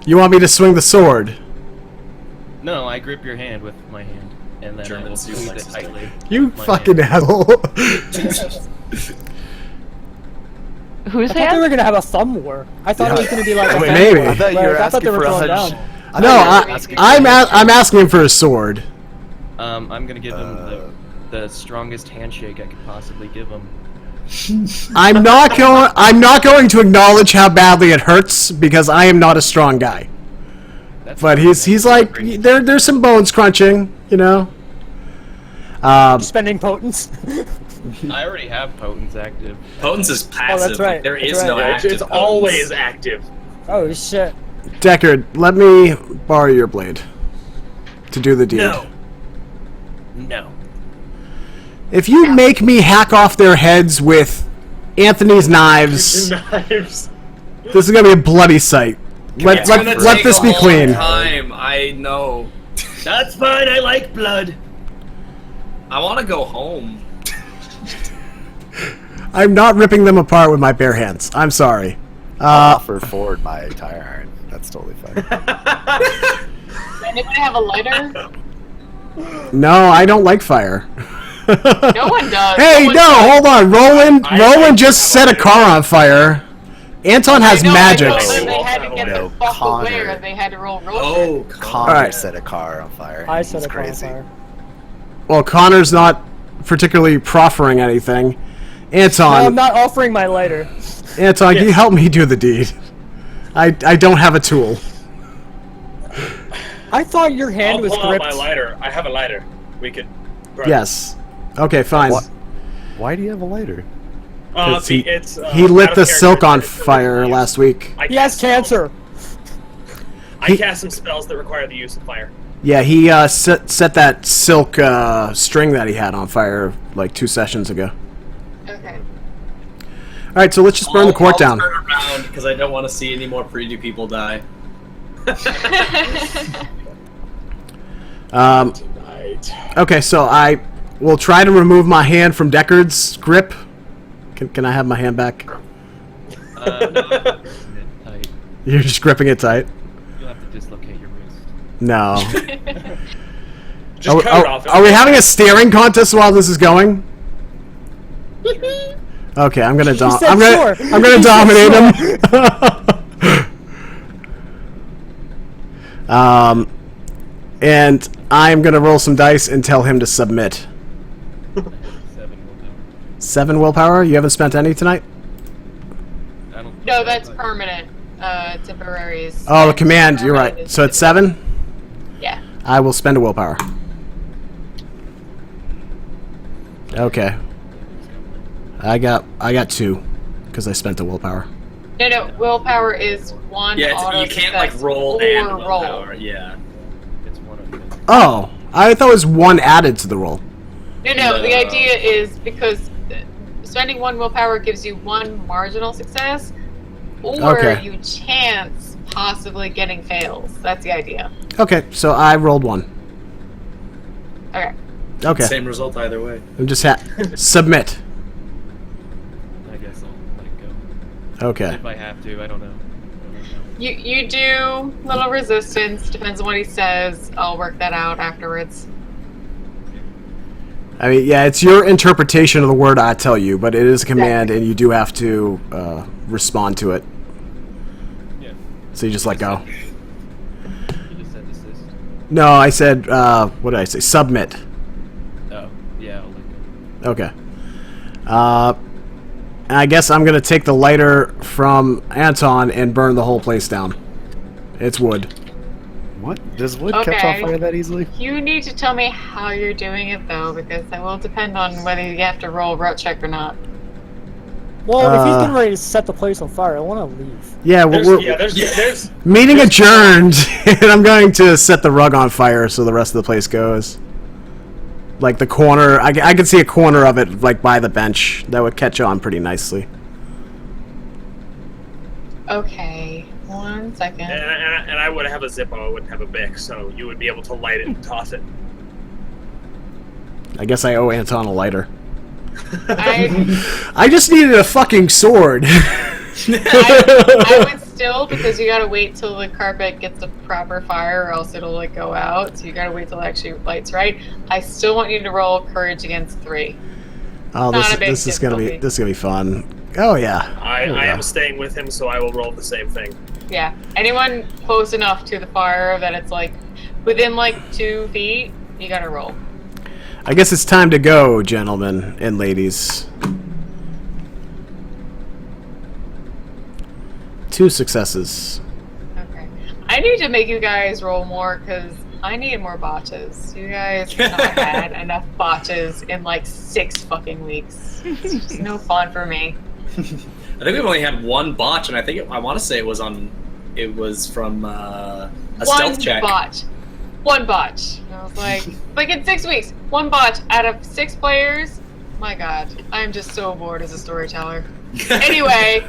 You want me to swing the sword? No, I grip your hand with my hand, and then I will squeeze it tightly. You fucking asshole. Whose I thought they were gonna have a thumb war. I thought it was gonna be like a maybe. I thought you were asking they were going down. I'm asking him for a sword. I'm gonna give him the strongest handshake I could possibly give him. I'm not going to acknowledge how badly it hurts because I am not a strong guy. But he's like there's some bones crunching, you know. Spending potence. I already have potence active. Potence is passive. Oh, that's right. There That's is no right. active. It's potence. always active. Oh shit. Deckard, let me borrow your blade to do the deed. No. If you make me hack off their heads with Anthony's knives, Knives. this is gonna be a bloody sight. Let this be clean. Time, I know. That's fine. I like blood. I want to go home. I'm not ripping them apart with my bare hands. I'm sorry. I'll offer Ford my tire iron. That's totally fine. Does anybody have a lighter? No, I don't like fire. No one does. Hey, one no, does. hold on. Roland just set a car on fire. Anton has magic. They had to get the fuck Connor. aware. They had to roll road. Oh, Connor Alright. set a car on fire. I It's set a car on crazy. fire. Well, Connor's not particularly proffering anything. No, I'm Anton, not offering my lighter. can you help me do the deed? I don't have a tool. I thought your hand I'll was pull out gripped. my lighter. I have a lighter. We could. burn. Yes. Okay, fine. Why do you have a lighter? 'Cause he It's, he lit out the of silk character, on it's fire use. last week. I He has cast cancer. I cast some spells that require the use of fire. Yeah, he set that silk string that he had on fire like 2 sessions ago. Okay. All right, so let's just burn the court down. I'll turn around because I don't want to see any more pretty people die. Okay, so I will try to remove my hand from Deckard's grip. Can I have my hand back? No, tight. You're just gripping it tight. You'll have to dislocate your wrist. No. Just cut it off. Are we having a staring contest while this is going? Okay, I'm gonna said I'm sure. gonna He said dominate him. And I'm gonna roll some dice and tell him to submit. 7 willpower. 7 willpower. You haven't spent any tonight. I don't. No, that's permanent. Temporaries. Oh, the command. You're right. So it's 7. Yeah. I will spend a willpower. Okay. I got 2 because I spent the willpower. No, willpower is one Yeah, auto you can't like success roll or and roll. willpower. Yeah. It's one of them. Oh, I thought it was 1 added to the roll. No, the idea is because spending 1 willpower gives you 1 marginal success, or Okay. you chance possibly getting fails. That's the idea. Okay, so I rolled 1. Okay. Okay, Same result either way. I'm just submit. I guess I'll let go. Okay. If I have to, I don't know. You do little resistance. Depends on what he says. I'll work that out afterwards. I mean, yeah, it's your interpretation of the word I tell you, but it is a command, and you do have to respond to it. Yeah. So you just let go. You just said desist. No, I said, what did I say? Submit. Oh, yeah, I'll let go. Okay. And I guess I'm going to take the lighter from Anton and burn the whole place down. It's wood. What? Does wood catch on Okay. fire that easily? You need to tell me how you're doing it, though, because that will depend on whether you have to roll a route check or not. Well, if he's getting ready to set the place on fire, I want to leave. Yeah, There's meeting adjourned, and I'm going to set the rug on fire so the rest of the place goes. Like the corner, I can see a corner of it, like by the bench, that would catch on pretty nicely. Okay, 1 second. and I would have a Zippo. I wouldn't have a Bic, so you would be able to light it and toss it. I guess I owe Anton a lighter. I I just needed a fucking sword. would still, because you gotta wait till the carpet gets a proper fire, or else it'll like go out. So you gotta wait till it actually lights right. I still want you to roll courage against 3. Oh, Not a big this is gonna be difficulty. fun. Oh yeah. I There we am go. staying with him, so I will roll the same thing. Yeah. Anyone close enough to the fire that it's like within like 2 feet, you gotta roll. I guess it's time to go, gentlemen and ladies. 2 successes. Okay. I need to make you guys roll more because I need more botches. You guys have not had enough botches in like 6 fucking weeks. It's just no fun for me. I think we've only had 1 botch, and I want to say it was from a stealth check. One botch. And I was like in 6 weeks, 1 botch out of 6 players. My God, I'm just so bored as a storyteller. Anyway.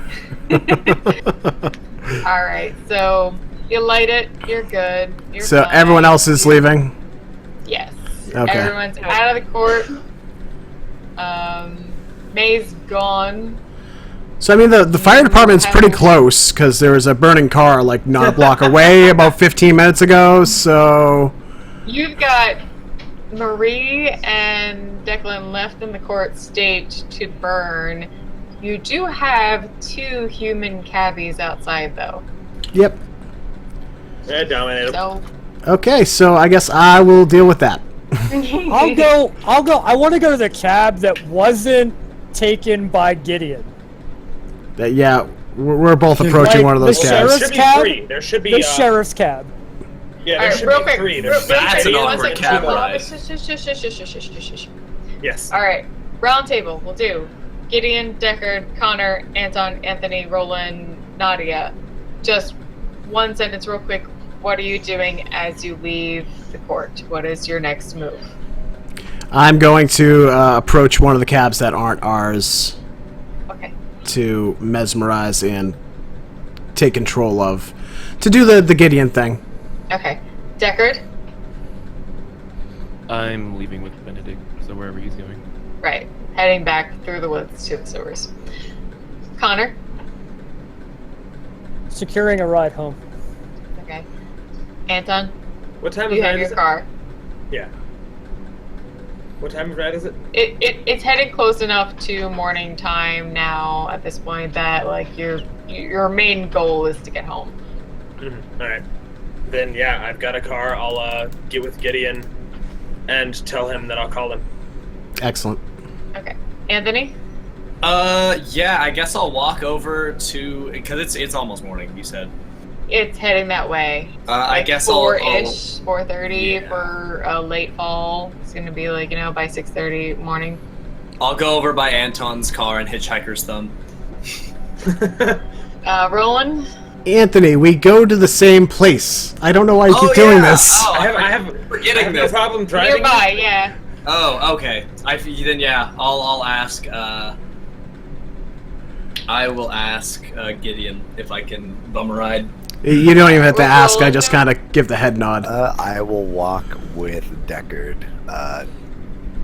All right, so you light it. You're good. You're So fine. everyone else is leaving? Yes. Okay. Everyone's out of the court. May's gone. So I mean, the fire department's pretty close because there was a burning car like not a block away about 15 minutes ago. So You've got Marie and Declan left in the court state to burn. You do have 2 human cabbies outside, though. yep. Yeah, dominate him. So Okay, so I guess I will deal with that. I'll go. I want to go to the cab that wasn't taken by Gideon. Yeah, We're both approaching Like, one of those the cabs. There sheriff's should be cab? three. There should be The sheriff's cab. Yeah, there Alright, should real be quick. three. Real There's That's quick, an one awkward second. cab Hold on. ride. Shush. Yes. All right, round table. We'll do Gideon, Deckard, Conor, Anton, Anthony, Roland, Nadia. Just one sentence, real quick. What are you doing as you leave the court? What is your next move? I'm going to approach one of the cabs that aren't ours Okay. to mesmerize and take control of, to do the Gideon thing. Okay. Deckard. I'm leaving with Benedict, so wherever he's going. Right. Heading back through the woods to the sewers. Conor. Securing a ride home. Okay. Anton. What time You of have ride your is it? car. Yeah. What time of ride is it? It's heading close enough to morning time now at this point that like your main goal is to get home. Mm-hmm. All right. Then yeah, I've got a car. I'll get with Gideon and tell him that I'll call him. Excellent. Okay. Anthony? Yeah, I guess I'll walk over to, because it's almost morning, you said. It's heading that way. I guess I'll... 4-ish, 4:30 Yeah. for a late fall. It's gonna be like, by 6:30 morning. I'll go over by Anton's car and hitchhiker's thumb. Roland? Anthony, we go to the same place. I don't know why you keep doing this. Oh, I have forgetting no this. problem driving. Nearby, yeah. Oh, okay. Then yeah, I'll ask. I will ask Gideon if I can bum a ride. You don't even have to ask. I just kind of give the head nod. I will walk with Deckard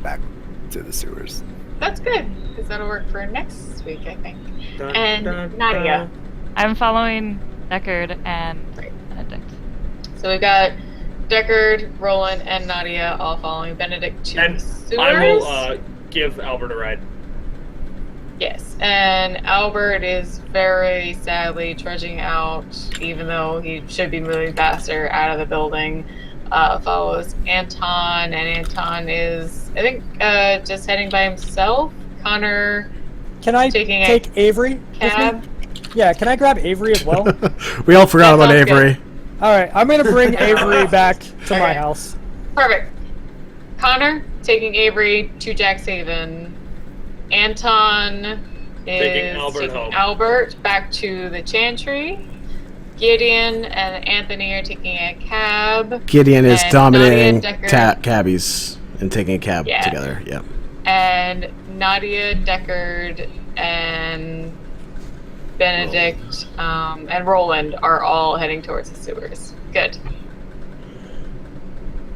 back to the sewers. That's good, because that'll work for next week, I think. Dun, And dun, Nadia. I'm following Deckard and Benedict. So we've got Deckard, Roland, and Nadia all following Benedict to And the sewers. I will give Albert a ride. Yes, and Albert is very sadly trudging out, even though he should be moving faster, out of the building. Follows Anton, and Anton is, I think, just heading by himself. Conor Can I taking take Avery cab. with me? Yeah, can I grab Avery as well? We all forgot That about sounds Avery. Alright, I'm gonna bring Avery back to my Okay. house. Perfect. Conor taking Avery to Jackshaven. Anton is Taking Albert home. Albert back to the Chantry. Gideon and Anthony are taking a cab. Gideon is And dominating Nadia, Deckard, cabbies and taking a cab Yeah. together. Yep. and Nadia, Deckard, and Benedict, and Roland are all heading towards the sewers. Good.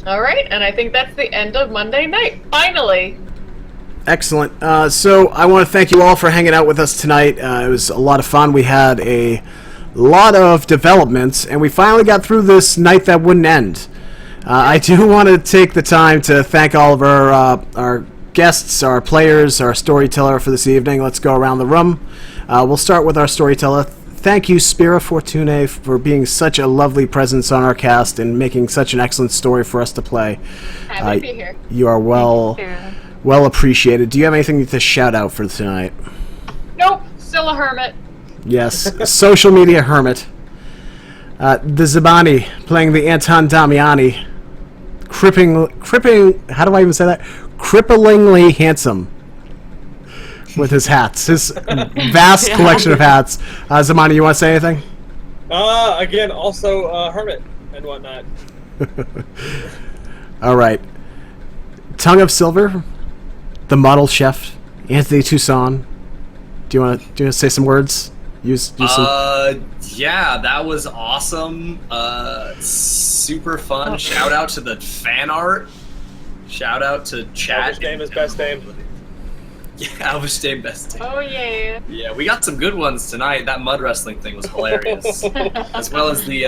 All right, and I think that's the end of Monday night. Finally. Excellent. So I want to thank you all for hanging out with us tonight. It was a lot of fun. We had a lot of developments, and we finally got through this night that wouldn't end. I do want to take the time to thank all of our guests, our players, our storyteller for this evening. Let's go around the room. We'll start with our storyteller. Thank you, Spira Fortune, for being such a lovely presence on our cast and making such an excellent story for us to play. Happy to be here. You are well appreciated. Do you have anything to shout out for tonight? Nope, still a hermit. Yes, social media hermit. The Zabani playing the Anton Damiani. How do I even say that? Cripplingly handsome. With his hats, his vast collection of hats. Zamani, you want to say anything? Again, also hermit and whatnot. All right. Tongue of Silver, the model chef, Anthony Toussaint. Do you want to say some words? Use some. Yeah, that was awesome. Super fun. Shout out to the fan art. Shout out to chat. Elvis Dame is best Dame. Yeah, Elvis Dame best Dame. Oh yeah. Yeah, we got some good ones tonight. That mud wrestling thing was hilarious, as well as the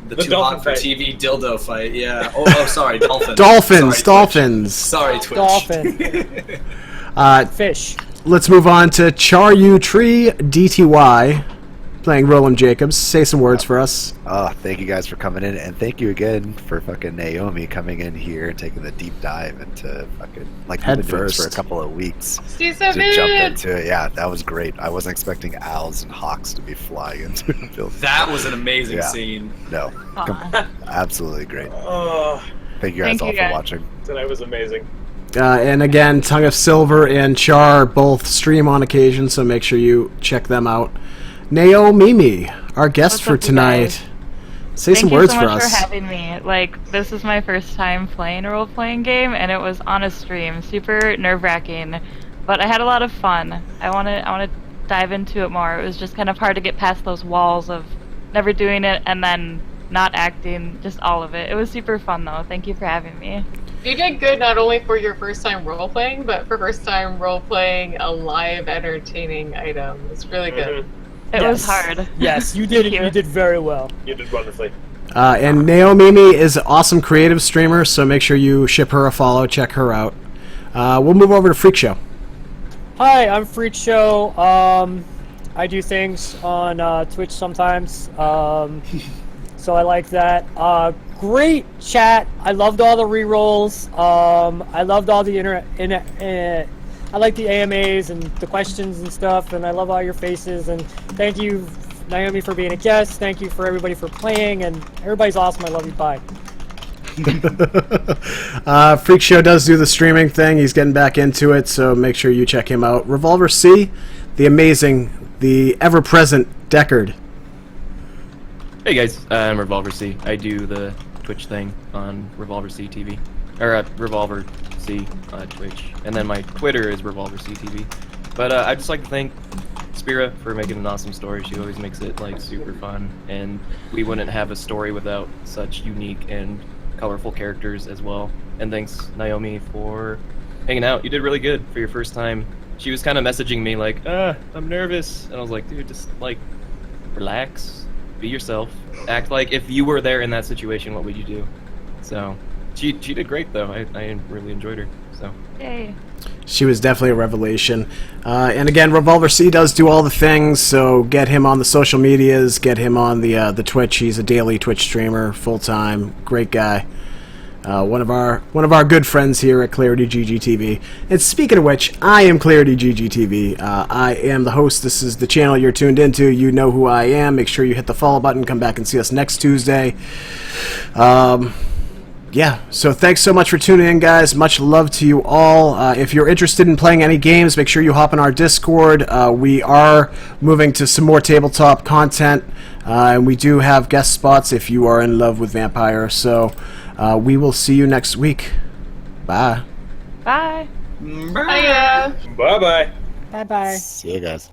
too dolphin hot for fight. TV dildo fight. Yeah. Oh, sorry, dolphin. Dolphins. Sorry, Twitch. Dolphin. Fish. Let's move on to Char Yu Tree DTY playing Roland Jacobs. Say some words for us. Oh, thank you guys for coming in, and thank you again for fucking Nayohmee coming in here and taking the deep dive into fucking like Head we've been doing this for a first. couple of weeks She's so to jump good. into it. Yeah, that was great. I wasn't expecting owls and hawks to be flying into the building. That was an amazing Yeah. scene. No, Aw. absolutely great. Oh, Thank you guys Thank all you, guys. for watching. tonight was amazing. And again, Tongue of Silver and Char both stream on occasion, so make sure you check them out. Nayohmee, our guest What's for up, you tonight. guys? Say some Thank you words so for much us. for having me. Like, this is my first time playing a role-playing game, and it was on a stream. Super nerve-wracking, but I had a lot of fun. I want to dive into it more. It was just kind of hard to get past those walls of never doing it and then not acting, just all of it. It was super fun, though. Thank you for having me. You did good not only for your first time role playing, but for first time role playing a live entertaining item. It's really good. It was hard. Yes, you did. Thank you. You did very well. You did wonderfully. And Nayohmee is an awesome creative streamer, so make sure you ship her a follow, check her out. We'll move over to Freak Show. Hi, I'm Freak Show. I do things on Twitch sometimes, so I like that. Great chat. I loved all the rerolls. I loved all the I like the AMAs and the questions and stuff, and I love all your faces. And thank you, Nayohmee, for being a guest. Thank you for everybody for playing, and everybody's awesome. I love you. Bye. Freak Show does do the streaming thing. He's getting back into it, so make sure you check him out. Revolver C, the amazing, the ever-present Deckard. Hey guys, I'm Revolver C. I do the Twitch thing on Revolver C TV, or Revolver C Twitch, and then my Twitter is Revolver C TV. But I'd just like to thank Spira for making an awesome story. She always makes it like super fun, and we wouldn't have a story without such unique and colorful characters as well. And thanks Nayohmee for hanging out. You did really good for your first time. She was kind of messaging me like, I'm nervous, and I was like, dude, just like relax, be yourself, act like if you were there in that situation, what would you do? So she did great though. I really enjoyed her. So Yay. She was definitely a revelation. And again, Revolver C does do all the things, so get him on the social medias, get him on the Twitch. He's a daily Twitch streamer, full-time, great guy. One of our good friends here at ClarityGGTV. And speaking of which, I am ClarityGGTV. I am the host. This is the channel you're tuned into. You know who I am. Make sure you hit the follow button. Come back and see us next Tuesday. Yeah, so thanks so much for tuning in, guys. Much love to you all. If you're interested in playing any games, make sure you hop in our Discord. We are moving to some more tabletop content, and we do have guest spots if you are in love with Vampire. So we will see you next week. Bye. Bye. Hiya. Bye bye. Bye bye. See you guys.